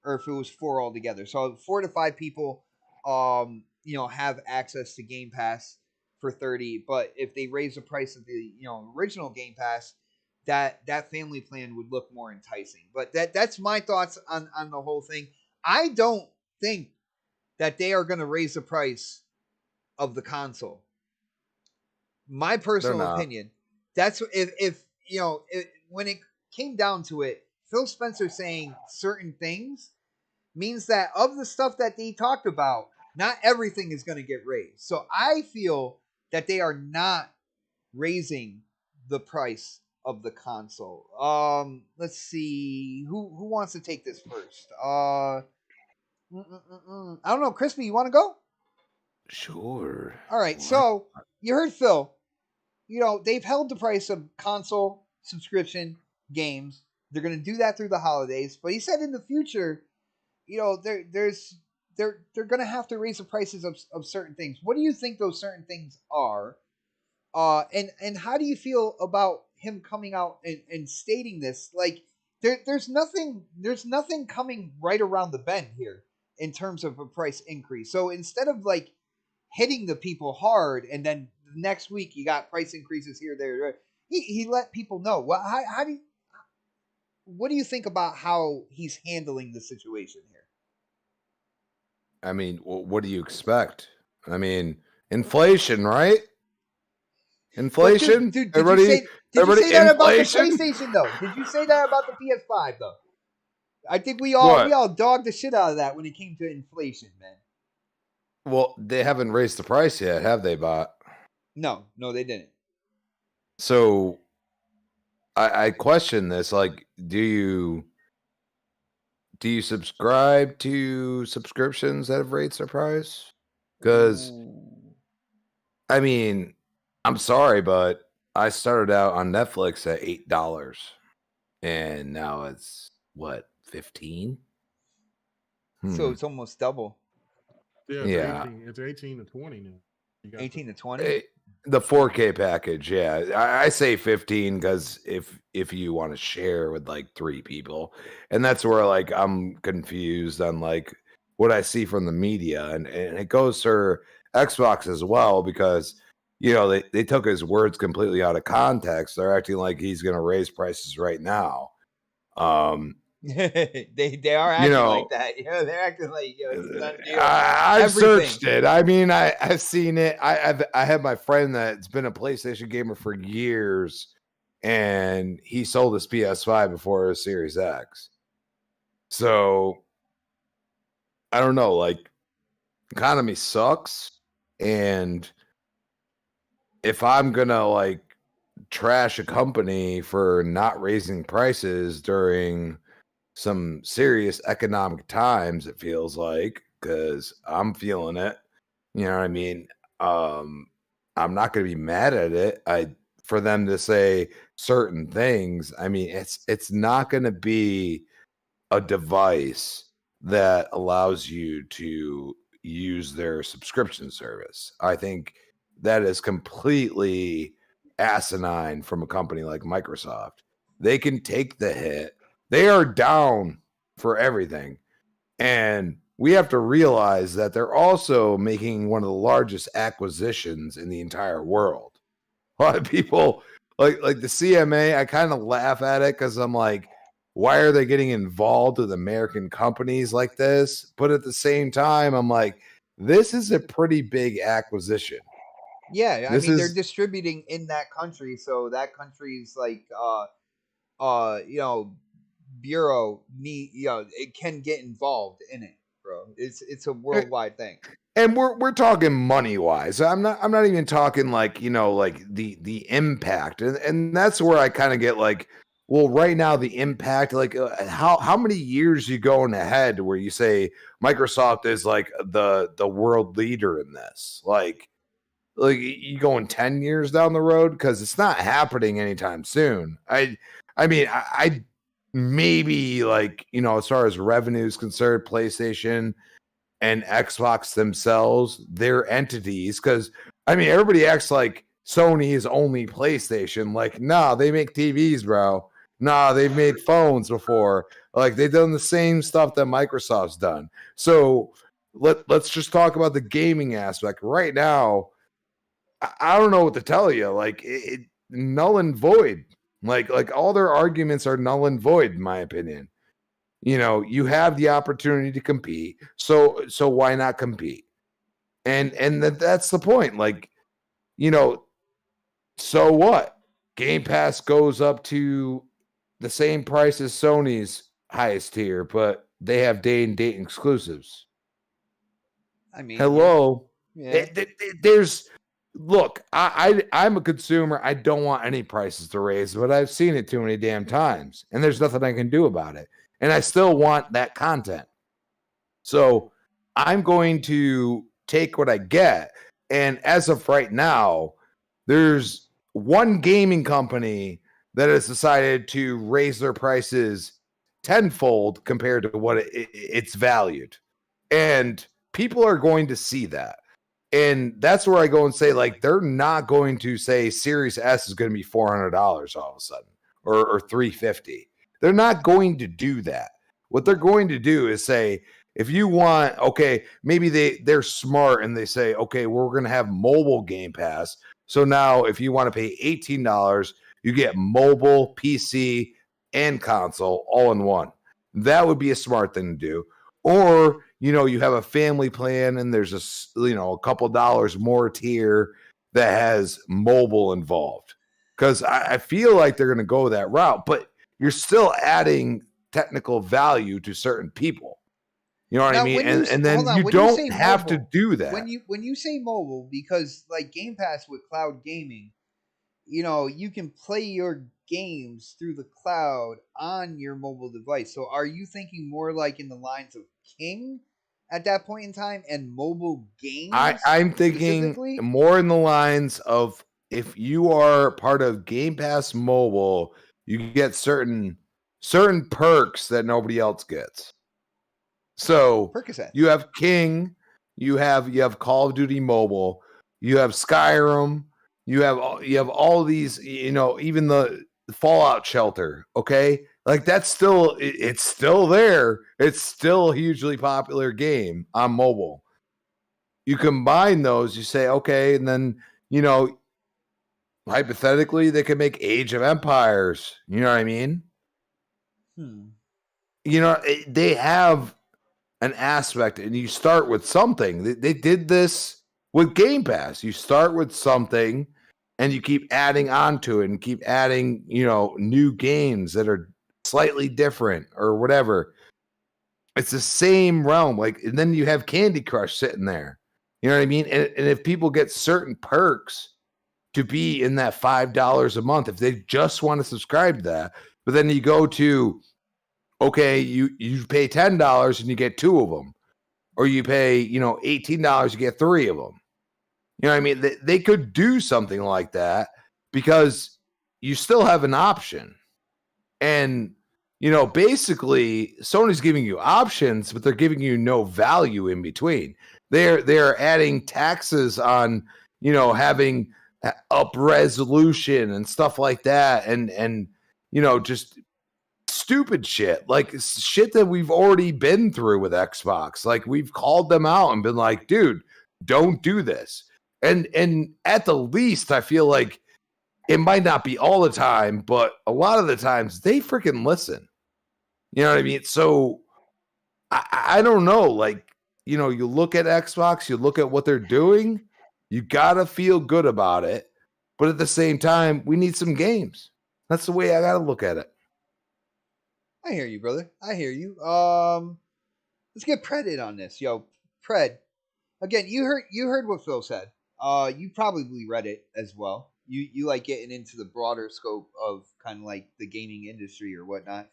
or if it was 4 altogether. So 4 to 5 people, have access to Game Pass for 30. But if they raise the price of the original Game Pass, that family plan would look more enticing. But that's my thoughts on the whole thing. I don't think that they are going to raise the price of the console. My personal opinion. That's if when it came down to it, Phil Spencer saying certain things means that of the stuff that they talked about, not everything is going to get raised. So I feel that they are not raising the price of the console. Let's see who wants to take this first. I don't know, Crispy, you want to go? Sure. All right. So you heard Phil. They've held the price of console subscription games. They're going to do that through the holidays. But he said in the future, they're going to have to raise the prices of certain things. What do you think those certain things are? And how do you feel about him coming out and stating this? Like, there's nothing coming right around the bend here in terms of a price increase. So instead of like hitting the people hard and then the next week you got price increases here, there, he let people know. Well, what do you think about how he's handling the situation here? I mean, what do you expect? I mean, inflation, right? Inflation. Dude, did you say that about the PlayStation though? Did you say that about the PS5 though? I think we all dogged the shit out of that when it came to inflation, man. Well, they haven't raised the price yet, have they, Bot? No, they didn't. So I question this. Like, do you subscribe to subscriptions that have raised their price? Because, I mean, I'm sorry, but I started out on Netflix at $8, and now it's what, 15? So it's almost double. Yeah. It's 18 to 20 now. 18 to 20. The 4K package, yeah. I say 15 because if you want to share with like 3 people, and that's where like I'm confused on like what I see from the media, and it goes for Xbox as well, because they took his words completely out of context. They're acting like he's going to raise prices right now. They are acting like that. They're acting like it's done deal. I've searched it. I mean, I've seen it. I have my friend that's been a PlayStation gamer for years, and he sold his PS5 before his Series X. So I don't know. Like, economy sucks, and if I'm gonna like trash a company for not raising prices during some serious economic times, it feels like, because I'm feeling it. You know what I mean? I'm not going to be mad at it. For them to say certain things, I mean, it's not going to be a device that allows you to use their subscription service. I think that is completely asinine from a company like Microsoft. They can take the hit. They are down for everything. And we have to realize that they're also making one of the largest acquisitions in the entire world. A lot of people like the CMA, I kind of laugh at it because I'm like, why are they getting involved with American companies like this? But at the same time, I'm like, this is a pretty big acquisition. Yeah, I This mean they're is distributing in that country, so that country's like you know, bureau need, you know, it can get involved in it, bro. It's a worldwide thing. and we're talking money wise. I'm not even talking like, you know, like the impact. And that's where I kind of get like, well, right now the impact, like how many years you going ahead where you say Microsoft is like the world leader in this? Like you going 10 years down the road, because it's not happening anytime soon. I mean, I maybe, like, you know, as far as revenue is concerned, PlayStation and Xbox themselves, they're entities. Because I mean, everybody acts like Sony is only PlayStation. Like, nah, they make TVs, bro. Nah, they've made phones before. Like, they've done the same stuff that Microsoft's done. So let's just talk about the gaming aspect right now. I don't know what to tell you. Like, it null and void. Like all their arguments are null and void, in my opinion. You know, you have the opportunity to compete, so why not compete? And that's the point. Like, you know, so what? Game Pass goes up to the same price as Sony's highest tier, but they have day and date exclusives. I mean, Hello, yeah. there's look. I'm a consumer. I don't want any prices to raise, but I've seen it too many damn times, and there's nothing I can do about it. And I still want that content. So I'm going to take what I get. And as of right now, there's one gaming company that has decided to raise their prices tenfold compared to what it's valued. And people are going to see that. And that's where I go and say, like, they're not going to say Series S is going to be $400 all of a sudden, or $350. They're not going to do that. What they're going to do is say, if you want, okay, maybe they're smart and they say, okay, we're going to have mobile Game Pass. So now if you want to pay $18, you get mobile, PC, and console all in one. That would be a smart thing to do. Or, you know, you have a family plan and there's a couple dollars more tier that has mobile involved. Because I feel like they're going to go that route, but you're still adding technical value to certain people. You know what I mean? And then you don't have to do that. When you say mobile, because like Game Pass with cloud gaming, you know, you can play your games through the cloud on your mobile device. So are you thinking more like in the lines of King at that point in time and mobile games? I'm thinking more in the lines of, if you are part of Game Pass Mobile, you get certain perks that nobody else gets. So Percocet. You have King, you have Call of Duty Mobile, you have Skyrim, you have all these, you know, even the Fallout Shelter. Okay, like that's still it's still there. It's still a hugely popular game on mobile. You combine those, you say okay, and then, you know, hypothetically they could make Age of Empires. You know what I mean? You know, they have an aspect, and you start with something. They did this with Game Pass. You start with something and you keep adding on to it and keep adding, you know, new games that are slightly different or whatever. It's the same realm. Like, and then you have Candy Crush sitting there. You know what I mean? And if people get certain perks to be in that $5 a month, if they just want to subscribe to that, but then you go to, okay, you pay $10 and you get 2 of them, or you pay, you know, $18, you get 3 of them. You know what I mean? They could do something like that, because you still have an option. And, you know, basically Sony's giving you options, but they're giving you no value in between. They're adding taxes on, you know, having up resolution and stuff like that, and you know, just stupid shit, like shit that we've already been through with Xbox. Like we've called them out and been like, dude, don't do this. And at the least, I feel like it might not be all the time, but a lot of the times they freaking listen. You know what I mean? So I don't know. Like, you know, you look at Xbox, you look at what they're doing, you gotta feel good about it. But at the same time, we need some games. That's the way I gotta look at it. I hear you, brother. I hear you. Let's get Pred in on this, yo. Pred, again, you heard what Phil said. You probably read it as well. You like getting into the broader scope of kind of like the gaming industry or whatnot.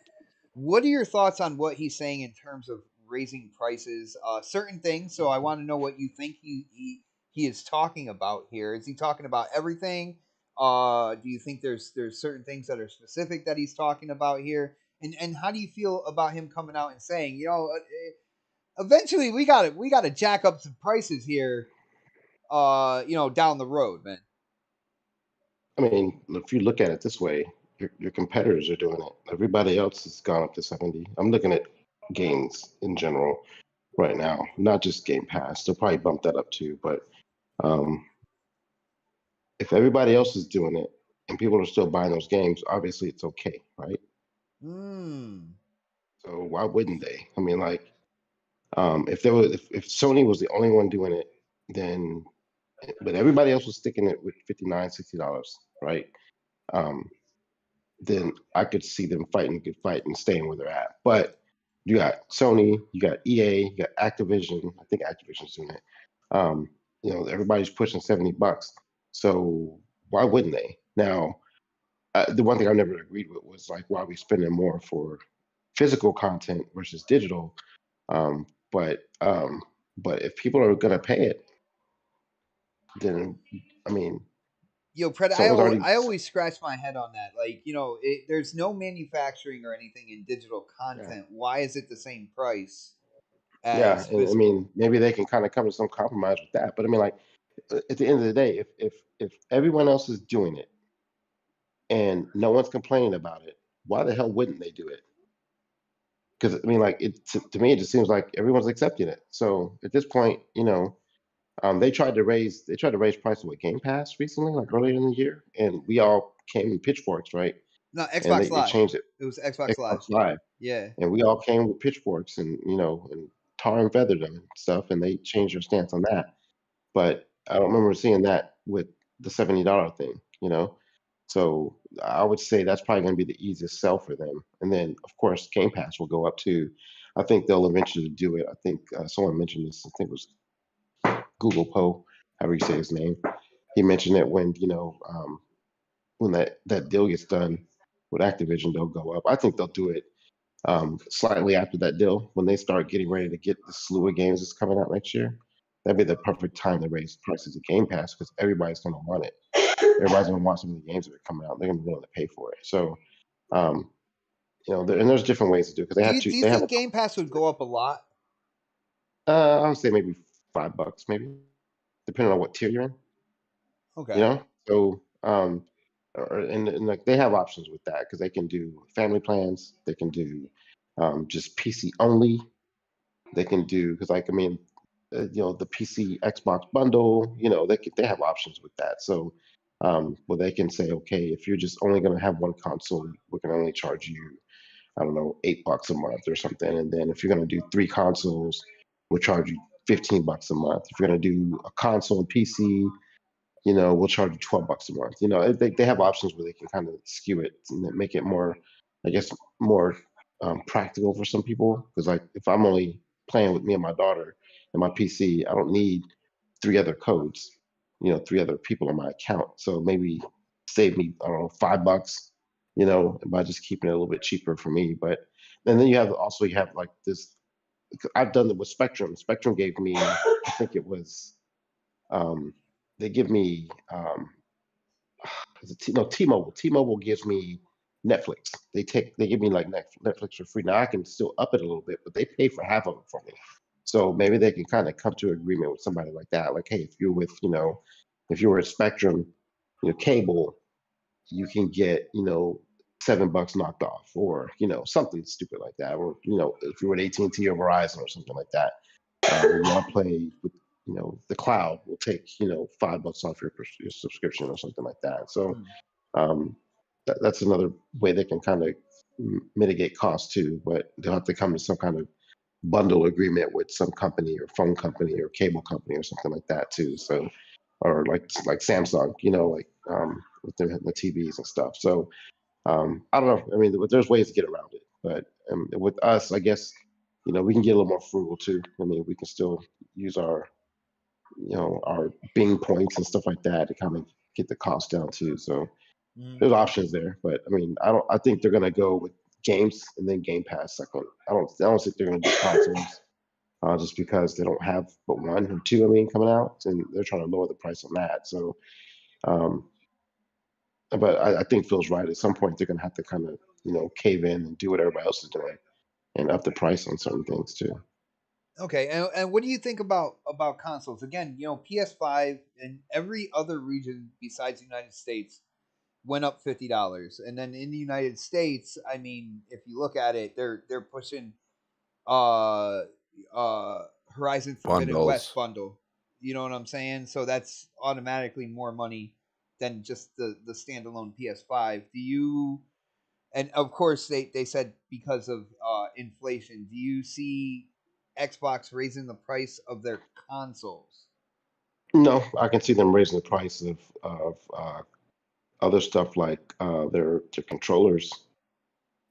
What are your thoughts on what he's saying in terms of raising prices, certain things? So I want to know what you think he is talking about here. Is he talking about everything? Do you think there's certain things that are specific that he's talking about here? And how do you feel about him coming out and saying, you know, eventually we got to jack up some prices here, you know, down the road, man. I mean, if you look at it this way, your competitors are doing it. Everybody else has gone up to 70. I'm looking at games in general right now, not just Game Pass. They'll probably bump that up too. But if everybody else is doing it and people are still buying those games, obviously it's okay, right? So why wouldn't they? I mean, like, if Sony was the only one doing it, then, but everybody else was sticking it with $59, $60, right? Then I could see them fighting a good fight and staying where they're at. But you got Sony, you got EA, you got Activision. I think Activision's doing it. You know, everybody's pushing $70. So why wouldn't they? Now, the one thing I never agreed with was like, why are we spending more for physical content versus digital? But if people are gonna pay it, then I mean, yo, Pred, someone's I always scratch my head on that. Like, you know, there's no manufacturing or anything in digital content. Yeah. Why is it the same price as Yeah, and physical? I mean, maybe they can kind of come to some compromise with that. But I mean, like, at the end of the day, if everyone else is doing it and no one's complaining about it, why the hell wouldn't they do it? Because I mean, like, to me, it just seems like everyone's accepting it. So at this point, you know, they tried to raise prices with Game Pass recently, like earlier in the year, and we all came in pitchforks, right? No, And Xbox they Live. changed it, It was Xbox Live. Xbox Live, Yeah. and we all came with pitchforks and and tar and feathered them and stuff, and they changed their stance on that. But I don't remember seeing that with the $70 thing, you know. So I would say that's probably going to be the easiest sell for them. And then, of course, Game Pass will go up too. I think they'll eventually do it. I think someone mentioned this. I think it was Google Poe, however you say his name. He mentioned it when when that deal gets done with Activision, they'll go up. I think they'll do it slightly after that deal when they start getting ready to get the slew of games that's coming out next year. That'd be the perfect time to raise prices of Game Pass because everybody's going to want it. Everybody's going to want some of the games that are coming out. They're going to be willing to pay for it. So, and there's different ways to do it because Do you think Game Pass would go up a lot? I would say maybe $5, maybe depending on what tier you're in. Okay. You know, so and like they have options with that because they can do family plans. They can do just PC only. They can do because like I mean, the PC Xbox bundle. You know, they have options with that. So, well, they can say, okay, if you're just only going to have one console, we can only charge you, I don't know, $8 a month or something. And then if you're going to do 3 consoles, we'll charge you $15 a month. If you're going to do a console and PC, we'll charge you $12 a month. They have options where they can kind of skew it and make it more, I guess, more practical for some people. Because like if I'm only playing with me and my daughter and my PC, I don't need 3 other codes, 3 other people on my account. So maybe save me, I don't know, $5, by just keeping it a little bit cheaper for me. But and then you have like this. I've done it with Spectrum. Spectrum gave me, I think it was. They give me T-Mobile. T-Mobile gives me Netflix. They give me like Netflix for free. Now I can still up it a little bit, but they pay for half of it for me. So maybe they can kind of come to an agreement with somebody like that. Like, hey, if you're with, if you were at Spectrum, cable, you can get, $7 knocked off, or something stupid like that, or if you're with AT&T or Verizon or something like that, you want to play with the cloud will take $5 off your subscription or something like that. So that's another way they can kind of mitigate costs too, but they'll have to come to some kind of bundle agreement with some company or phone company or cable company or something like that too. So, or like Samsung, with the TVs and stuff. So I don't know. I mean, there's ways to get around it, but with us, I guess we can get a little more frugal too. I mean, we can still use our Bing points and stuff like that to kind of get the cost down too. So there's options there, but I mean, I think they're gonna go with games and then Game Pass second. I don't think they're gonna do consoles, just because they don't have but one or two. I mean, coming out, and they're trying to lower the price on that. So, um, but I think Phil's right. At some point, they're gonna have to kind of cave in and do what everybody else is doing and up the price on certain things too. Okay, and what do you think about consoles? Again, PS5 in every other region besides the United States went up $50, and then in the United States, I mean, if you look at it, they're pushing uh Horizon Forbidden West Bundles. bundle. You know what I'm saying? So that's automatically more money than just the standalone PS5. Do you? And of course, they said because of inflation. Do you see Xbox raising the price of their consoles? No, I can see them raising the price of other stuff like their controllers,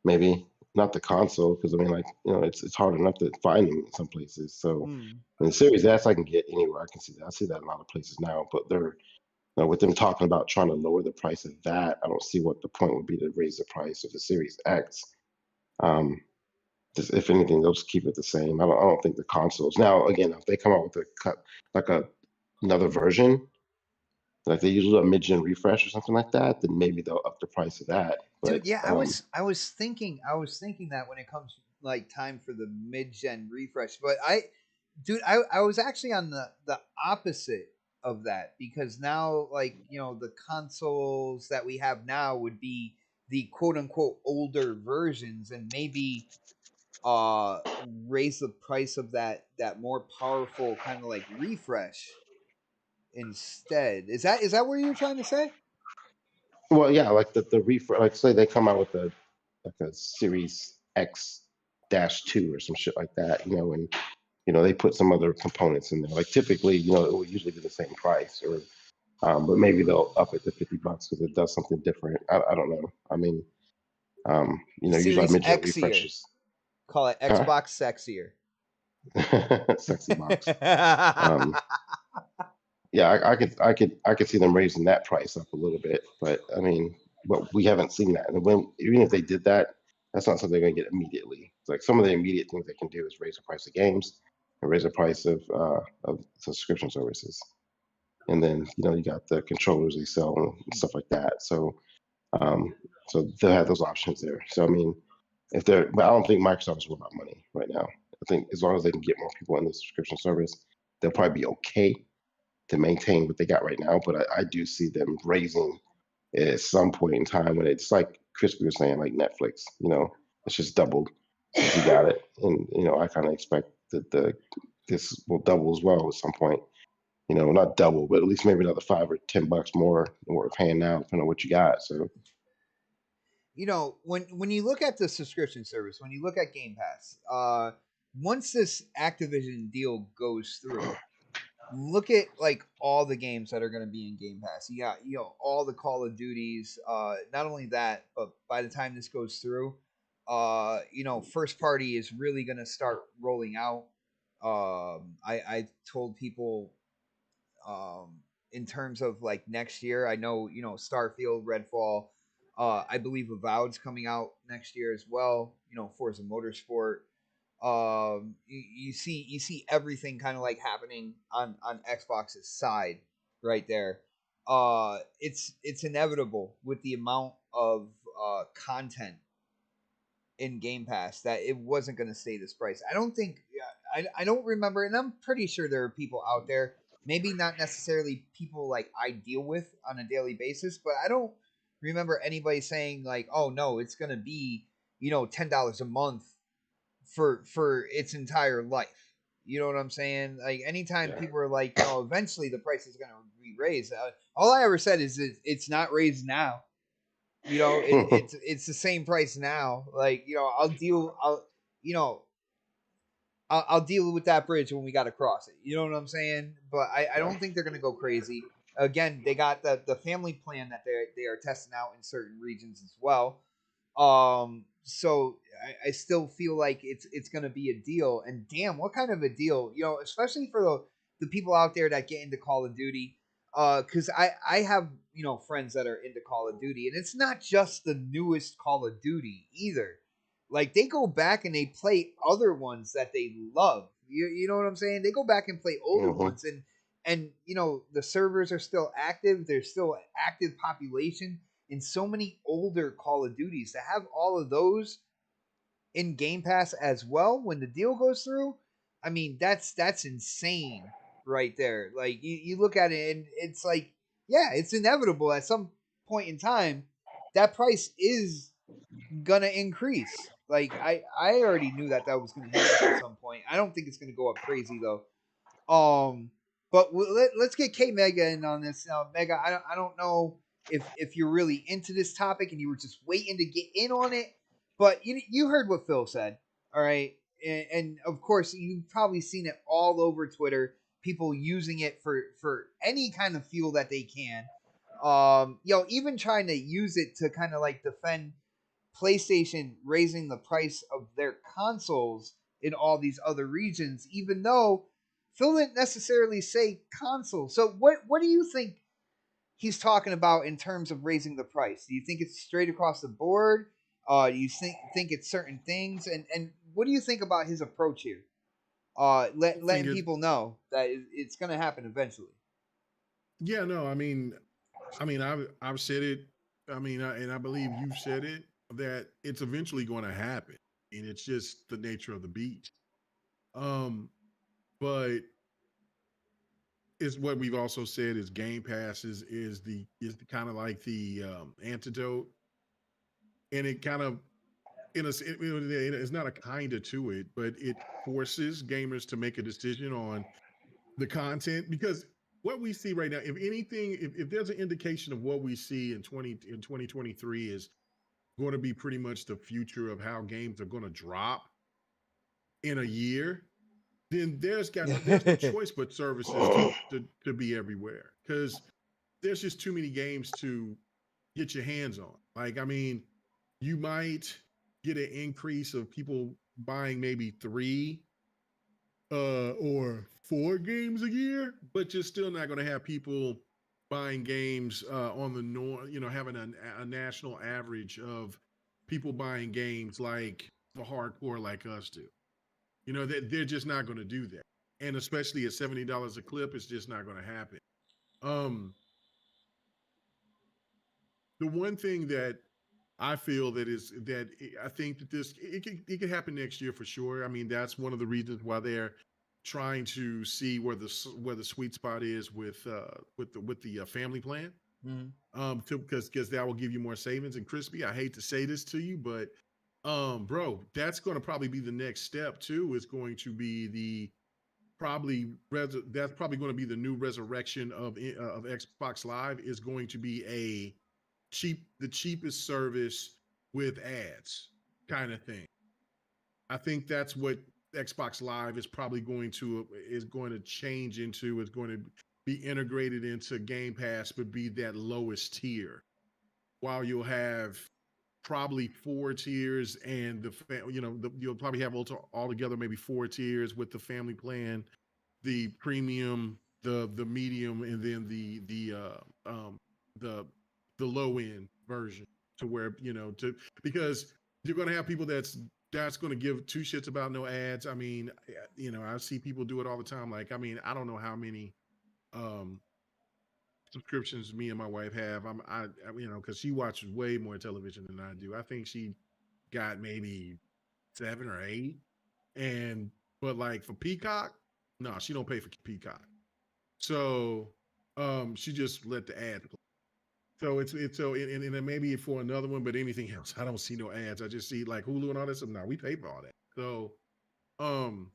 maybe not the console, because I mean, like it's hard enough to find them in some places. So Hmm. in the Series S, I can get anywhere. I can see that. I see that in a lot of places now. But they're with them talking about trying to lower the price of that, I don't see what the point would be to raise the price of the Series X. Um, just, if anything, they'll just keep it the same. I don't think the consoles. Now, again, if they come out with a cut like another version, like they use a mid-gen refresh or something like that, then maybe they'll up the price of that. Dude, But yeah, I was thinking that when it comes like time for the mid gen refresh, but I was actually on the opposite of that, because now, like, the consoles that we have now would be the quote unquote older versions, and maybe uh raise the price of that more powerful kind of like refresh instead. Is that what you're trying to say? well, yeah, like the refresh, like say they come out with a Series X dash two or some shit like that, and they put some other components in there. Like typically, it will usually be the same price, or but maybe they'll up it to $50 because it does something different. I don't know. I mean, usually Series mid-gen Xier. refreshes. Call it Huh? Xbox sexier. Sexy box. Um, yeah, I could see them raising that price up a little bit, but I mean, but we haven't seen that. And even if they did that, that's not something they're going to get immediately. It's like some of the immediate things they can do is raise the price of games and raise the price of subscription services. And then you got the controllers they sell and stuff like that. Um, so they'll have those options there. So I mean, but I don't think Microsoft is worried about money right now. I think as long as they can get more people in the subscription service, they'll probably be okay to maintain what they got right now. But I do see them raising at some point in time when it's like Crispy was saying, like Netflix. It's just doubled since you got it, and I kind of expect that this will double as well at some point. Not double, but at least maybe another $5 or $10 more than what we're paying now, depending on what you got. So When you look at the subscription service, when you look at Game Pass, once this Activision deal goes through, look at like all the games that are going to be in Game Pass. You got all the Call of Duties. Not only that, but by the time this goes through, first party is really going to start rolling out. I told people, in terms of like next year, I know Starfield, Redfall. I believe Avowed's coming out next year as well. Forza Motorsport. You see everything kind of like happening on Xbox's side right there. It's inevitable with the amount of content in Game Pass that it wasn't going to stay this price. I don't think. Yeah, I don't remember, and I'm pretty sure there are people out there. Maybe not necessarily people like I deal with on a daily basis, but I don't remember anybody saying like, "Oh no, it's gonna be $10 a month for its entire life." You know what I'm saying? Like anytime Yeah. people are like, eventually the price is gonna be raised. All I ever said is it's not raised now. It's the same price now. Like you know I'll deal with that bridge when we got to cross it. You know what I'm saying? But I Yeah. don't think they're gonna go crazy. Again, they got the family plan that they are testing out in certain regions as well. So I still feel like it's gonna be a deal. And damn, what kind of a deal? Especially for the people out there that get into Call of Duty. Because I have friends that are into Call of Duty, and it's not just the newest Call of Duty either. Like they go back and they play other ones that they love. You know what I'm saying? They go back and play older Mm-hmm. ones, and the servers are still active. There's still active population in so many older Call of Duties. To have all of those in Game Pass as well when the deal goes through, I mean that's insane right there. Like you look at it and it's like, yeah, it's inevitable at some point in time that price is gonna increase. Like I already knew that was gonna happen at some point. I don't think it's gonna go up crazy though. But let's get K Mega in on this now. Mega, I don't know if you're really into this topic and you were just waiting to get in on it, but you heard what Phil said, all right, and of course you've probably seen it all over Twitter. People using it for any kind of fuel that they can. Even trying to use it to kind of like defend PlayStation raising the price of their consoles in all these other regions, even though Phil didn't necessarily say console. So what do you think he's talking about in terms of raising the price? Do you think it's straight across the board? Do you think it's certain things? And what do you think about his approach here? I think Letting it. people know that it's going to happen eventually. Yeah, no, I've said it. And I believe you've said it that it's eventually going to happen, and it's just the nature of the beast. Um, but it's what we've also said is Game Pass is the kind of like the antidote, and it kind of it's not a kind of to it, but it forces gamers to make a decision on the content because what we see right now, if anything, if there's an indication of what we see in 2023 is going to be pretty much the future of how games are going to drop in a year, then there's no choice but services to be everywhere because there's just too many games to get your hands on. Like, you might get an increase of people buying maybe 3 or 4 games a year, but you're still not going to have people buying games on the having a national average of people buying games like the hardcore like us do. They're just not going to do that, and especially at $70 a clip, it's just not going to happen. Um, the one thing that I feel that I think that it could happen next year for sure. That's one of the reasons why they're trying to see where the sweet spot is with the family plan. Mm-hmm. Because that will give you more savings. And Crispy, I hate to say this to you, but bro, that's going to probably be the next step too. Is going to be that's probably going to be the new resurrection of Xbox Live is going to be the cheapest service with ads kind of thing. I think that's what Xbox Live is going to change into. Is going to be integrated into Game Pass, but be that lowest tier. While you'll have probably 4 tiers, and you'll probably have altogether maybe 4 tiers with the family plan, the premium, the medium, and then the the low end version to where because you're going to have people that's going to give two shits about no ads. I see people do it all the time. Like, I don't know how many um subscriptions me and my wife have. Because she watches way more television than I do. I think she got maybe 7 or 8, and but like for Peacock, no, she don't pay for Peacock. So she just let the ad play. So it's so and then maybe for another one, but anything else, I don't see no ads. I just see like Hulu and all that stuff. No, we pay for all that. So um,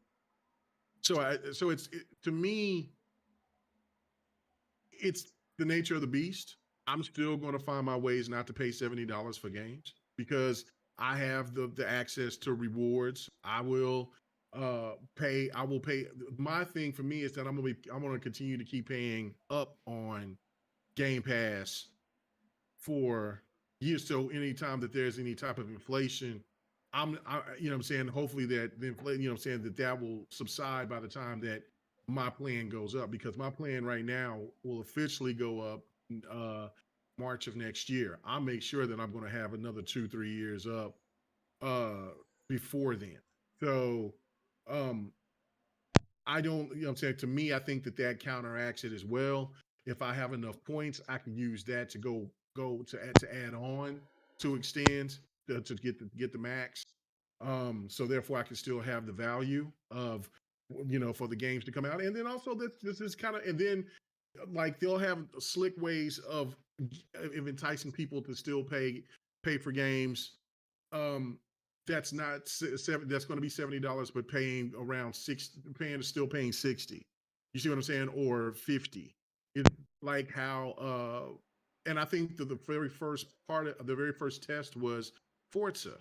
so to me, it's the nature of the beast. I'm still going to find my ways not to pay $70 for games because I have the access to rewards. I will pay. I will pay. My thing for me is that I'm gonna continue to keep paying up on Game Pass for years. So anytime that there's any type of inflation, you know what I'm saying, hopefully that the inflation, you know what I'm saying, that will subside by the time that my plan goes up, because my plan right now will officially go up March of next year. I'll make sure that I'm going to have another 2-3 years up before then. So um I don't, you know what I'm saying? To me, I think that counteracts it as well. If I have enough points, I can use that to go to add on to extend to get the max. So therefore I can still have the value of, you know, for the games to come out. And then also this is kind of, and then like they'll have slick ways of enticing people to still pay for games. Um, that's not seven. That's going to be $70, but paying around 60, still paying 60. You see what I'm saying, or 50. It, like how, and I think that the very first test was Forza,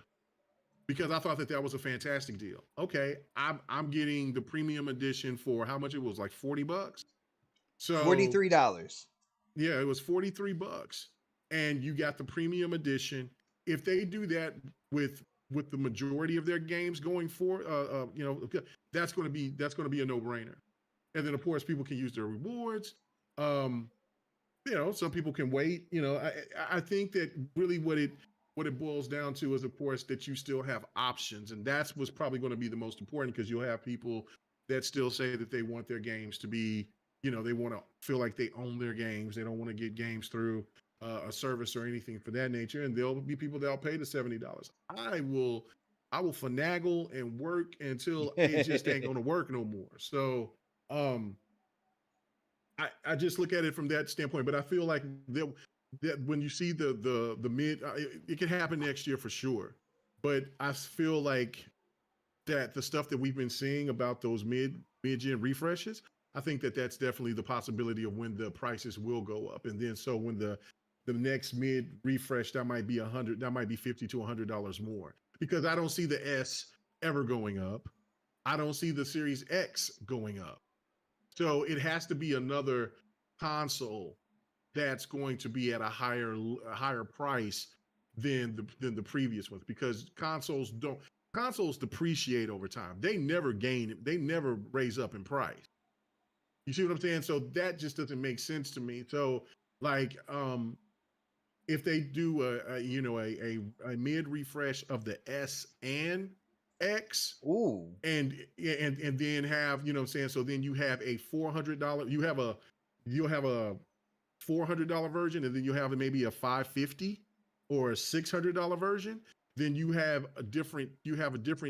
because I thought that was a fantastic deal. Okay, I'm getting the premium edition for how much it was, like $40. So $43. yeah, it was $43, and you got the premium edition. If they do that with the majority of their games going for, you know, that's going to be a no brainer. And then of course people can use their rewards. You know, some people can wait. You know, I think that really what it boils down to is, of course, that you still have options, and that's what's probably going to be the most important, because you'll have people that still say that they want their games to be, you know, they want to feel like they own their games. They don't want to get games through a service or anything for that nature, and there'll be people that'll pay the $70. I will finagle and work until it just ain't going to work no more. So um, I just look at it from that standpoint, but I feel like that when you see the mid, it can happen next year for sure. But I feel like that the stuff that we've been seeing about those mid-gen refreshes, I think that that's definitely the possibility of when the prices will go up. And then so when the next mid refresh, that might be $50 to $100 more, because I don't see the S ever going up. I don't see the Series X going up. So it has to be another console that's going to be at a higher price than the previous ones, because consoles depreciate over time. They never raise up in price. You see what I'm saying? So that just doesn't make sense to me. So like if they do a mid refresh of the S and X, Ooh. and then have, you know what I'm saying, so then you have a $400, you'll have a $400 version, and then you have maybe a $550 or a $600 version. Then you have a different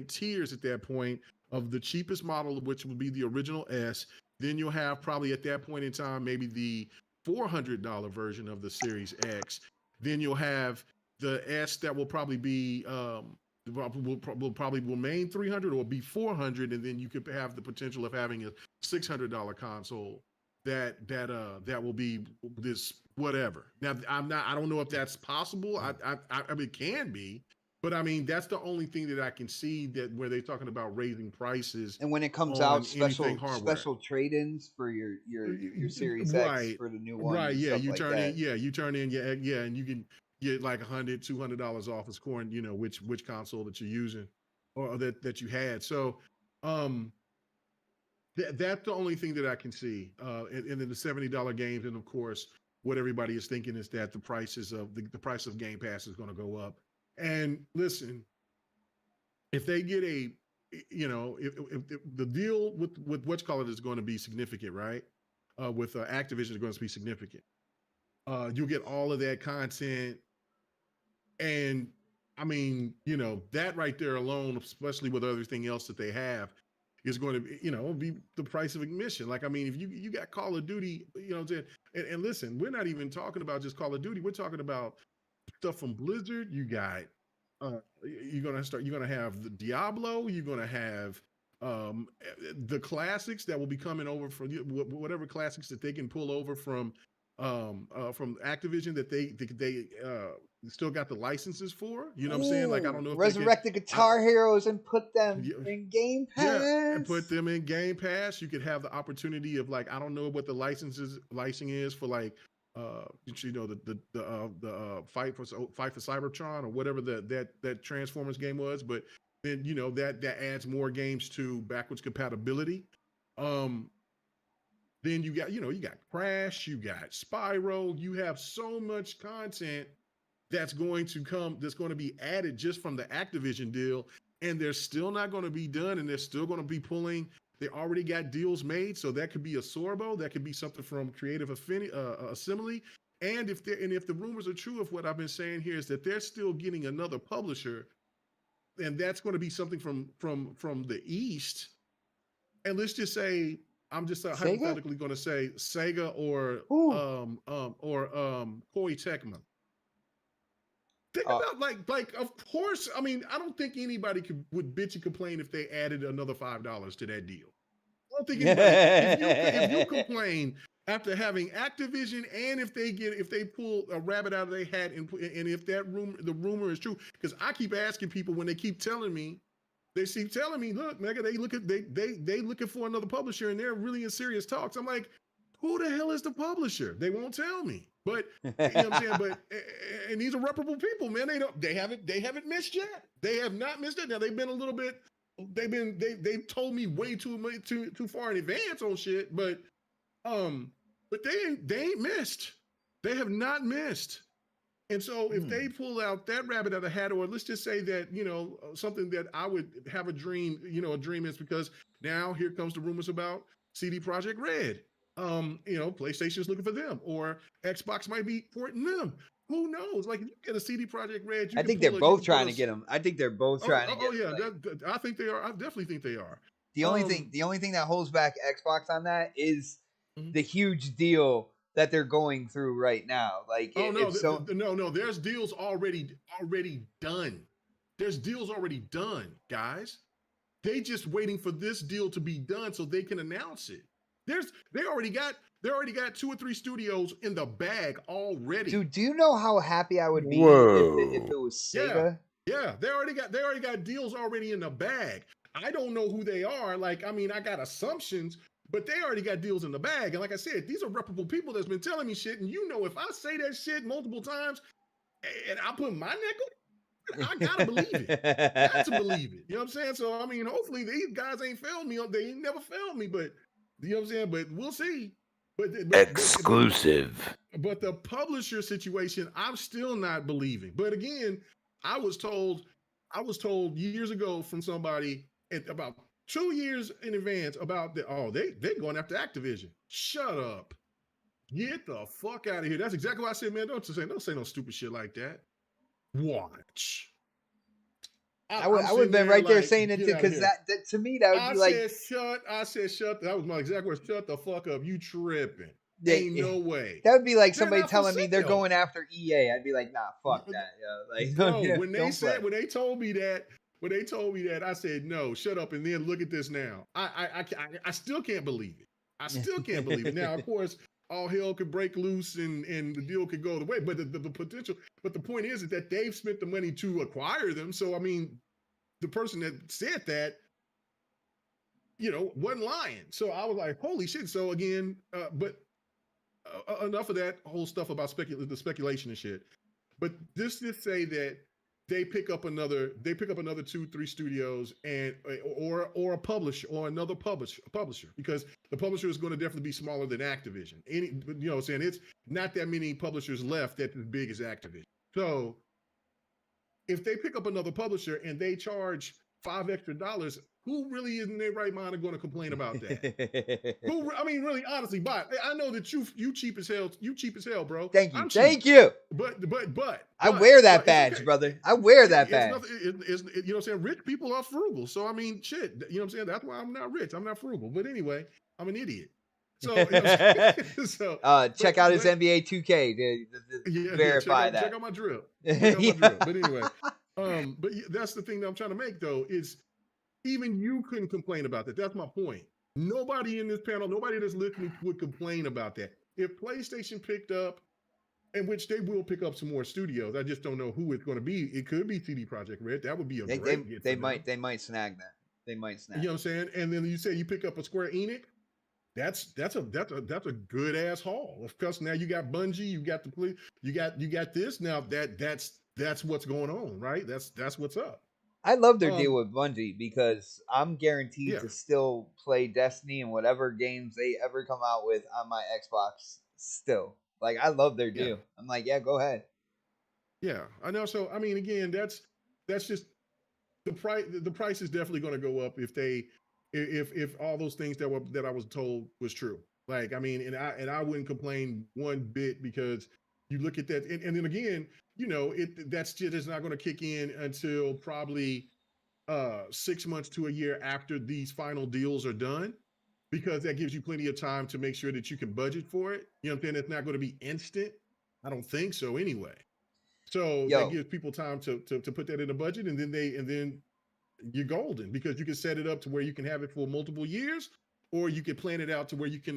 tiers at that point of the cheapest model, which would be the original S. Then you'll have probably at that point in time maybe the $400 version of the Series X. Then you'll have the S that will probably be will probably remain 300 or be 400, and then you could have the potential of having a $600 console that will be this whatever. Now I don't know if that's possible. I mean, it can be, but I mean, that's the only thing that I can see that where they're talking about raising prices. And when it comes on out, anything hardware. special trade-ins for your Series X Right, for the new one, right, and yeah. stuff You like turn that. in, yeah, and you can get like $100-$200 off as according, you know, which console that you're using or that you had. So that's the only thing that I can see. And then the $70 games, and of course, what everybody is thinking is that the prices of the price of Game Pass is going to go up. And listen, if they get if the deal with what's called it is going to be significant, right? With Activision is going to be significant. You'll get all of that content, and I mean, you know, that right there alone, especially with everything else that they have, is going to be, you know, be the price of admission. Like, I mean, if you got Call of Duty, you know what I'm saying? and listen, we're not even talking about just Call of Duty. We're talking about stuff from Blizzard. You got you're gonna have the Diablo. You're gonna have the classics that will be coming over from whatever classics that they can pull over from Activision that they still got the licenses for. You know what I'm saying? Like, I don't know if resurrect the Guitar Heroes and put them in Game Pass. Yeah, and put them in Game Pass. You could have the opportunity of, like, I don't know what the licensing is for, like, you know, the fight for Cybertron or whatever that Transformers game was, but then, you know, that adds more games to backwards compatibility. Then you got Crash, you got Spyro, you have so much content that's going to be added just from the Activision deal, and they're still not going to be done, and they're still going to be pulling. They already got deals made, so that could be a Sorbo, that could be something from Creative Assembly, and if the rumors are true of what I've been saying here is that they're still getting another publisher, and that's going to be something from the East, and let's just say, I'm just hypothetically going to say Sega or Koei Tecmo. Think about like of course, I mean, I don't think anybody would bitch and complain if they added another $5 to that deal. I don't think anybody, if you complain after having Activision, and if they pull a rabbit out of their hat and if the rumor is true, because I keep asking people when they keep telling me, look, Mega, they looking for another publisher and they're really in serious talks. I'm like, who the hell is the publisher? They won't tell me. But you know what I'm saying? But and these are reputable people, man. They haven't missed yet. They have not missed it. Now they've been a little bit. They've told me way too far in advance on shit. But they ain't missed. They have not missed. And so if they pull out that rabbit out of the hat, or let's just say that, you know, something that I would have a dream is because now here comes the rumors about CD Projekt Red. You know, PlayStation's looking for them, or Xbox might be porting them. Who knows? Like, you get a CD Projekt Red. I think they're both trying to get them. I think they're both trying to get them. Oh, yeah. I think they are. I definitely think they are. The only thing that holds back Xbox on that is the huge deal that they're going through right now. Like, no. There's deals already done. There's deals already done, guys. They just waiting for this deal to be done so they can announce it. They already got 2 or 3 studios in the bag already. Dude, do you know how happy I would be if it was Sega? Yeah, they already got deals already in the bag. I don't know who they are. Like, I mean, I got assumptions, but they already got deals in the bag. And like I said, these are reputable people that's been telling me shit. And you know, if I say that shit multiple times and I put my neck on, I gotta believe it. Got to believe it. You know what I'm saying? So I mean, hopefully these guys ain't failed me. They ain't never failed me, but you know what I'm saying? But we'll see. But exclusive. But the publisher situation, I'm still not believing. But again, I was told years ago from somebody about 2 years in advance about they're going after Activision. Shut up. Get the fuck out of here. That's exactly what I said, man. Don't say no stupid shit like that. Watch. I would have been right there saying it too, because that to me that would be like. I said shut. That was my exact word. Shut the fuck up. You tripping? Ain't no way. That would be like somebody telling me they're going after EA. I'd be like, nah, fuck that. Like, no, when they told me that, I said no, shut up, and then look at this now. I still can't believe it. I still can't believe it. Now, of course, all hell could break loose and the deal could go the way. But the potential, but the point is that they've spent the money to acquire them. So, I mean, the person that said that, you know, wasn't lying. So I was like, holy shit. So again, but enough of that whole stuff about the speculation and shit. But this to say that they pick up another 2-3 studios and or a publisher or another publisher, because the publisher is going to definitely be smaller than Activision. You know what I'm saying? It's not that many publishers left that's as big as Activision. So if they pick up another publisher and they charge $5 extra, who really in their right mind are going to complain about that? I mean, really, honestly, I know that you cheap as hell. You cheap as hell, bro. Thank you. But I wear that badge, okay, brother. I wear that badge. You know what I'm saying? Rich people are frugal. So I mean, shit. You know what I'm saying? That's why I'm not rich. I'm not frugal. But anyway, I'm an idiot. So, you know, so Check out his but NBA 2K to yeah, verify that. check out my drill. Check out my drill. But anyway, but that's the thing that I'm trying to make though, is even you couldn't complain about that. That's my point. Nobody in this panel, nobody that's listening would complain about that. If PlayStation picked up, in which they will pick up some more studios, I just don't know who it's going to be. It could be CD Projekt Red. That would be a great get. They might snag that. They might snag. You know what I'm saying? And then you say you pick up a Square Enix. That's a good ass haul. Of course, now you got Bungie, you got the police, you got this. Now that's what's going on, right? That's what's up. I love their deal with Bungie because I'm guaranteed Yeah. to still play Destiny and whatever games they ever come out with on my Xbox still. Like, I love their deal. I'm like, yeah, go ahead. Yeah, I know. So I mean, again, that's just the price. The price is definitely going to go up if all those things that I was told was true. Like, I mean, and I wouldn't complain one bit, because you look at that, and then again, you know, that's just not going to kick in until probably 6 months to a year after these final deals are done, because that gives you plenty of time to make sure that you can budget for it. You know what I'm saying? It's not going to be instant. I don't think so anyway. So that gives people time to put that in a budget, and then you're golden, because you can set it up to where you can have it for multiple years, or you can plan it out to where you can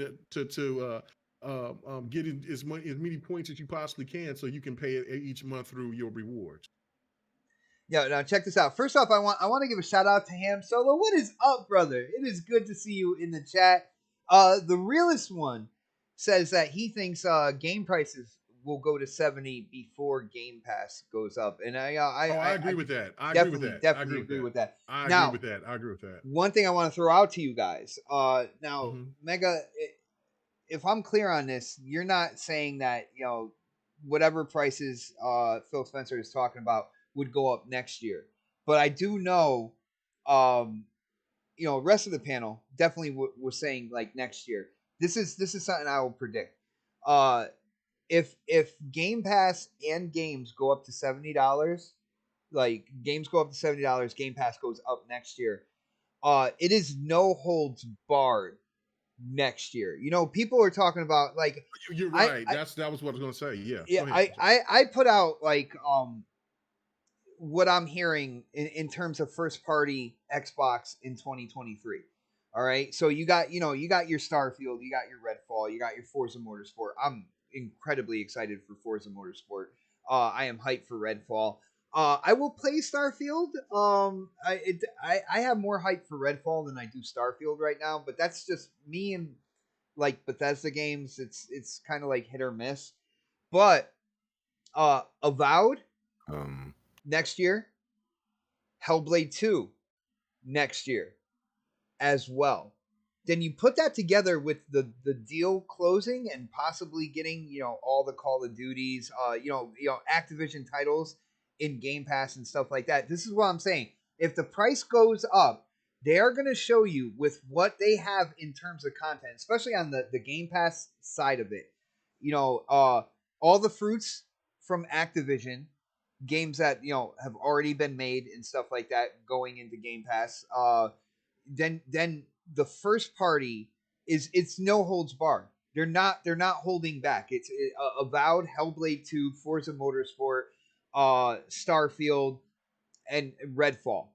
get as many points as you possibly can, so you can pay it each month through your rewards. Yeah, now check this out. First off, I want to give a shout out to Ham Solo. What is up, brother? It is good to see you in the chat. The realest one says that he thinks game prices will go to 70 before Game Pass goes up, and I agree with that. I definitely agree with that. I agree with that. One thing I want to throw out to you guys. Now, Mega, if I'm clear on this, you're not saying that, you know, whatever prices Phil Spencer is talking about would go up next year, but I do know, you know, rest of the panel definitely was saying like next year. This is something I will predict. If Game Pass and games go up to $70, like games go up to $70, Game Pass goes up next year. It is no holds barred next year. You know, people are talking about like, you're right. That was what I was going to say. Yeah. Yeah. I put out like what I'm hearing in terms of first party Xbox in 2023. All right. So you got your Starfield, you got your Redfall, you got your Forza Motorsport. I'm incredibly excited for Forza Motorsport. I am hyped for Redfall. I will play Starfield. I have more hype for Redfall than I do Starfield right now, but that's just me, and like Bethesda games, it's kind of like hit or miss. But Avowed next year, Hellblade 2 next year as well. Then you put that together with the deal closing and possibly getting, you know, all the Call of Duties, you know, Activision titles in Game Pass and stuff like that. This is what I'm saying. If the price goes up, they are going to show you with what they have in terms of content, especially on the Game Pass side of it. You know, all the fruits from Activision, games that, you know, have already been made and stuff like that going into Game Pass. Then the first party it's no holds barred. They're not holding back. It's Avowed, Hellblade 2, Forza Motorsport, Starfield, and Redfall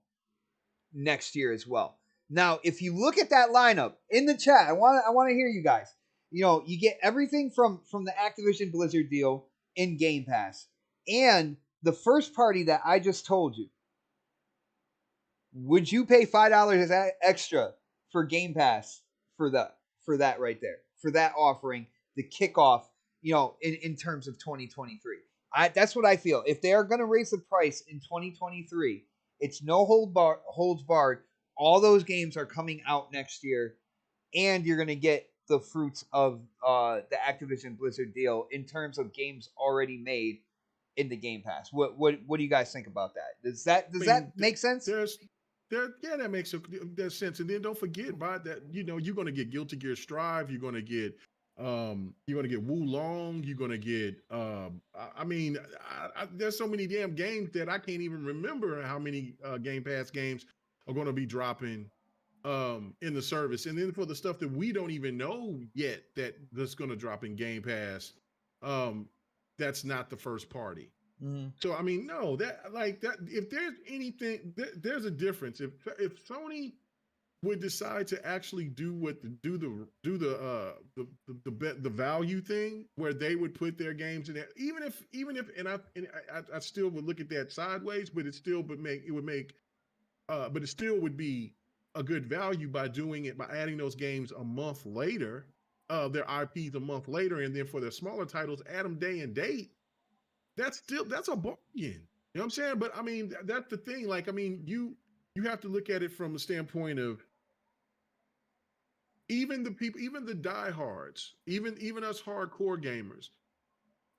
next year as well. Now, if you look at that lineup in the chat, I want to hear you guys. You know, you get everything from the Activision Blizzard deal in Game Pass, and the first party that I just told you. Would you pay $5 extra for Game Pass for that right there, for that offering, the kickoff, you know, in terms of 2023? That's what I feel. If they are going to raise the price in 2023, it's no holds barred. All those games are coming out next year, and you're going to get the fruits of the Activision Blizzard deal in terms of games already made in the Game Pass. What do you guys think about that? Does that make sense? That makes sense. And then don't forget about that. You know, you're going to get Guilty Gear Strive. You're going to get Wu Long. You're going to get. I mean, there's so many damn games that I can't even remember how many Game Pass games are going to be dropping in the service, and then for the stuff that we don't even know yet that's going to drop in Game Pass, that's not the first party. Mm-hmm. So I mean, no, that like that. If there's anything, there's a difference. If Sony would decide to actually do the value thing, where they would put their games in there, even if I still would look at that sideways, but it still would make but it still would be a good value by doing it by adding those games a month later, their IPs a month later, and then for their smaller titles, add them day and date. That's a bargain. You know what I'm saying? But I mean, that's the thing. Like, I mean, you have to look at it from the standpoint of even the people, even the diehards, even us hardcore gamers,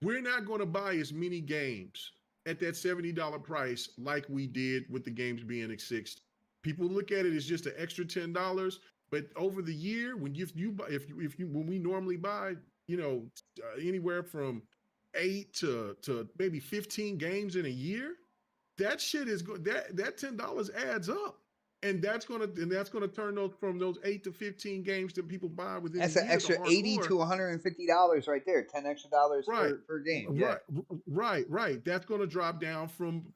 we're not going to buy as many games at that $70 price like we did with the games being at $60. People look at it as just an extra $10, but over the year, when when we normally buy, anywhere from 8 to maybe 15 games in a year, that shit is good. That $10 adds up. And that's gonna turn those 8 to 15 games that people buy within. That's the an year extra $80 to $150 right there. $10 extra per game. Yeah. Right. That's gonna drop down from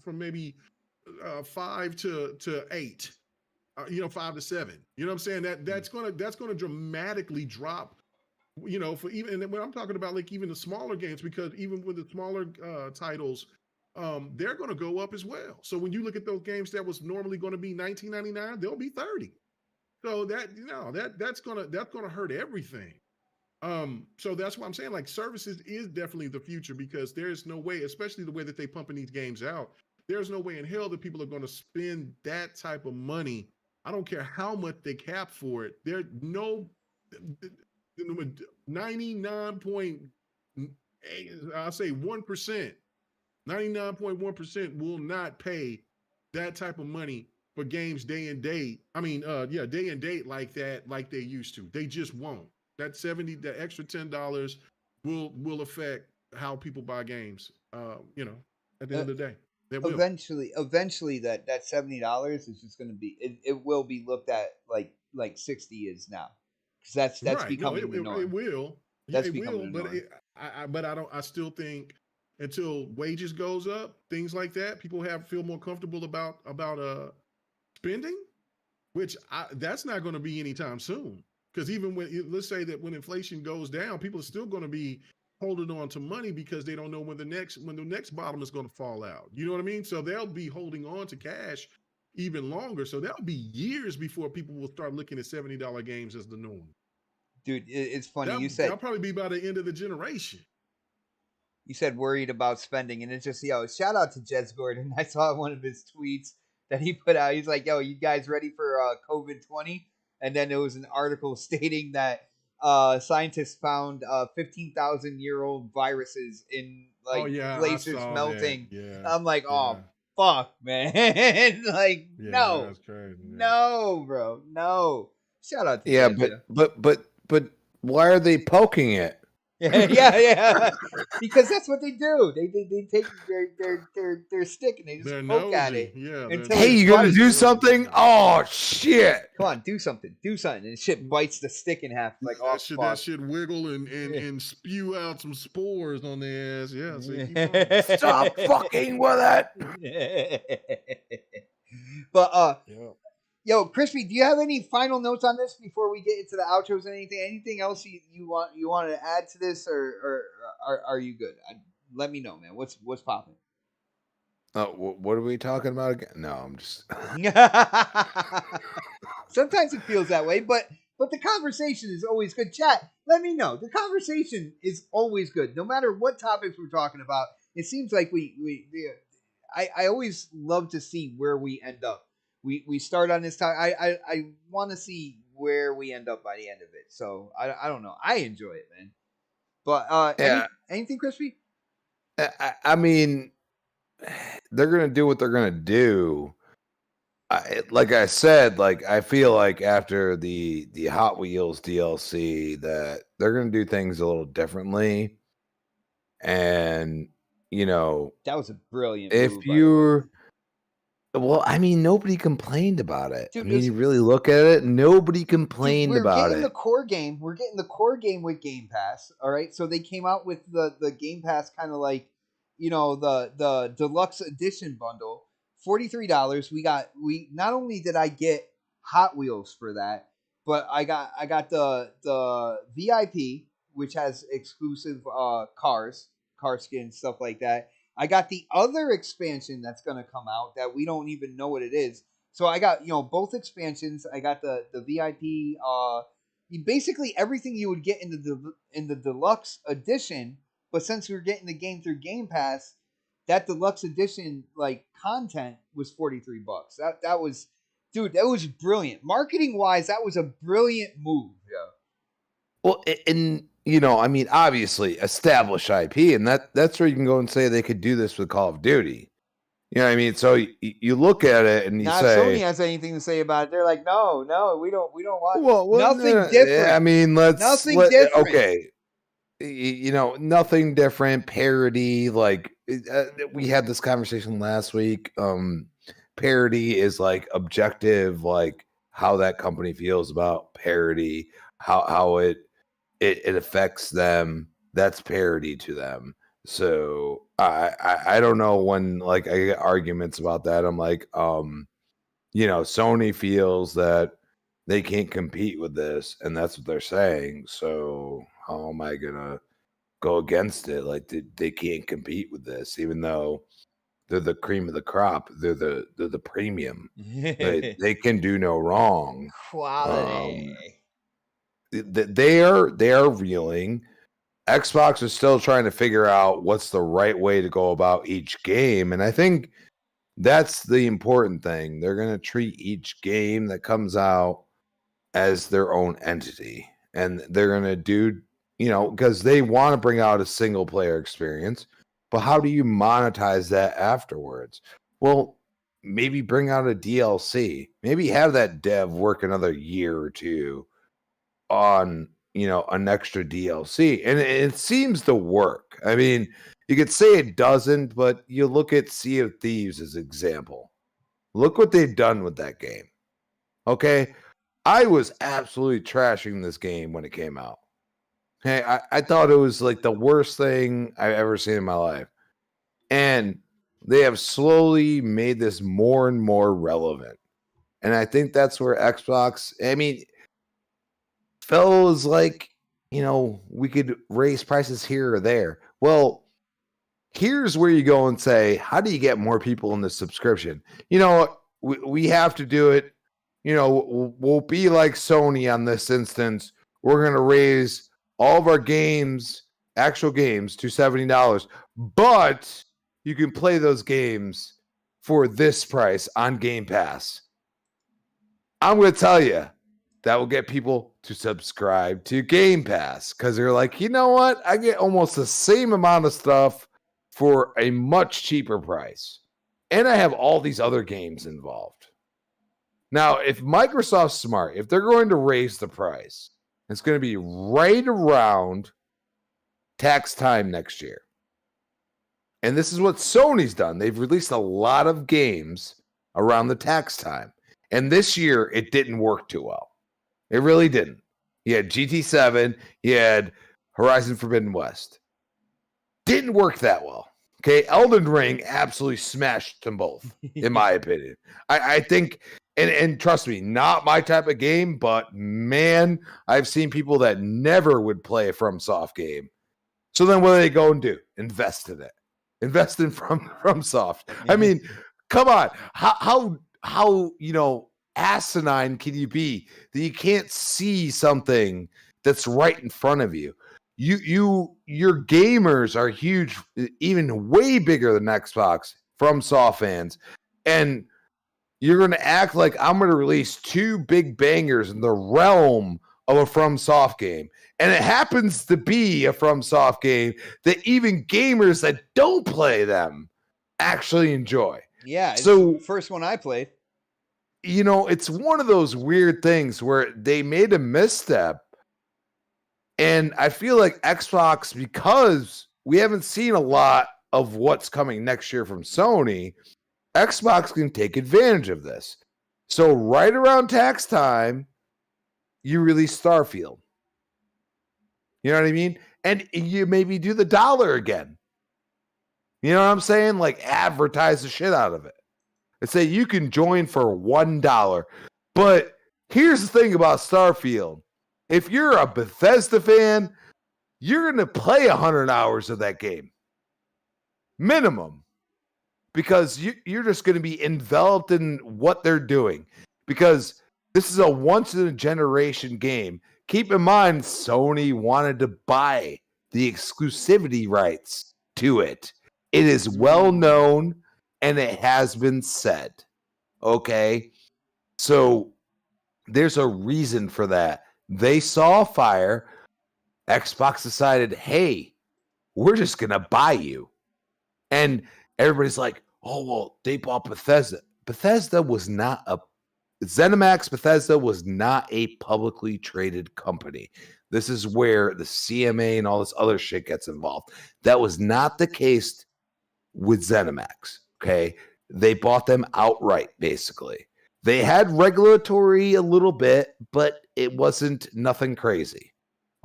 maybe 5 to 8. 5 to 7. You know what I'm saying? That's gonna dramatically drop. For even, and when I'm talking about like even the smaller games, because even with the smaller titles, they're going to go up as well. So when you look at those games that was normally going to be $19.99, they'll be $30. So that's gonna hurt everything. So that's why I'm saying, like, services is definitely the future, because there's no way, especially the way that they pumping these games out, there's no way in hell that people are going to spend that type of money. I don't care how much they cap for it. There's no 1%. 99.1% will not pay that type of money for games day and date. I mean, day and date like that, like they used to. They just won't. That extra $10 will affect how people buy games. At the end of the day, they will. Eventually, that $70 is just going to be. It will be looked at like 60 is now, because that's right. becoming the norm. It will. That's it becoming will. the norm. But I still think until wages goes up, things like that, people feel more comfortable about spending, which that's not going to be anytime soon. Because even let's say that when inflation goes down, people are still going to be holding on to money because they don't know when the next bottom is going to fall out. You know what I mean? So they'll be holding on to cash even longer. So that'll be years before people will start looking at $70 games as the norm. Dude, it's funny. You said that'll probably be by the end of the generation. You said worried about spending, and it's just, shout out to Jez Gordon. I saw one of his tweets that he put out. He's like, you guys ready for COVID-20? And then there was an article stating that scientists found 15,000-year-old viruses in glaciers melting. Yeah. I'm like, fuck, man. Like, no. That's crazy. Yeah. No, bro. No. Shout out to Jez. But why are they poking it? yeah. Because that's what they do. They take their stick and they just poke nosy. at it. Yeah. Hey, you gonna do something? Oh shit! Come on, do something. And shit bites the stick in half. Like, that should wiggle and spew out some spores on their ass. Yeah. So stop fucking with it. But yo, Crispy, do you have any final notes on this before we get into the outros? Anything else you want to add to this, or are you good? Let me know, man. What's popping? What are we talking about again? No, I'm just. Sometimes it feels that way, but the conversation is always good. Chat, let me know. The conversation is always good, no matter what topics we're talking about. It seems like I always love to see where we end up. We start on this time. I want to see where we end up by the end of it. So I don't know. I enjoy it, man. But anything, Crispy? I mean, they're gonna do what they're gonna do. Like I said, I feel like after the Hot Wheels DLC that they're gonna do things a little differently. And that was a brilliant if move, you're Well, I mean, nobody complained about it. Dude, I mean, you really look at it, nobody dude, complained we're about getting the it. core game. We're getting the core game with Game Pass. All right, so they came out with the Game Pass kind of like, the deluxe edition bundle, $43. We not only did I get Hot Wheels for that, but I got the VIP, which has exclusive car skins, stuff like that. I got the other expansion that's gonna come out that we don't even know what it is. So I got both expansions. I got the VIP. Basically everything you would get in the deluxe edition. But since we were getting the game through Game Pass, that deluxe edition like content was $43. That was, dude, that was brilliant. Marketing wise, that was a brilliant move. Yeah. Well, and I mean, obviously, established IP, and that's where you can go and say they could do this with Call of Duty. You know what I mean? So you look at it and you Not say, Sony has anything to say about it. They're like, no, we don't want well, nothing no, different. I mean, Nothing different. Okay, nothing different. Parody, like we had this conversation last week. Parody is like objective, like how that company feels about parody, how it affects them. That's parody to them. So I don't know when like I get arguments about that. I'm like, Sony feels that they can't compete with this, and that's what they're saying. So how am I gonna go against it? Like they can't compete with this, even though they're the cream of the crop. They're the premium. They can do no wrong. Quality. They are reeling. Xbox is still trying to figure out what's the right way to go about each game, and I think that's the important thing. They're going to treat each game that comes out as their own entity, and they're going to do, because they want to bring out a single player experience, but how do you monetize that afterwards? Well, maybe bring out a DLC, maybe have that dev work another year or two on an extra DLC, and it seems to work. I mean, you could say it doesn't, but you look at Sea of Thieves as an example. Look what they've done with that game. Okay, I was absolutely trashing this game when it came out. Hey, I thought it was like the worst thing I've ever seen in my life, and they have slowly made this more and more relevant. And I think that's where Xbox, I mean, fellows like, we could raise prices here or there. Well, here's where you go and say, how do you get more people in the subscription? We have to do it. We'll be like Sony on this instance. We're going to raise all of our games, actual games, to $70, but you can play those games for this price on Game Pass. I'm going to tell you, that will get people to subscribe to Game Pass because they're like, you know what? I get almost the same amount of stuff for a much cheaper price. And I have all these other games involved. Now, if Microsoft's smart, if they're going to raise the price, it's going to be right around tax time next year. And this is what Sony's done. They've released a lot of games around the tax time. And this year, it didn't work too well. It really didn't. You had GT7, you had Horizon Forbidden West. Didn't work that well. Okay, Elden Ring absolutely smashed them both, in my opinion. I think, and trust me, not my type of game, but man, I've seen people that never would play a FromSoft game. So then what do they go and do? Invest in it. Invest in FromSoft. I mean, come on. How asinine can you be that you can't see something that's right in front of you? Your gamers are huge, even way bigger than Xbox FromSoft fans, and you're going to act like I'm going to release two big bangers in the realm of a FromSoft game, and it happens to be a FromSoft game that even gamers that don't play them actually enjoy. Yeah, it's so the first one I played. It's one of those weird things where they made a misstep. And I feel like Xbox, because we haven't seen a lot of what's coming next year from Sony, Xbox can take advantage of this. So right around tax time, you release Starfield. You know what I mean? And you maybe do the $1 again. You know what I'm saying? Like advertise the shit out of it. And say you can join for $1. But here's the thing about Starfield. If you're a Bethesda fan, you're going to play 100 hours of that game. Minimum. Because you're just going to be enveloped in what they're doing. Because this is a once-in-a-generation game. Keep in mind, Sony wanted to buy the exclusivity rights to it. It is well known, and it has been said. Okay? So there's a reason for that. They saw fire. Xbox decided, hey, we're just going to buy you. And everybody's like, oh, well, they bought Bethesda. Bethesda was not a ZeniMax Bethesda was not a publicly traded company. This is where the CMA and all this other shit gets involved. That was not the case with ZeniMax, okay? They bought them outright, basically. They had regulatory a little bit, but it wasn't nothing crazy,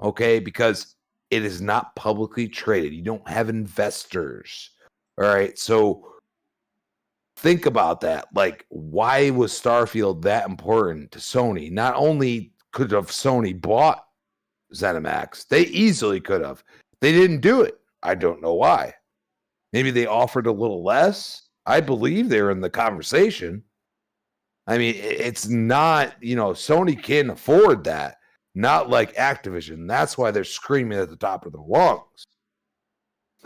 okay? Because it is not publicly traded. You don't have investors, all right? So think about that. Like, why was Starfield that important to Sony? Not only could have Sony bought ZeniMax, they easily could have. They didn't do it. I don't know why. Maybe they offered a little less. I believe they're in the conversation. I mean, it's not, Sony can't afford that. Not like Activision. That's why they're screaming at the top of their lungs.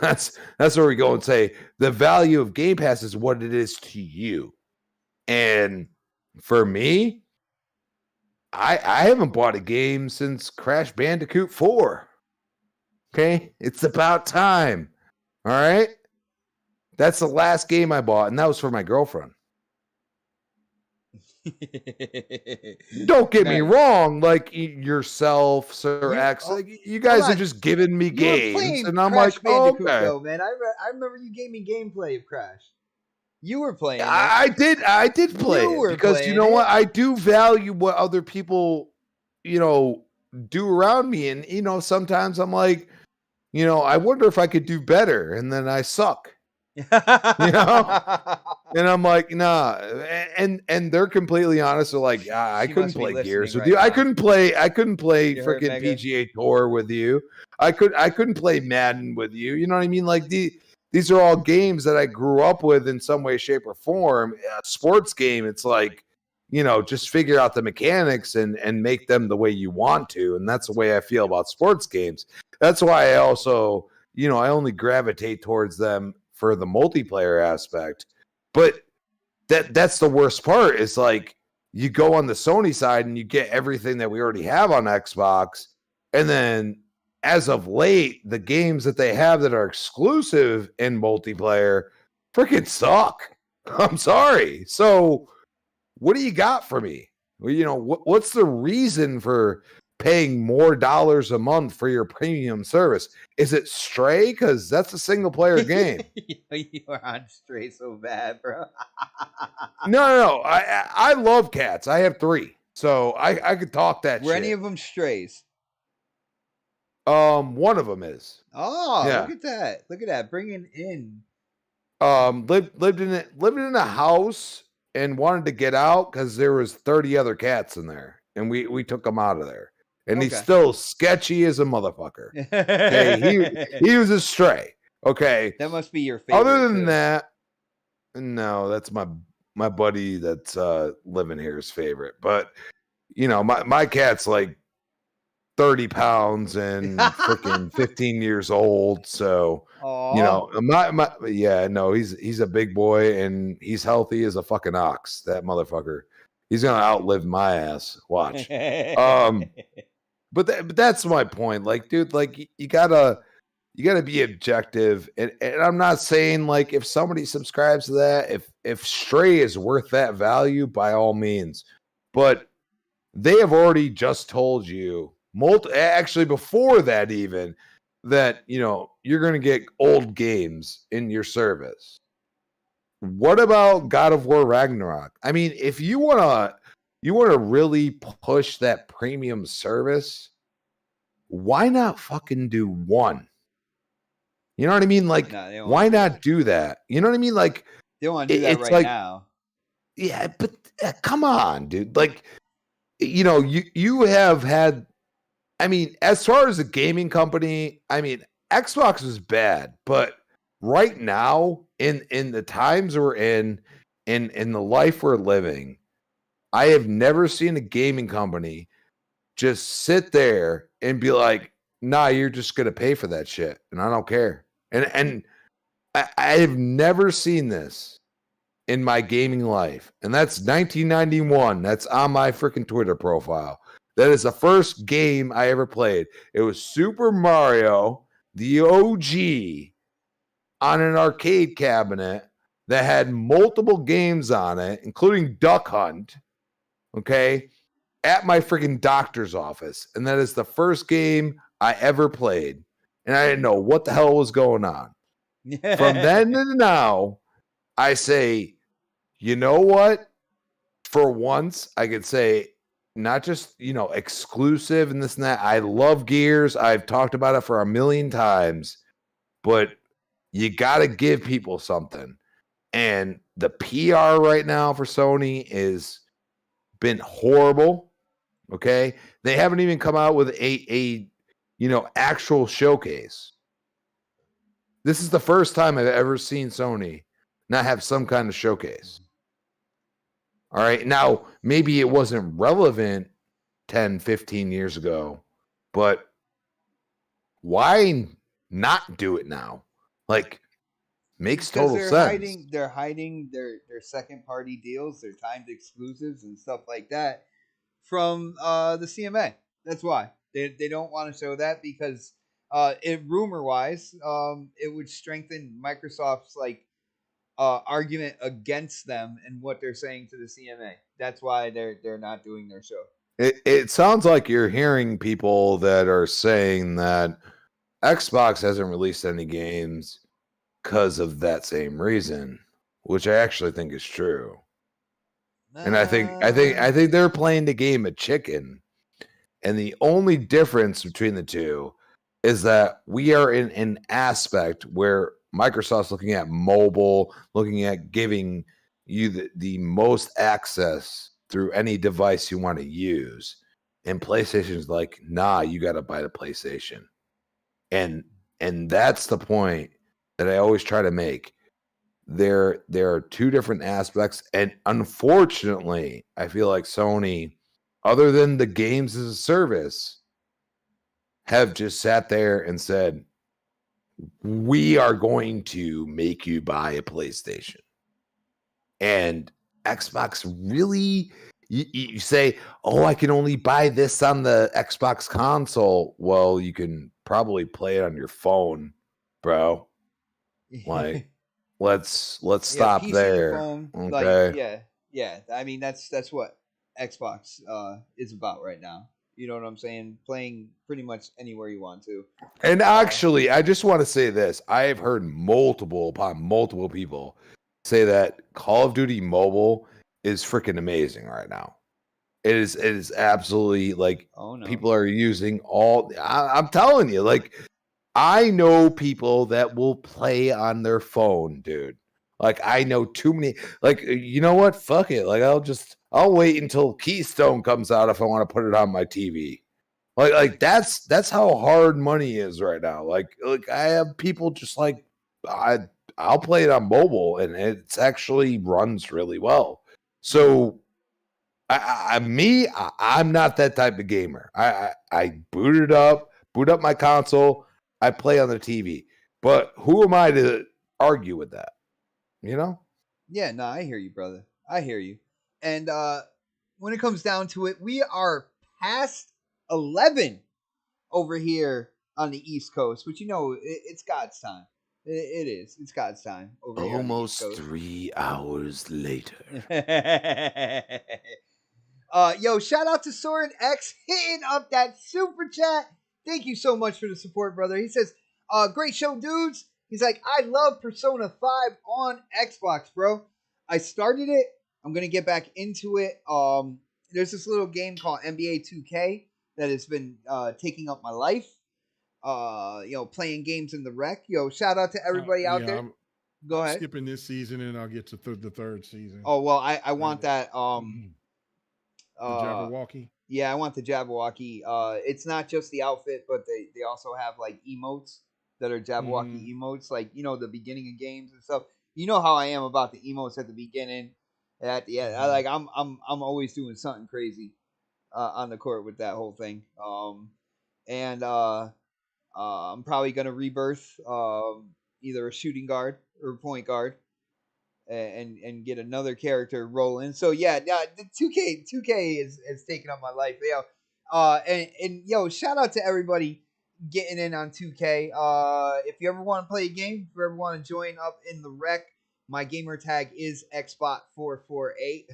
That's where we go and say the value of Game Pass is what it is to you. And for me, I haven't bought a game since Crash Bandicoot 4. Okay? It's about time. All right? That's the last game I bought, and that was for my girlfriend. Don't get me wrong, like yourself, Sir X, like, you guys are just giving me games, and I'm Crash like, Bandicoot, okay. though, man. I remember you gave me gameplay of Crash. You were playing. I did play it because you know what? I do value what other people, do around me, and sometimes I'm like, I wonder if I could do better, and then I suck. And I'm like, nah, and they're completely honest. They're like, I couldn't play Gears with you. I couldn't play freaking PGA Tour with you. I couldn't play Madden with you. You know what I mean? Like these are all games that I grew up with in some way, shape, or form. A sports game, it's like, just figure out the mechanics and make them the way you want to. And that's the way I feel about sports games. That's why I also, I only gravitate towards them for the multiplayer aspect. But that's the worst part is like you go on the Sony side and you get everything that we already have on Xbox. And then as of late, the games that they have that are exclusive in multiplayer freaking suck. I'm sorry. So what do you got for me? Well, what's the reason for paying more dollars a month for your premium service? Is it Stray? Because that's a single player game. You are on Stray so bad, bro. No. I love cats. I have 3. So I could talk that Were shit. any of them strays? One of them is. Oh, Yeah. Look at that. Bringing in. Lived in a house and wanted to get out because there was 30 other cats in there. And we took him out of there. And he's still sketchy as a motherfucker. Okay, he was a stray. Okay. That must be your favorite. Other than that, no, that's my buddy that's living here's favorite. But my cat's like 30 pounds and freaking 15 years old. So he's a big boy and he's healthy as a fucking ox. That motherfucker. He's gonna outlive my ass. Watch. But that's my point. Like, dude, like you gotta be objective. And I'm not saying like if somebody subscribes to that, if Stray is worth that value, by all means. But they have already just told you actually before that even that you're gonna get old games in your service. what about God of War Ragnarok? I mean, if you wanna really push that premium service, why not fucking do one? You know what I mean? Like, No, they don't why wanna do not that. do that? You know what I mean? Like, They don't want to do that it's right like, now. yeah, but come on, dude. Like, you know, you have had. I mean, as far as a gaming company, I mean, Xbox was bad, but right now, in the times we're in the life we're living, I have never seen a gaming company just sit there and be like, "Nah, you're just gonna pay for that shit, and I don't care." And I have never seen this in my gaming life, and that's 1991. That's on my freaking Twitter profile. That is the first game I ever played. It was Super Mario, the OG, on an arcade cabinet that had multiple games on it, including Duck Hunt. Okay, at my freaking doctor's office, and that is the first game I ever played, and I didn't know what the hell was going on. From then to now, I say, you know what? For once, I could say not just, exclusive and this and that. I love Gears. I've talked about it for a million times, but you got to give people something. And the PR right now for Sony is been horrible. Okay. They haven't even come out with a actual showcase. This is the first time I've ever seen Sony not have some kind of showcase. All right. Now, maybe it wasn't relevant 10, 15 years ago, but why not do it now? Like, makes Because total they're sense. hiding their second party deals, their timed exclusives and stuff like that from the CMA. That's why they don't want to show that because it rumor wise it would strengthen Microsoft's argument against them and what they're saying to the CMA. That's why they're not doing their show. It sounds like you're hearing people that are saying that Xbox hasn't released any games because of that same reason, which I actually think is true. And I think they're playing the game of chicken. And the only difference between the two is that we are in an aspect where Microsoft's looking at mobile, looking at giving you the most access through any device you want to use. And PlayStation's like, nah, you got to buy the PlayStation. And that's the point that I always try to make. There are two different aspects, and unfortunately, I feel like Sony, other than the games as a service, have just sat there and said, we are going to make you buy a PlayStation. And Xbox really, you say, oh, I can only buy this on the Xbox console. Well, you can probably play it on your phone, bro. Like, let's stop PC there. phone, Okay. yeah. I mean that's what Xbox is about right now. You know what I'm saying? Playing pretty much anywhere you want to. And actually, I just want to say this. I have heard multiple people say that Call of Duty Mobile is freaking amazing right now. It is absolutely like people are using I'm telling you, like I know people that will play on their phone, dude. Like I know too many. Like you know what? Fuck it. Like I'll wait until Keystone comes out if I want to put it on my TV. Like that's how hard money is right now. Like I have people just like I'll play it on mobile and it's actually runs really well. So I'm not that type of gamer. I boot up my console. I play on the TV. But who am I to argue with that? You know? Yeah, no, I hear you, brother. I hear you. And when it comes down to it, we are past 11 over here on the East Coast, which it's God's time. It is. It's God's time over here. Almost 3 hours later. Yo, shout out to Soren X hitting up that super chat. Thank you so much for the support, brother. He says, great show, dudes. He's like, I love Persona 5 on Xbox, bro. I started it. I'm gonna get back into it. There's this little game called NBA 2K that has been taking up my life. Playing games in the rec. Shout out to everybody out there. Go I'm ahead. skipping this season and I'll get to the third season. Oh well, I want that. The Jabberwocky. Yeah, I want the Jabberwocky. It's not just the outfit, but they also have like emotes that are Jabberwocky emotes, like the beginning of games and stuff. You know how I am about the emotes at the beginning, at the end. I'm always doing something crazy on the court with that whole thing. And I'm probably gonna rebirth either a shooting guard or a point guard, and get another character rolling. So yeah, the 2K is taking up my life. And shout out to everybody getting in on 2K. If you ever want to play a game, if you ever want to join up in the rec, my gamer tag is Xbot448.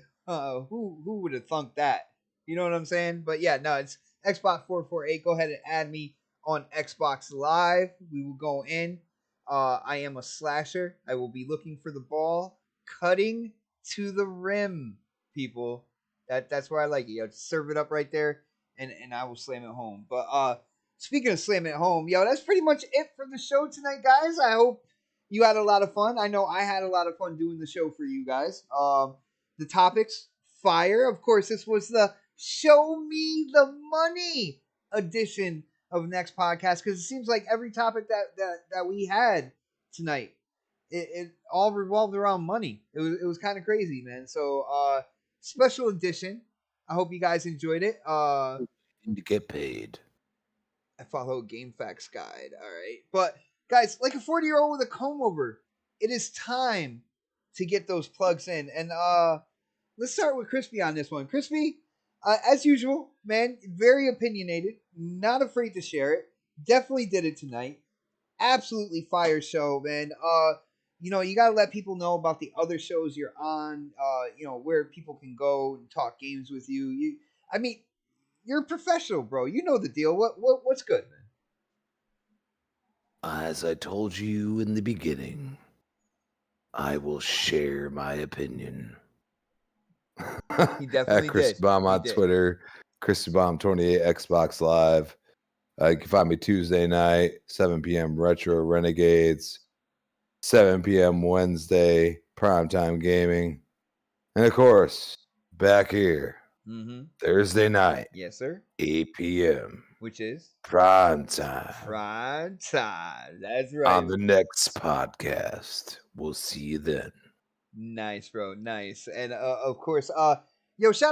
Who would have thunk that? You know what I'm saying? But yeah, no, it's Xbot448. Go ahead and add me on Xbox Live. We will go in. I am a slasher. I will be looking for the ball, cutting to the rim, people. That's where I like it. Serve it up right there, and I will slam it home. But speaking of slamming it home, that's pretty much it for the show tonight, guys. I hope you had a lot of fun. I know I had a lot of fun doing the show for you guys. The topics, fire. Of course, this was the Show Me the Money edition of Next Podcast, because it seems like every topic that we had tonight, it all revolved around money. It was kind of crazy, man. So special edition. I hope you guys enjoyed it. To get paid. I follow Game Facts Guide. All right, but guys, like a 40-year-old with a comb over, it is time to get those plugs in. And let's start with Crispy on this one. Crispy, as usual, man, very opinionated, not afraid to share it. Definitely did it tonight. Absolutely fire show, man. You gotta let people know about the other shows you're on. Where people can go and talk games with you. You're a professional, bro. You know the deal. What's good, man? As I told you in the beginning, I will share my opinion. He definitely At Chris did. Baum He on did. Twitter, Chris Baum 28 Xbox Live. You can find me Tuesday night, 7 p.m. Retro Renegades, 7 p.m. Wednesday, Primetime Gaming. And of course, back here, Thursday night, Yes, sir. 8 p.m. Which is Primetime. prime time. That's right. On the next podcast. We'll see you then. Nice, bro. Nice. And of course, shout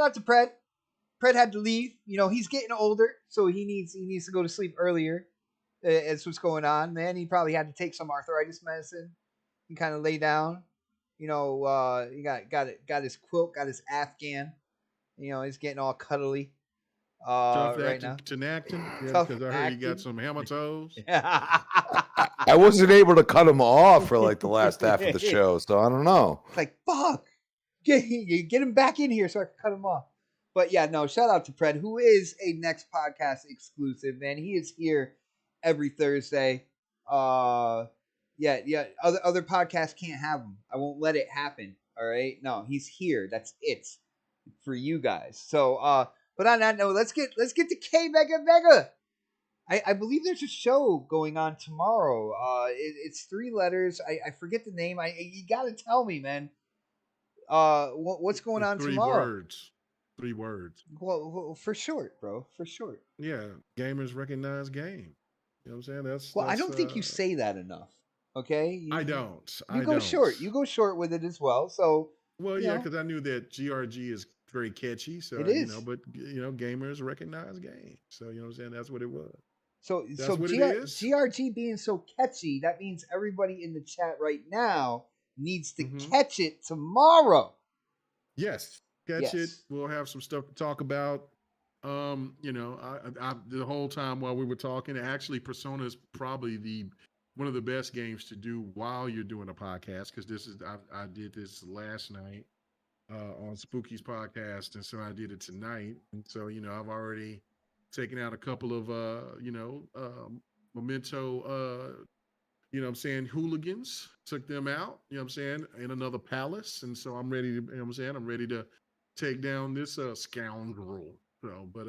out to Pred. Pred had to leave. He's getting older, so he needs to go to sleep earlier. That's what's going on, man. He probably had to take some arthritis medicine. He kind of lay down. He got his quilt, got his Afghan. He's getting all cuddly. Right now. Because I heard he got some hammer toes. I wasn't able to cut him off for like the last half of the show, so I don't know. It's like, fuck. Get him back in here so I can cut him off. But yeah, no, shout out to Pred, who is a Next Podcast exclusive, man. He is here every Thursday. Other podcasts can't have him. I won't let it happen. All right? No, he's here. That's it for you guys. So, but on that note, let's get to K Mega. I believe there's a show going on tomorrow. It's 3 letters. I forget the name. You gotta tell me, man. What's going on tomorrow? 3 words. Well, for short, bro. For short. Yeah, gamers recognize game. You know what I'm saying? I don't think you say that enough. Okay. I don't. You go short. You go short with it as well. So. Well, yeah, because I knew that GRG is very catchy. So it is. But gamers recognize game. So you know what I'm saying? That's what it was. So GRG being so catchy, that means everybody in the chat right now needs to catch it tomorrow. Yes. Catch it. We'll have some stuff to talk about. The whole time while we were talking, actually, Persona is probably one of the best games to do while you're doing a podcast, because I did this last night on Spooky's podcast, and so I did it tonight. And so I've already taken out a couple of memento you know what I'm saying, hooligans, took them out, you know what I'm saying, in another palace. And so I'm ready to, you know what I'm saying, I'm ready to take down this scoundrel. So, but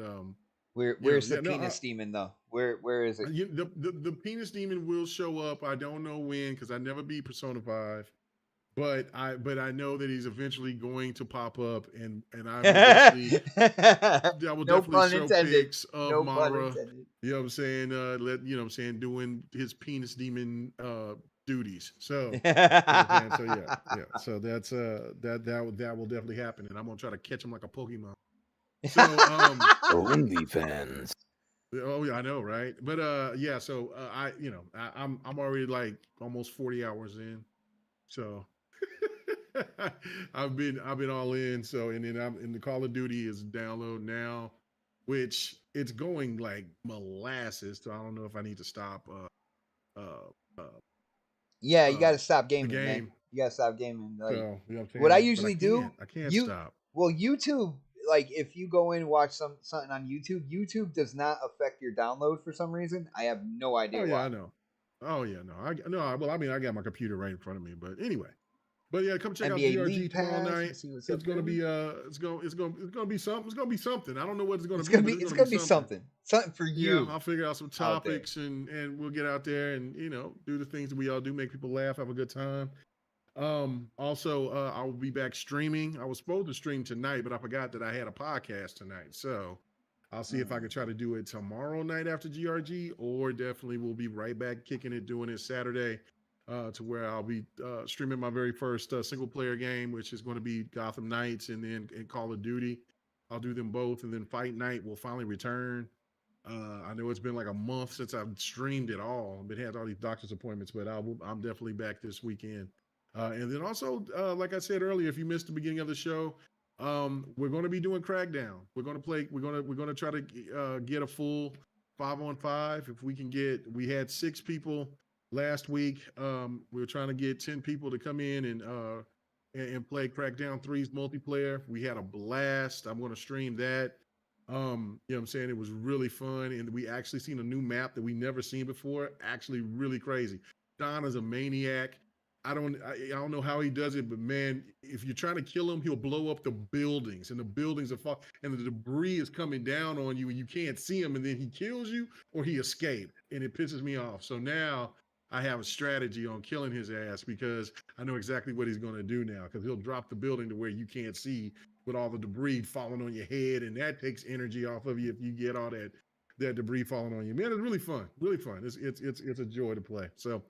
Where's the yeah, no, penis demon though? Where is it? the penis demon will show up. I don't know when because I never beat Persona 5. But I know that he's eventually going to pop up, and I will definitely No pun show intended. pics of No pun Mara. intended. You know what I'm saying? You know what I'm saying, doing his penis demon duties. So, you know what I'm saying? So yeah. So that's that will definitely happen, and I'm gonna try to catch him like a Pokemon. So OnlyFans. oh yeah, I know, right? But yeah. So I'm already like almost 40 hours in. So I've been all in. So and then I'm in the Call of Duty is download now, which it's going like molasses. So I don't know if I need to stop Yeah, you got to stop the gaming, man. game. You got to stop gaming. Like, So you know what I But usually do, I can't you stop. well, YouTube. Like, if you go in and watch something on YouTube, YouTube does not affect your download for some reason. I have no idea Oh yeah, why. I know. Oh yeah, no. Well, I mean, I got my computer right in front of me, but anyway. But yeah, come check out NBA GRG League tomorrow Pass. night. Let's see what's It's up gonna there. be it's gonna be something. It's gonna be something. I don't know what it's gonna It's be. gonna But be it's it's gonna be something. something for Yeah, you. I'll figure out some out there. topics and we'll get out there and do the things that we all do, make people laugh, have a good time. Also, I will be back streaming. I was supposed to stream tonight, but I forgot that I had a podcast tonight. So I'll see if I can try to do it tomorrow night after GRG, or definitely we'll be right back kicking it, doing it Saturday, to where I'll be streaming my very first single player game, which is going to be Gotham Knights and then Call of Duty. I'll do them both, and then Fight Night will finally return. I know it's been like a month since I've streamed it all. I've had all these doctor's appointments, but I'm definitely back this weekend. And then also, like I said earlier, if you missed the beginning of the show, we're going to be doing Crackdown. We're going to play. We're going to try to get a full 5-on-5. If we can get, we had 6 people last week. We were trying to get 10 people to come in and play Crackdown 3's multiplayer. We had a blast. I'm going to stream that. You know what I'm saying? It was really fun, and we actually seen a new map that we never seen before. Actually, really crazy. Don is a maniac. I don't know how he does it, but man, if you're trying to kill him, he'll blow up the buildings, and the buildings are and the debris is coming down on you, and you can't see him, and then he kills you or he escaped, and it pisses me off. So now I have a strategy on killing his ass because I know exactly what he's going to do now, because he'll drop the building to where you can't see with all the debris falling on your head, and that takes energy off of you if you get all that debris falling on you. Man, it's really fun, really fun. It's a joy to play. So,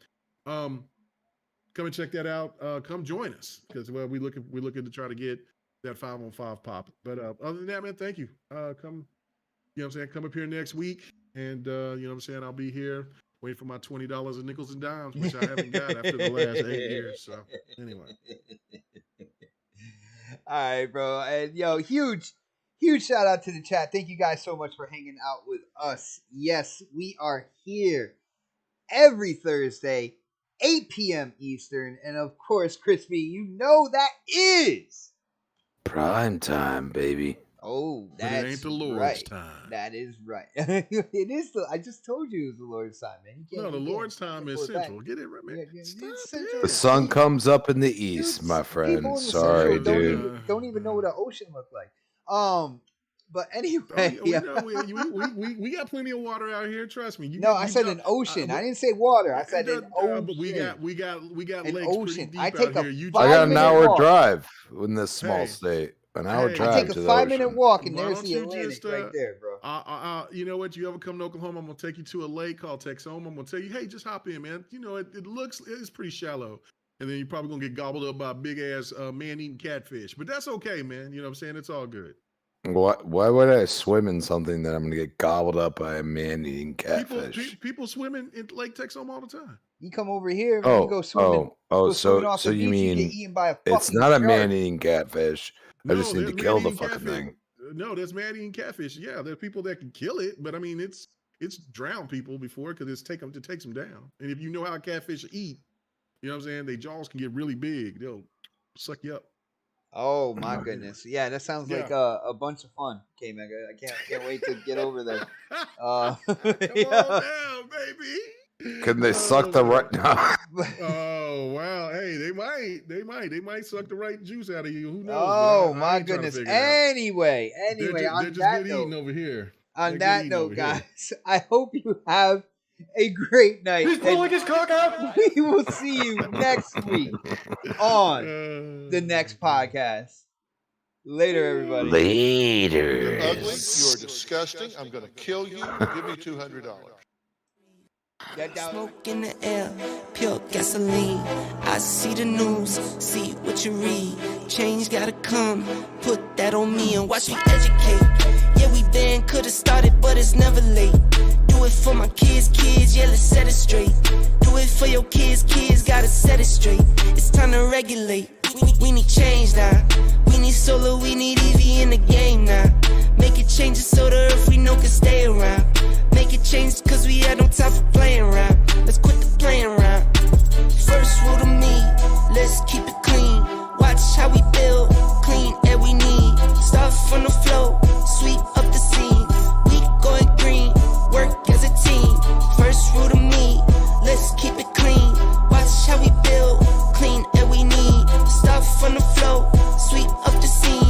come and check that out. Come join us because we're looking to try to get that 5-on-5 pop. But other than that, man, thank you. Come, you know what I'm saying? Come up here next week, and you know what I'm saying? I'll be here waiting for my $20 in nickels and dimes, which I haven't got after the last 8 years. So anyway. All right, bro. And yo, huge shout out to the chat. Thank you guys so much for hanging out with us. Yes, we are here every Thursday, 8 p.m. Eastern. And of course, Crispy, you know that is Prime time, baby. Oh, But that's it ain't the Lord's right. time. That is right. It is I just told you it was the Lord's time, man. No, the Lord's time is central. Get it right, man. Stop it. The sun comes up in the east, my People friend. in the Sorry, Central dude. don't even know what an ocean looked like. But anyway, we got plenty of water out here. Trust me. I said an ocean. I didn't say water. I said an ocean. But we got an lakes ocean. pretty deep I take out a here. I got an 5-minute hour walk. drive in this small state. An hour Hey, drive I take to a the 5-minute ocean. walk, and Why there's don't the you Atlantic just, right there, bro. You know what? You ever come to Oklahoma? I'm gonna take you to a lake called Texoma. I'm gonna tell you, hey, just hop in, man. You know, it's pretty shallow, and then you're probably gonna get gobbled up by a big ass man-eating catfish. But that's okay, man. You know what I'm saying? It's all good. Why would I swim in something that I'm going to get gobbled up by a man-eating catfish? People swimming in Lake Texoma all the time. You come over here, man. You go swimming. So you mean you get eaten by a it's fucking not a shark. man-eating catfish? I just need to there's kill the man-eating fucking catfish. thing. No, there's man-eating catfish. Yeah, there's people that can kill it, but I mean, it's drowned people before because it takes them down. And if you know how catfish eat, you know what I'm saying? Their jaws can get really big. They'll suck you up. Oh my goodness! Yeah, that sounds like a bunch of fun, K-Mega. I can't wait to get over there. Come on down, baby. Can they suck the right? No. Oh wow! Hey, they might suck the right juice out of you. Who knows? Oh I my ain't trying to goodness. figure it out. Anyway, They're on just that good note, eating over here. on They're good that eating note, over here. guys, I hope you have a great night. He's pulling And his cock out. we will see you next week on the next podcast. Later, everybody. Later. You're ugly. You're disgusting. I'm going to kill you. Give me $200. That down. Smoke in the air, pure gasoline. I see the news, see what you read. Change gotta come, put that on me and watch me educate. Yeah, we been could've started, but it's never late. Do it for my kids, yeah, let's set it straight. Do it for your kids, gotta set it straight. It's time to regulate. We need change now. We need solar, we need EV in the game now. Make it changes so the earth we know can stay around. Make it change cause we had no time for playing around. Let's quit the playing around. First rule to me, let's keep it clean. Watch how we build, clean air we need. Start from the flow, sweep up the scene. We going green, work as a team. First rule to me, let's keep it clean. Watch how we build, clean air we need. Start from the flow, sweep up the scene.